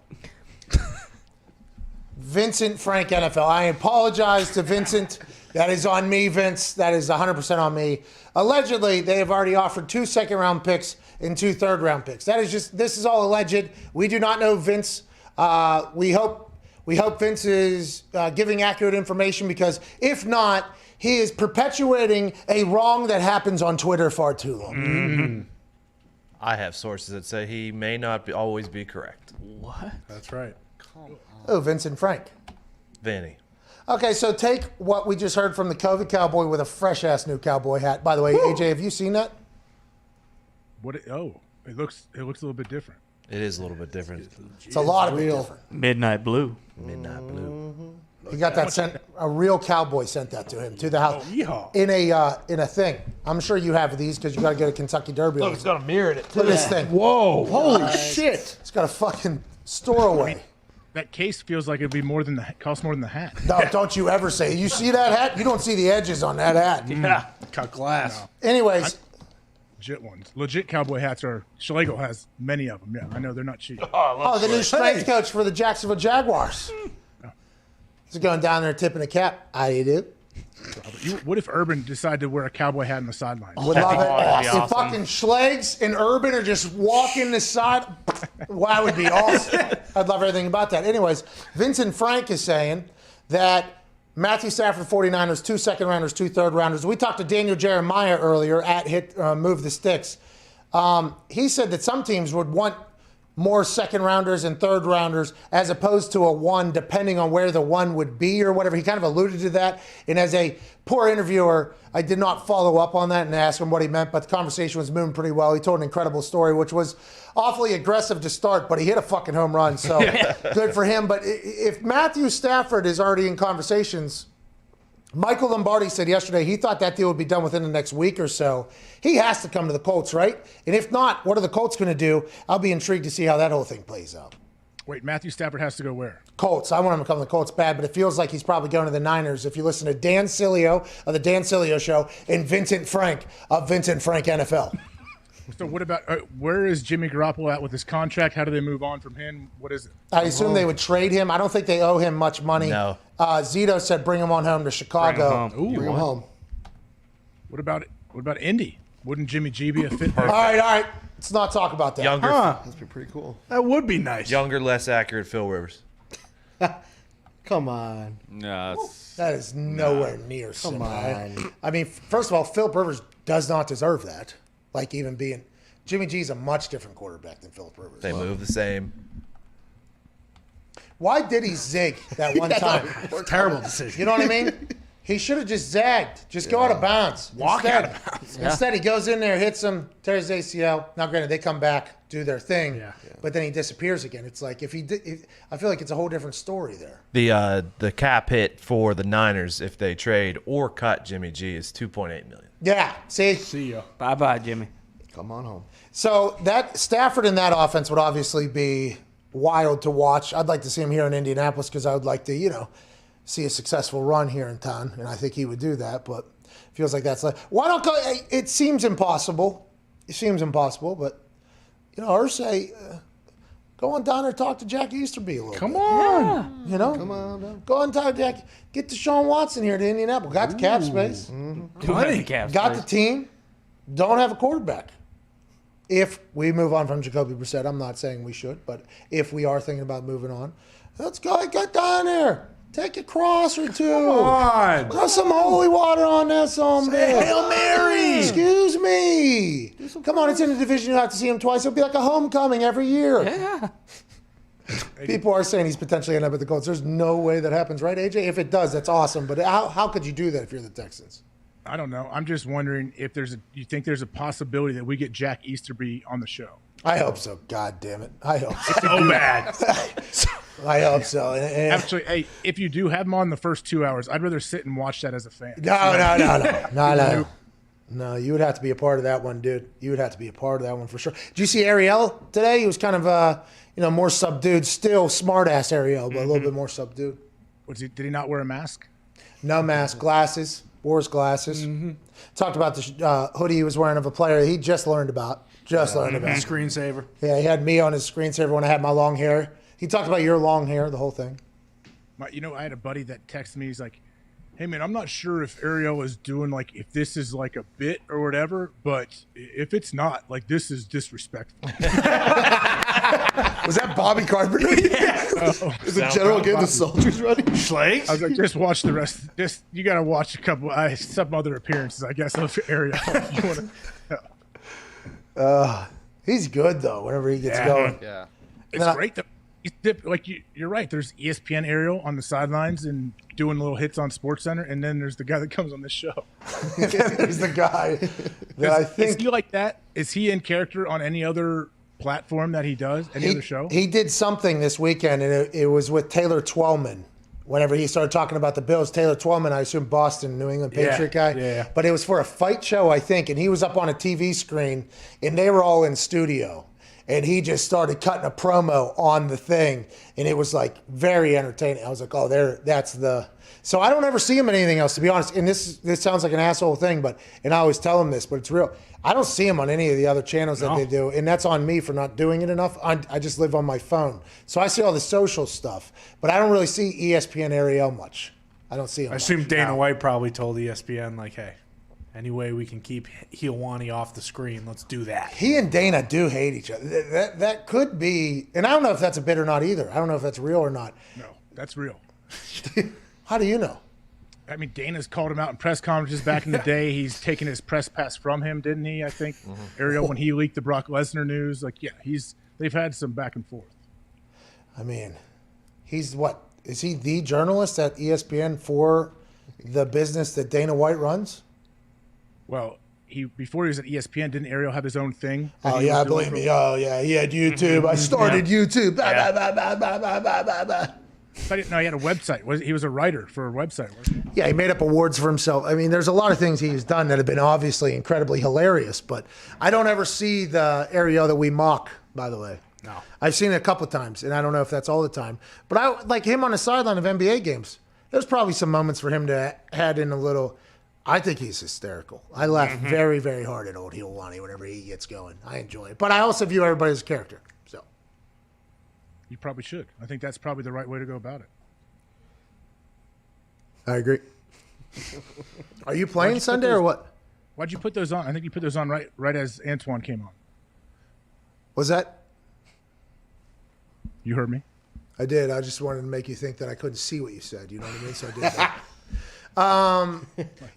Vincent Frank NFL. I apologize to Vincent. That is on me, Vince. That is 100% on me. Allegedly, they have already offered 2 second-round picks and 2 third-round picks. This is all alleged. We do not know Vince. We hope Vince is giving accurate information, because if not, he is perpetuating a wrong that happens on Twitter far too long. Mm-hmm. I have sources that say he may not always be correct. What? That's right. Oh, Vincent Frank. Vinny. Okay, so take what we just heard from the COVID cowboy with a fresh-ass new cowboy hat. By the way, AJ, have you seen that? It looks a little bit different. It is a little bit different. It's a lot of it different. Midnight Blue. Midnight Blue. He got that sent. A real cowboy sent that to him to the house in a thing. I'm sure you have these because you got to get a Kentucky Derby. Look, it's got a mirror in it. Look at this thing. Whoa! Holy shit! It's got a fucking storeway. That case feels like it'd be cost more than the hat. No, don't you ever say. You see that hat? You don't see the edges on that hat. Yeah, cut glass. No. Anyways. Legit ones. Legit cowboy hats are. Schlegel has many of them. Yeah, I know they're not cheap. Oh, the new strength coach for the Jacksonville Jaguars. He's going down there tipping a cap. How do you do? What if Urban decided to wear a cowboy hat on the sideline? Would love it. If fucking Schlegs and Urban are just walking the side, well, that would be awesome. I'd love everything about that. Anyways, Vincent Frank is saying that Matthew Stafford 49ers, 2 second-rounders, 2 third-rounders. We talked to Daniel Jeremiah earlier at Move the Sticks. He said that some teams would want more second-rounders and third-rounders as opposed to a 1, depending on where the 1 would be or whatever. He kind of alluded to that. And as a poor interviewer, I did not follow up on that and ask him what he meant, but the conversation was moving pretty well. He told an incredible story, which was awfully aggressive to start, but he hit a fucking home run, so good for him. But if Matthew Stafford is already in conversations, Michael Lombardi said yesterday he thought that deal would be done within the next week or so. He has to come to the Colts, right? And if not, what are the Colts going to do? I'll be intrigued to see how that whole thing plays out. Wait, Matthew Stafford has to go where? Colts. I want him to come to the Colts bad, but it feels like he's probably going to the Niners. If you listen to Dan Cilio of the Dan Cilio Show and Vincent Frank of Vincent Frank NFL. So what about where is Jimmy Garoppolo at with his contract? How do they move on from him? What is it? I assume they would trade him. I don't think they owe him much money. No. Zito said bring him on home to Chicago. Bring Bring him home. What about Indy? Wouldn't Jimmy G be a fit? All right. Let's not talk about that. Younger, That'd be pretty cool. That would be nice. younger, less accurate Phil Rivers. Come on. No, That is nowhere near Come similar. on. I mean, first of all, Philip Rivers does not deserve that. Like even being Jimmy G's a much different quarterback than Philip Rivers. They move the same. Why did he zig that one time? Terrible decision. You know what I mean? He should have just zagged. Just go out of bounds. Walk out of bounds. Instead, he goes in there, hits him, tears his ACL. Now, granted, they come back, do their thing, but then he disappears again. It's like I feel like it's a whole different story there. The cap hit for the Niners if they trade or cut Jimmy G is $2.8 million. Yeah. See ya. Bye, Jimmy. Come on home. So that Stafford in that offense would obviously be wild to watch. I'd like to see him here in Indianapolis because I would like to, see a successful run here in town, and I think he would do that. But it feels like that's why don't go? It seems impossible. It seems impossible, but Irsay, go on down there, talk to Jack Easterby a little. Come bit. on. Come on, go on, talk to Jack. Get Deshaun Watson here to Indianapolis. Got the cap space. Got the team. Don't have a quarterback. If we move on from Jacoby Brissett, I'm not saying we should, but if we are thinking about moving on, let's go get down there. Take a cross or two. Come on. Throw some holy water on that something. Hail Mary. Excuse me. Come on, it's in the division. You have to see him twice. It'll be like a homecoming every year. Yeah. People are saying he's potentially end up at the Colts. There's no way that happens, right, AJ? If it does, that's awesome. But how could you do that if you're the Texans? I don't know. I'm just wondering if you think there's a possibility that we get Jack Easterby on the show. I hope so. God damn it. I hope so. So bad. I hope so. Actually, hey, if you do have him on the first 2 hours, I'd rather sit and watch that as a fan. No. No, you would have to be a part of that one, dude. You would have to be a part of that one for sure. Did you see Ariel today? He was kind of, more subdued. Still smart-ass Ariel, but a little bit more subdued. Did he not wear a mask? No mask. Glasses. Wore his glasses. Talked about the hoodie he was wearing of a player he just learned about. Screensaver. Yeah, he had me on his screensaver when I had my long hair. He talked about your long hair, the whole thing. I had a buddy that texted me. He's like, hey, man, I'm not sure if Ariel is doing, if this is, a bit or whatever, but if it's not, this is disrespectful. Was that Bobby Carpenter? Is the general getting the soldiers ready? Schlegs? I was like, just watch the rest. You got to watch a couple, some other appearances, I guess, of Ariel. You wanna, He's good, though, whenever he gets going. Yeah. It's great, though. You're right. There's ESPN Ariel on the sidelines and doing little hits on SportsCenter, and then there's the guy that comes on this show. There's the guy that I think. Is he like that? Is he in character on any other platform that he does? Any other show? He did something this weekend, and it was with Taylor Twellman. Whenever he started talking about the Bills, Taylor Twellman, I assume Boston, New England Patriot guy. Yeah. But it was for a fight show, I think, and he was up on a TV screen, and they were all in studio. And he just started cutting a promo on the thing, and it was very entertaining. I was like, that's the. So I don't ever see him in anything else, to be honest. And this sounds like an asshole thing, and I always tell him this, but it's real. I don't see him on any of the other channels that they do, and that's on me for not doing it enough. I just live on my phone, so I see all the social stuff, but I don't really see ESPN Ariel much. I don't see him. I assume Dana White probably told ESPN hey. Any way we can keep Helwani off the screen, let's do that. He and Dana do hate each other. That could be, and I don't know if that's a bit or not either. I don't know if that's real or not. No, that's real. How do you know? I mean, Dana's called him out in press conferences back in the day. He's taken his press pass from him, didn't he? I think Ariel, when he leaked the Brock Lesnar news, they've had some back and forth. I mean, he's what? Is he the journalist at ESPN for the business that Dana White runs? Well, before he was at ESPN, didn't Ariel have his own thing? Oh, yeah, believe me. Oh, yeah, he had YouTube. I started YouTube. I didn't know he had a website. He was a writer for a website, wasn't he? Yeah, he made up awards for himself. I mean, there's a lot of things he's done that have been obviously incredibly hilarious, but I don't ever see the Ariel that we mock, by the way. No. I've seen it a couple times, and I don't know if that's all the time. But I like him on the sideline of NBA games. There's probably some moments for him to add in a little. I think he's hysterical. I laugh very, very hard at old Helwani whenever he gets going. I enjoy it. But I also view everybody as a character. So You probably should. I think that's probably the right way to go about it. I agree. Are you playing Sunday or what? Why'd you put those on? I think you put those on right as Antoine came on. Was that? You heard me. I did. I just wanted to make you think that I couldn't see what you said. You know what I mean? So I did that.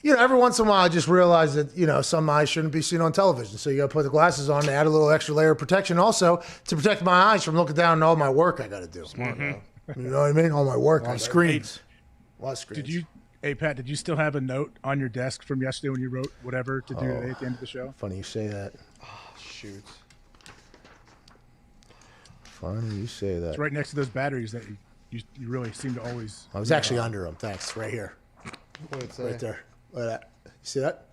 Every once in a while, I just realize that, some eyes shouldn't be seen on television. So you got to put the glasses on to add a little extra layer of protection also to protect my eyes from looking down at all my work I got to do. You know what I mean? All my work. On screens. A lot of screens. Hey, Pat, did you still have a note on your desk from yesterday when you wrote whatever to do today at the end of the show? Funny you say that. Oh, shoot. Funny you say that. It's right next to those batteries that you really seem to always... I was actually under them. Thanks. Right here. What did it say? Right there. Look at that. You see that?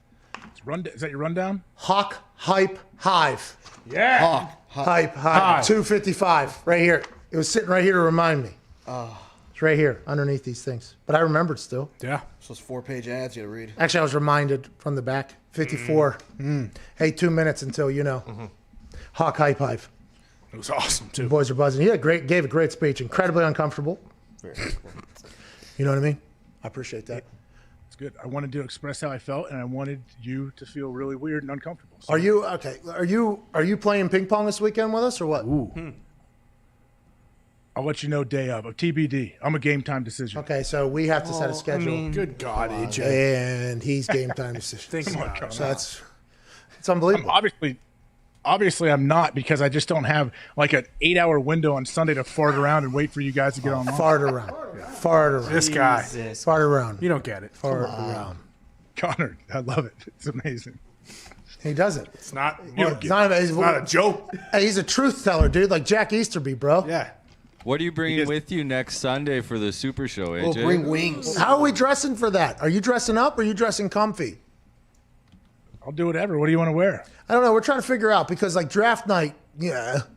Is that your rundown? Hawk Hype Hive. Yeah. Hawk. Hype Hive. 255. Right here. It was sitting right here to remind me. It's right here underneath these things. But I remembered still. Yeah. So it's 4-page ads you got to read. Actually, I was reminded from the back. 54. Hey, 2 minutes until Hawk Hype Hive. It was awesome, too. The boys are buzzing. He gave a great speech. Incredibly uncomfortable. Very cool. You know what I mean? I appreciate that. It's good. I wanted to express how I felt, and I wanted you to feel really weird and uncomfortable. So. Are you okay? Are you playing ping pong this weekend with us or what? Ooh. I'll let you know day of. TBD. I'm a game time decision. Okay, so we have to set a schedule. Good God, AJ. And he's game time decision. Think about it. So it's unbelievable. Obviously, I'm not because I just don't have like an 8-hour window on Sunday to fart around and wait for you guys to get online. Fart around. This guy. Fart around. You don't get it. Fart around. Connor, I love it. It's amazing. He does it. It's not. It's not amazing. It's not a joke. Hey, he's a truth teller, dude. Like Jack Easterby, bro. Yeah. What are you bringing with you next Sunday for the Super Show, AJ? We'll bring wings. How are we dressing for that? Are you dressing up or are you dressing comfy? I'll do whatever. What do you want to wear? I don't know. We're trying to figure out because like draft night,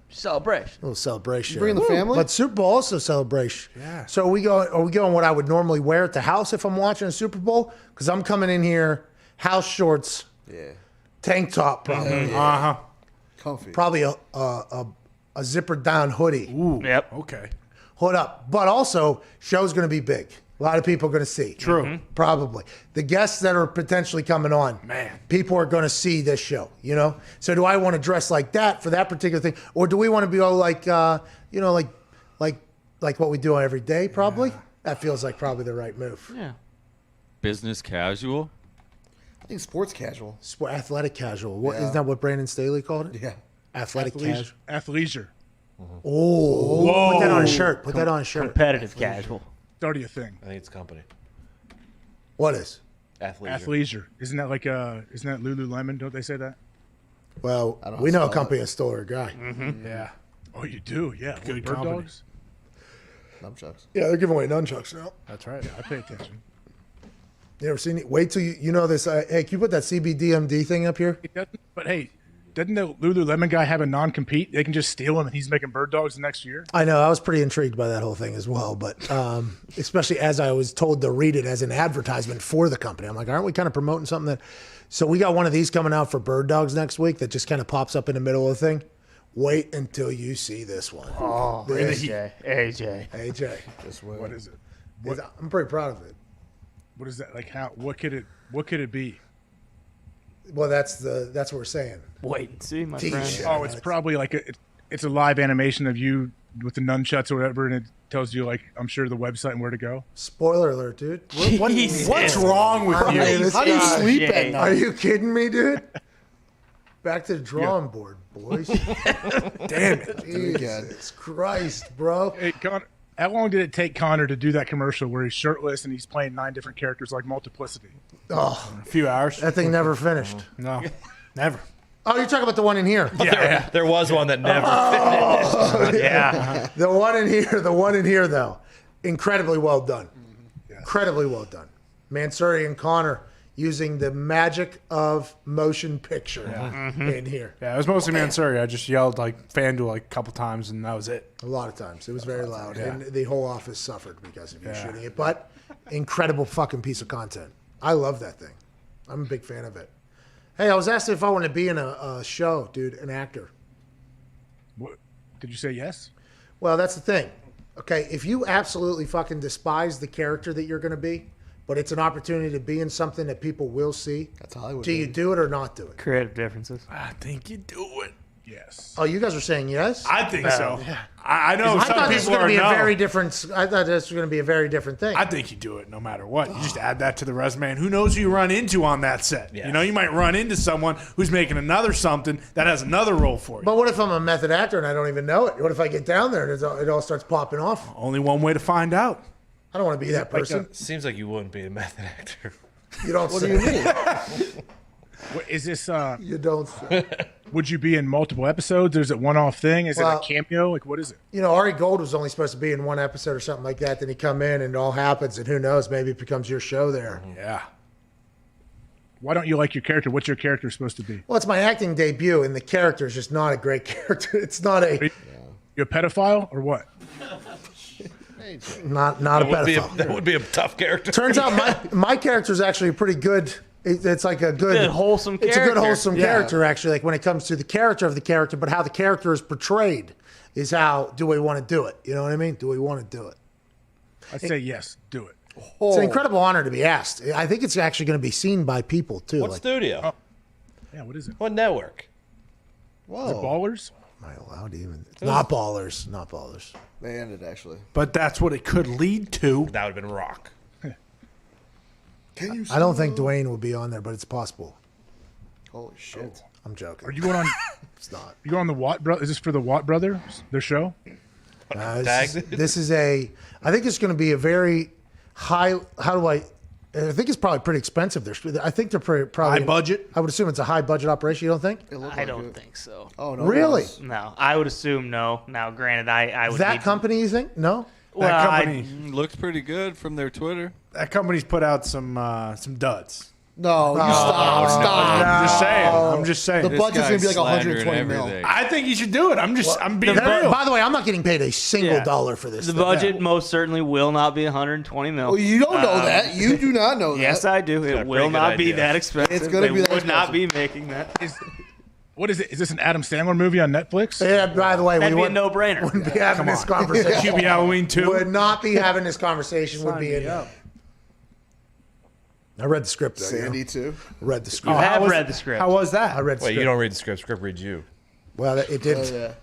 Celebration. a little celebration. You bringing the family? But Super Bowl also celebration. Yeah. So are we going what I would normally wear at the house if I'm watching a Super Bowl? Because I'm coming in here, house shorts, tank top, probably. Comfy. Probably a zippered down hoodie. Ooh. Yep. Okay. Hood up. But also, show's going to be big. A lot of people are going to see. True. Probably. The guests that are potentially coming on, people are going to see this show, So do I want to dress like that for that particular thing? Or do we want to be all like, like what we do every day, probably? Yeah. That feels like probably the right move. Yeah. Business casual? I think sports casual. Athletic casual. Isn't that what Brandon Staley called it? Yeah. Athletic casual. Athleisure. Oh. Put that on a shirt. Put that on a shirt. Competitive casual. Start a thing. I think it's company. What is? Athleisure. Isn't that isn't that Lululemon? Don't they say that? Well, we know a company that stole our guy. Yeah. Oh, you do? Yeah. Good Bird company. dogs? Nunchucks. Yeah, they're giving away nunchucks now. That's right. Yeah, I pay attention. You ever seen it? Wait till you know this. Hey, can you put that CBDMD thing up here? It doesn't, but hey, doesn't the Lululemon guy have a non-compete? They can just steal him and he's making bird dogs the next year? I know. I was pretty intrigued by that whole thing as well. But especially as I was told to read it as an advertisement for the company. I'm like, aren't we kind of promoting something that... So we got one of these coming out for bird dogs next week that just kind of pops up in the middle of the thing. Wait until you see this one. Oh, AJ. What is it? I'm pretty proud of it. What is that? Like how? What could it be? Well, that's what we're saying. Wait and see, my T-shirt. friend. Oh, it's probably like it's a live animation of you with the nunchucks or whatever, and it tells you like I'm sure the website and where to go. Spoiler alert, dude. What's wrong with you? How do you sleep at night? Are you kidding me, dude? Back to the drawing board, boys. Damn it. Jesus Christ, bro. Hey, Connor, how long did it take Connor to do that commercial where he's shirtless and he's playing 9 different characters like Multiplicity? Oh, A few hours. that thing never finished. No. Never. Oh, you're talking about the one in here. Yeah, there was one that never finished. Yeah. The one in here, though, incredibly well done. Incredibly well done. Mansuri and Connor, using the magic of motion picture in here. Yeah, it was mostly me and Surrey. I just yelled like FanDuel like a couple times, and that was it. A lot of times. It was very loud. Yeah. And the whole office suffered because of you shooting it. But incredible fucking piece of content. I love that thing. I'm a big fan of it. Hey, I was asked if I wanted to be in a show, dude, an actor. What? Did you say yes? Well, that's the thing. Okay, if you absolutely fucking despise the character that you're going to be, but it's an opportunity to be in something that people will see, that's Hollywood. Do you do it or not do it? Creative differences. I think you do it. Yes. Oh, you guys are saying yes? I think so. Yeah. I know I some thought this was people going are to be no. a very different. I thought this was going to be a very different thing. I think you do it no matter what. You just add that to the resume, and who knows who you run into on that set. Yeah. You know, you might run into someone who's making another something that has another role for you. But what if I'm a method actor and I don't even know it? What if I get down there and it all starts popping off? Only one way to find out. I don't want to be that person. Seems like you wouldn't be a method actor. You don't What say. do you mean? What, is this? You don't say. Would you be in multiple episodes? Or is it one-off thing? Is Well- it a cameo? Like, what is it? You know, Ari Gold was only supposed to be in one episode or something like that. Then he come in and it all happens, and who knows? Maybe it becomes your show there. Yeah. Why don't you like your character? What's your character supposed to be? Well, it's my acting debut, and the character is just not a great character. It's not a You a pedophile or what? not a pedophile. That would be a tough character. Turns out my character is actually pretty good. It's like a good wholesome It's a good character. wholesome Yeah. character, actually. Like when it comes to the character of the character, but how the character is portrayed is how do we want to do it? You know what I mean? Do we want to do it? I'd say yes. Do it. It's an incredible honor to be asked. I think it's actually going to be seen by people too. What studio? Yeah. What is it? What network? Is it Ballers? Am I allowed to even? Not ballers. Not ballers. They ended actually. But that's what it could lead to. That would have been Rock. Can you? I don't think Dwayne will be on there, but it's possible. Holy shit! I'm joking. Are you going on? It's not. You going on the Watt bro? Is this for the Watt brothers? Their show? This is a. I think it's going to be a very high. How do I think it's probably pretty expensive. I think they're probably High budget? I would assume it's a high budget operation. You don't think? I don't think so. Oh no! Really? No, I would assume no. Now, granted, I would That need company? You think? No. Well, That company, Looks pretty good from their Twitter. that company's put out some duds. No, you stop. I'm just saying. The This budget's gonna guy's be like slandering 120 mil. everything. I think you should do it. I'm being By real. the way, I'm not getting paid a single dollar for this. The thing. budget most certainly will not be 120 mil. Well, you don't know that. You do not know that. Yes, I do. got a It pretty will good not be idea. that expensive. It's gonna They be that would not expensive. be making that. What is it? Is this an Adam Sandler movie on Netflix? Yeah. By the way, That'd we be a no-brainer. wouldn't be having this QB conversation. Halloween 2. Would not be having this conversation. Would Sign be me in. up. I read the script. Though, Sandy too. Read the You script. have was- read the script. How was that? I read. The Wait, script. you don't read the script. Script reads you. Well, it did. Oh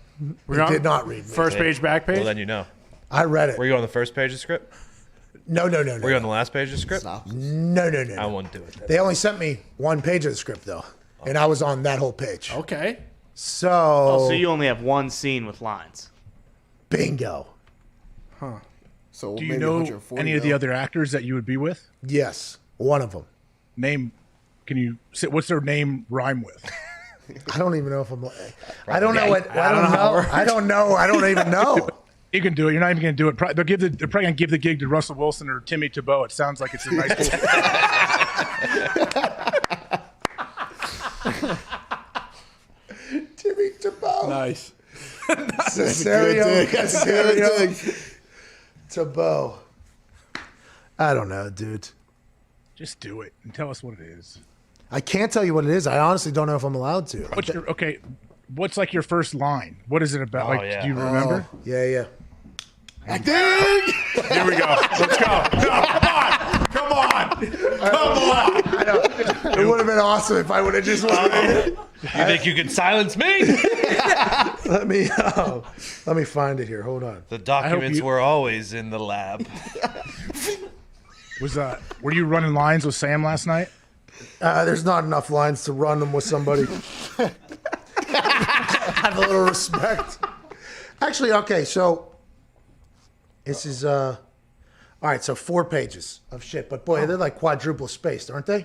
yeah. It did not read me. First page, back page. Well, then you know. I read it. Were you on the first page of the script? No. Were you on the last page of the script? No. I won't do it. They only sent me one page of the script though, and I was on that whole page. Okay. So, Oh, so you only have one scene with lines. bingo. So Do you maybe know 140 any of the mil. other actors that you would be with? Yes, one of them. Name. Can you say what's their name rhyme with? I don't even know if I'm. I don't know what. I don't know. I don't know. I don't even know. You can do it. You're not even going to do it. They're probably going to give the gig to Russell Wilson or Timmy Tebow. It sounds like it's a nice. Timmy Tebow. Nice. Cesario. That's a good Casario. dig. Tebow. I don't know, dude. Just do it and tell us what it is. I can't tell you what it is. I honestly don't know if I'm allowed to. What's your okay? What's like your first line? What is it about? Oh, Like, yeah. do you remember? Yeah. Here we go. Let's go. No, come on. It would have been awesome if I would have just wanted. You think you can silence me? Let me find it here. Hold on. The documents were always in the lab. Were you running lines with Sam last night? There's not enough lines to run them with somebody. Have a little respect. Actually, okay, so this is all right, so 4 pages of shit, but boy, they're like quadruple spaced, aren't they?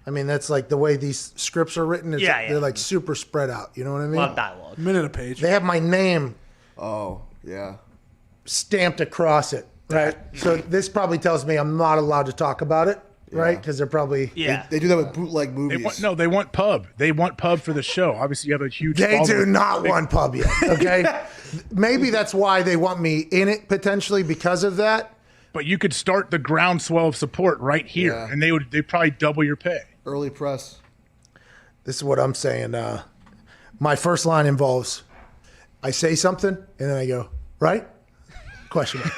I mean, that's like the way these scripts are written. They're like super spread out. You know what I mean? A lot of dialogue. Minute a page. They have my name Oh yeah. stamped across it, right? So this probably tells me I'm not allowed to talk about it. right? Because they're probably They do that with bootleg movies. They want pub. They want pub for the show. Obviously, you have a huge. They do following. not want pub yet. Okay, maybe that's why they want me in it potentially because of that. But you could start the groundswell of support right here, and they'd probably double your pay. Early press. This is what I'm saying. My first line involves, I say something and then I go, right? Question mark.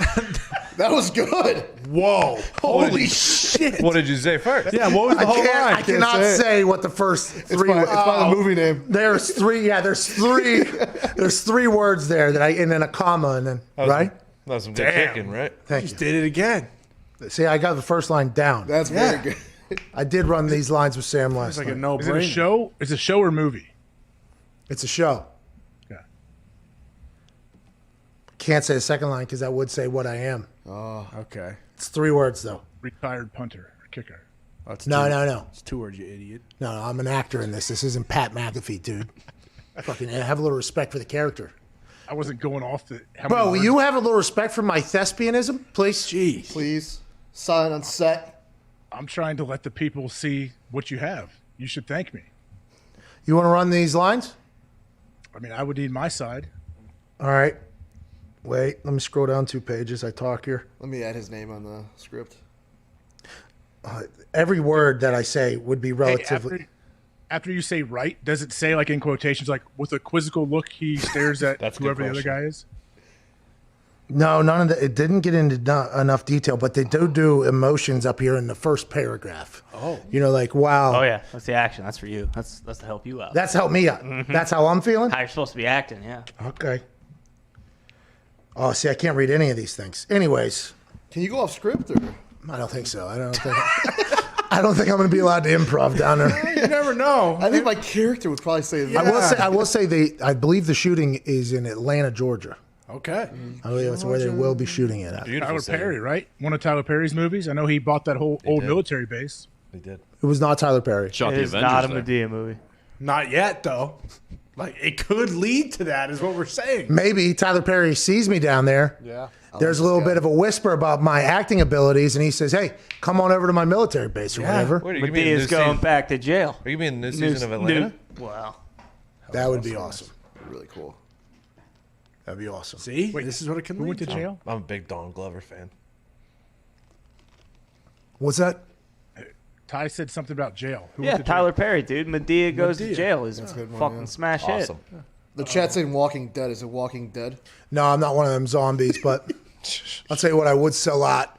That was good. Whoa! Holy shit! What did you say first? Yeah, what was the whole line? I cannot say what the first three. It's by the movie name. There's three. Yeah, there's three. There's three words there and then a comma and then right. That was some good kicking, right? Thank Just you. did it again. See, I got the first line down. That's very good. I did run these lines with Sam last It's like night. a no Is it a brainer. show? Is it a show or movie? It's a show. Yeah. Can't say the second line because that would say what I am. Oh, okay. It's three words though. Retired punter or kicker. Oh, it's No, two- no, no. It's 2 words, you idiot. No, I'm an actor in this. This isn't Pat McAfee, dude. Fucking have a little respect for the character. I wasn't going off the. Bro, will you have a little respect for my thespianism, please? Jeez. please. Sign on set. I'm trying to let the people see what you have. You should thank me. You want to run these lines? I mean, I would need my side. All right. Wait, let me scroll down 2 pages. I talk here. Let me add his name on the script. Every word that I say would be Hey, relatively. after you say right, does it say like in quotations, like with a quizzical look, he stares at That's a good whoever the other question. guy is? No, none of that. It didn't get into enough detail, but they do emotions up here in the first paragraph. Oh. You know, like, wow. Oh yeah, that's the action. That's for you. That's to help you out. That's helped me out. Mhm. That's how I'm feeling? How you're supposed to be acting, yeah. Okay. Oh, see, I can't read any of these things. Anyways. Can you go off script or? I don't think so. I don't think I'm going to be allowed to improv down there. You never know. I think my character would probably say that. I will say I believe the shooting is in Atlanta, Georgia. Okay. I believe that's where they will be shooting it at. Tyler Perry, right? One of Tyler Perry's movies. I know he bought that whole old military base. He did. It was not Tyler Perry. It is not a Medea movie. Not yet, though. Like, it could lead to that, is what we're saying. Maybe Tyler Perry sees me down there. Yeah. There's a little bit of a whisper about my acting abilities, and he says, "Hey, come on over to my military base or whatever." Medea's going back to jail. Are you mean new season of Atlanta? Wow. That would be awesome. Really cool. That'd be awesome. See? This is what it can Who lead went to to. jail? I'm a big Don Glover fan. What's that? Ty said something about jail. Who Yeah, went to jail? Tyler Perry, dude. Medea goes to Medea. jail. Is That's a a good one, fucking yeah. smash Awesome. hit. The chat saying Walking Dead. Is it Walking Dead? No, I'm not one of them zombies, but I'll tell you what I would sell out.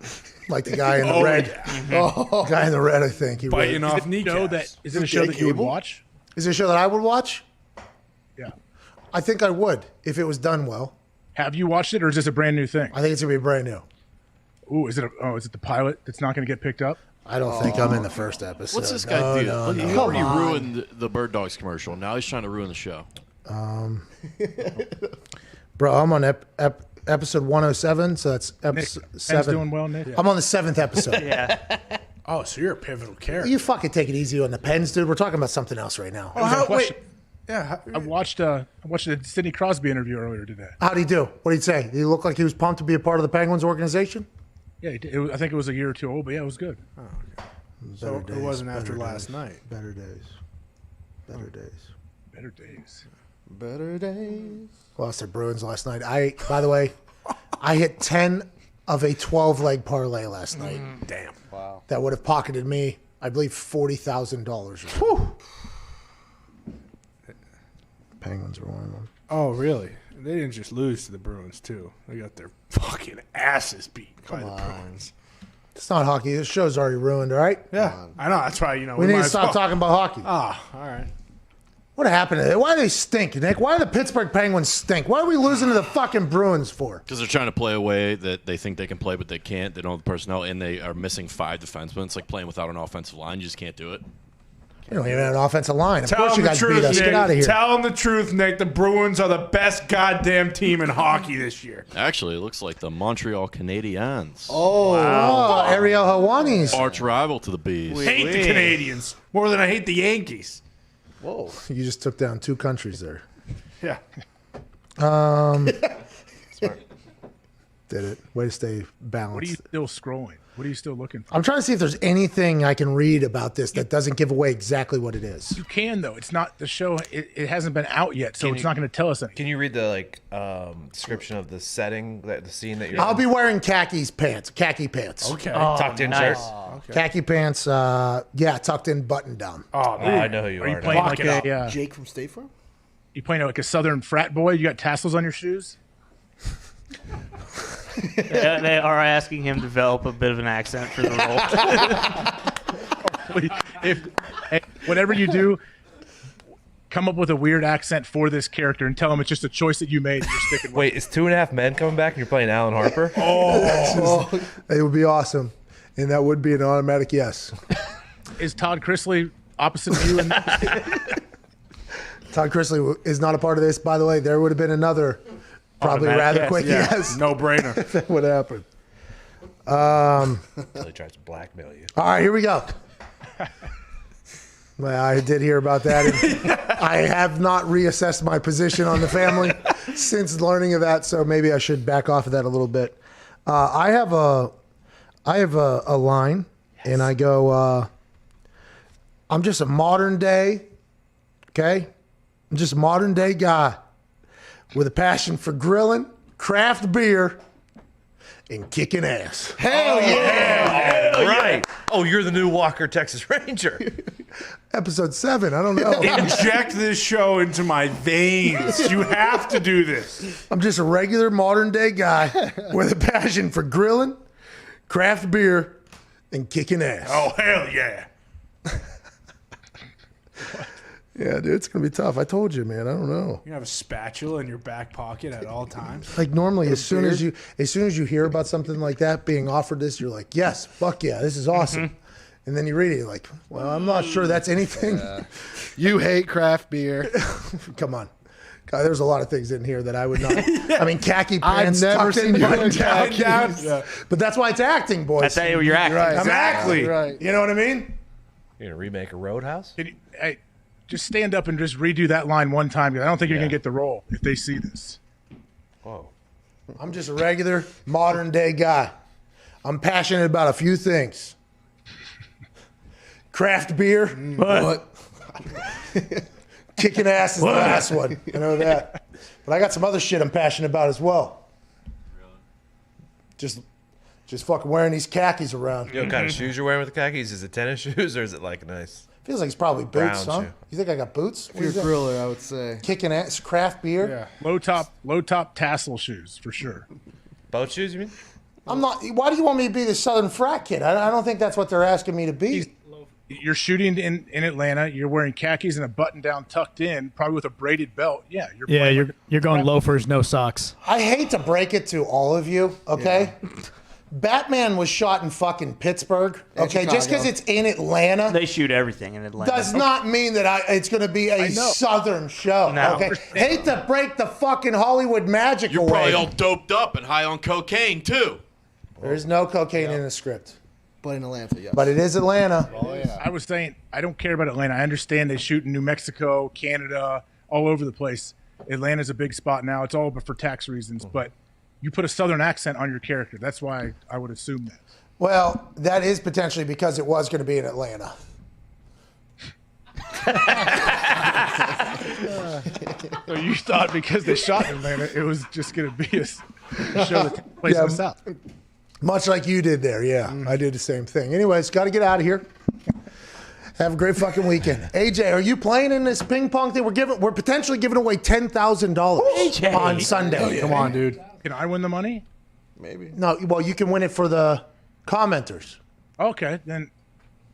Like the guy in the red. Oh. Guy in the red, I think. He Biting would. off Is it kneecaps. a show that you would watch? Is it a show that I would watch? Yeah. I think I would if it was done well. Have you watched it, or is this a brand new thing? I think it's gonna be brand new. Ooh, is it the pilot that's not going to get picked up? I don't think I'm in the first episode. What's this guy No, do? no, Look, no. he Come already on. ruined the Bird Dogs commercial. Now he's trying to ruin the show. Bro, I'm on episode 107, so that's episode Ben's 7. doing well, Nick. I'm on the 7th episode. Yeah. Oh, so you're a pivotal character. You fucking take it easy on the pens, dude. We're talking about something else right now. Oh, how, wait. question. Yeah. I watched the Sidney Crosby interview earlier today. How'd he do? What'd he say? Did he look like he was pumped to be a part of the Penguins organization? Yeah, he did. I think it was a year or two old, but yeah, it was good. So Better it wasn't days, after better last days, night. Better days. Better days. Better days. Better days. Lost their Bruins last night. By the way, I hit 10 of a 12-leg parlay last night. Damn. Wow. That would have pocketed me, I believe, $40,000. Penguins were one of them. Oh, really? They didn't just lose to the Bruins, too. They got their fucking asses beat by the Bruins. It's not hockey. This show's already ruined, all right? Yeah, I know. That's why, We need to stop talking about hockey. Ah, all right. What happened to them? Why do they stink, Nick? Why do the Pittsburgh Penguins stink? Why are we losing to the fucking Bruins for? Because they're trying to play a way that they think they can play, but they can't. They don't have the personnel, and they are missing 5 defensemen. It's like playing without an offensive line. You just can't do it. You don't even have an offensive line. Of Tell course you them the guys beat truth, us. Nick. Get out of here. Tell them the truth, Nick. The Bruins are the best goddamn team in hockey this year. Actually, it looks like the Montreal Canadiens. Oh, Ariel Hawani's. Arch rival to the Bees. Hate the Canadians more than I hate the Yankees. Whoa. You just took down 2 countries there. Yeah. Smart. Did it. Way to stay balanced. What are you still scrolling? What are you still looking for? I'm trying to see if there's anything I can read about this that doesn't give away exactly what it is. You can, though. It's not the show. It hasn't been out yet, so it's not going to tell us anything. Can you read the description of the setting, the scene that you're I'll in? be wearing khaki pants. Okay. Tucked in shirt. Okay. Khaki pants, tucked in, button down. Oh, I know who you are. you now. playing like a Jake from State Farm? you playing like a Southern frat boy? You got tassels on your shoes? They are asking him to develop a bit of an accent for the role. Whatever you do, come up with a weird accent for this character and tell him it's just a choice that you made. And you're sticking with. Wait, is 2.5 Men coming back and you're playing Alan Harper? It would be awesome, and that would be an automatic yes. Is Todd Chrisley opposite of you? Todd Chrisley is not a part of this, by the way. There would have been another, probably rather quick yes. No brainer. If that would happen. Until he tries to blackmail you. All right, here we go. Well, I did hear about that. And I have not reassessed my position on the family since learning of that, so maybe I should back off of that a little bit. I have a line, and I go, I'm just a modern day, okay? I'm just a modern day guy with a passion for grilling, craft beer, and kicking ass. Hell yeah! Right. Oh, you're the new Walker Texas Ranger. Episode 7, I don't know. Inject this show into my veins. You have to do this. I'm just a regular modern day guy with a passion for grilling, craft beer, and kicking ass. Oh, hell yeah. Yeah, dude, it's going to be tough. I told you, man. I don't know. You have a spatula in your back pocket at all times. Like normally, as soon as you hear about something like that being offered this, you're like, yes, fuck yeah, this is awesome. And then you read it, you're like, well, I'm not sure that's anything. You hate craft beer. Come on. God, there's a lot of things in here that I would not. I mean, khaki I've pants, never tucked in, seen you button in down. khakis. Yeah. But that's why it's acting, boys. That's how you're acting. Right. Exactly. Right. You know what I mean? You're going to remake a Roadhouse? Hey, just stand up and just redo that line one time. I don't think you're going to get the role if they see this. Whoa. I'm just a regular modern day guy. I'm passionate about a few things. Craft beer. What? Kicking ass is the last one. I know that. But I got some other shit I'm passionate about as well. Just fucking wearing these khakis around. You know what kind of shoes you're wearing with the khakis? Is it tennis shoes or is it like nice? Feels like it's probably boots, Brown huh? shoe. You think I got boots? If you're a griller, I would say. Kicking ass, craft beer. Yeah, low top tassel shoes for sure. Boat shoes, you mean? I'm not. Why do you want me to be the Southern frat kid? I don't think that's what they're asking me to be. You're shooting in Atlanta. You're wearing khakis and a button down tucked in, probably with a braided belt. Yeah, you're going loafers, no socks. I hate to break it to all of you, okay? Yeah. Batman was shot in fucking Pittsburgh, okay? Just because it's in Atlanta. They shoot everything in Atlanta. Does not mean that it's going to be a Southern show, No. okay? Hate to break the fucking Hollywood magic You're away. probably all doped up and high on cocaine, too. There's no cocaine in the script. But in Atlanta, yes. But it is Atlanta. Oh, yeah. I was saying, I don't care about Atlanta. I understand they shoot in New Mexico, Canada, all over the place. Atlanta's a big spot now. It's all for tax reasons. But you put a Southern accent on your character. That's why I would assume that. Well, that is potentially because it was going to be in Atlanta. So you thought because they shot in Atlanta, it was just going to be a show that takes place in the South. Much like you did there, yeah. I did the same thing. Anyways, got to get out of here. Have a great fucking weekend. AJ, are you playing in this ping pong thing? We're potentially giving away $10,000 on Sunday. Come on, dude. Can I win the money? Maybe. No, well, you can win it for the commenters. Okay, then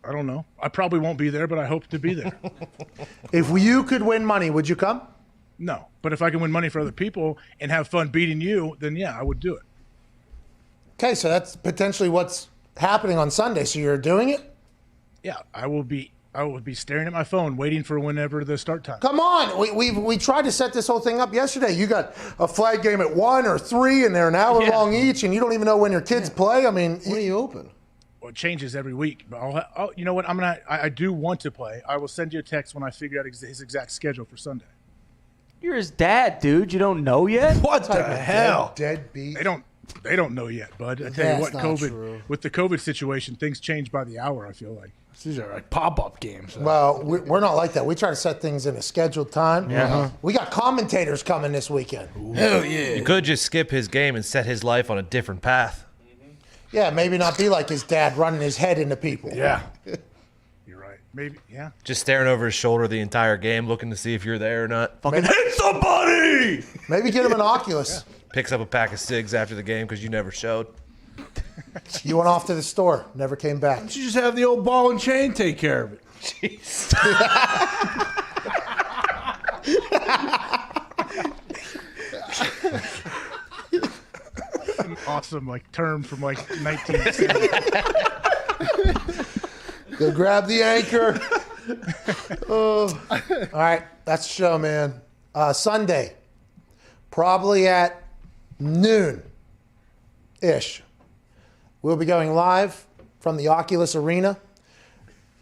I don't know. I probably won't be there, but I hope to be there. If you could win money, would you come? No, but if I can win money for other people and have fun beating you, then yeah, I would do it. Okay, so that's potentially what's happening on Sunday. So you're doing it? Yeah, I will be staring at my phone, waiting for whenever the start time. Come on, we tried to set this whole thing up yesterday. You got a flag game at 1 or 3, and they're an hour long each, and you don't even know when your kids play. I mean, when are you open? Well, it changes every week. But you know what? I do want to play. I will send you a text when I figure out his exact schedule for Sunday. You're his dad, dude. You don't know yet? What the hell? Deadbeat. They don't know yet, bud. I tell That's you what, not COVID true. with the COVID situation, things change by the hour. I feel like these are like pop-up games. Well, we're not like that. We try to set things in a scheduled time. Yeah. We got commentators coming this weekend. Hell yeah! You could just skip his game and set his life on a different path. Yeah, maybe not be like his dad running his head into people. Yeah. You're right. Maybe, yeah. Just staring over his shoulder the entire game, looking to see if you're there or not. Fucking hit somebody! Maybe get him an Oculus. Picks up a pack of cigs after the game because you never showed. You went off to the store, never came back. You just have the old ball and chain take care of it. Jeez. An awesome term from 1970. Go grab the anchor. All right, that's the show, man. Sunday, probably at noon-ish. We'll be going live from the Oculus Arena.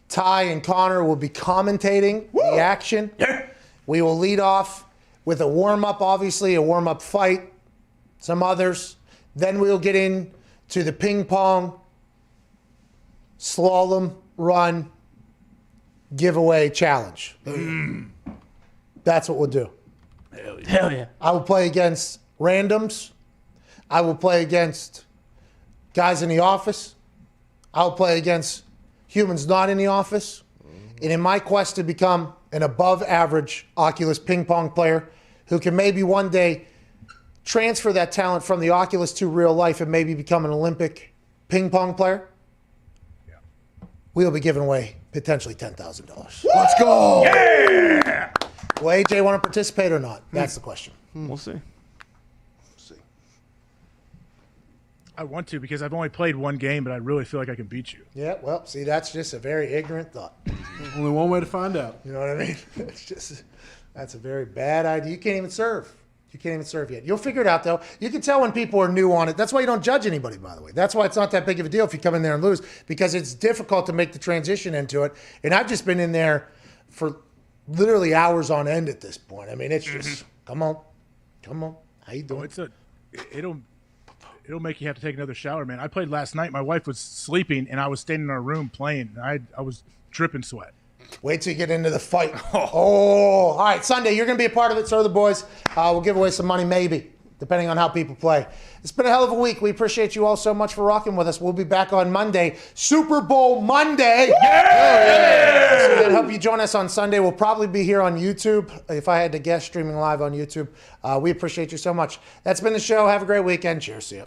Ty and Connor will be commentating the action. Yeah. We will lead off with a warm-up, obviously, a warm-up fight, some others. Then we'll get into the ping pong, slalom, run, giveaway challenge. That's what we'll do. Hell yeah. I will play against randoms. I will play against guys in the office. I will play against humans not in the office. And in my quest to become an above average Oculus ping pong player who can maybe one day transfer that talent from the Oculus to real life and maybe become an Olympic ping pong player, we'll be giving away potentially $10,000. Let's go! Yeah! Will AJ want to participate or not? That's the question. We'll see. I want to because I've only played one game, but I really feel like I can beat you. Yeah, well, see, that's just a very ignorant thought. Only one way to find out. You know what I mean? That's a very bad idea. You can't even serve. You can't even serve yet. You'll figure it out, though. You can tell when people are new on it. That's why you don't judge anybody, by the way. That's why it's not that big of a deal if you come in there and lose, because it's difficult to make the transition into it. And I've just been in there for literally hours on end at this point. I mean, it's just, come on. How you doing? It'll make you have to take another shower, man. I played last night. My wife was sleeping, and I was standing in our room playing. And I was dripping sweat. Wait till you get into the fight. All right, Sunday, you're going to be a part of it. So are the boys. We'll give away some money, maybe, depending on how people play. It's been a hell of a week. We appreciate you all so much for rocking with us. We'll be back on Monday, Super Bowl Monday. Yeah! So then hope you join us on Sunday. We'll probably be here on YouTube, if I had to guess, streaming live on YouTube. We appreciate you so much. That's been the show. Have a great weekend. Cheers. See you.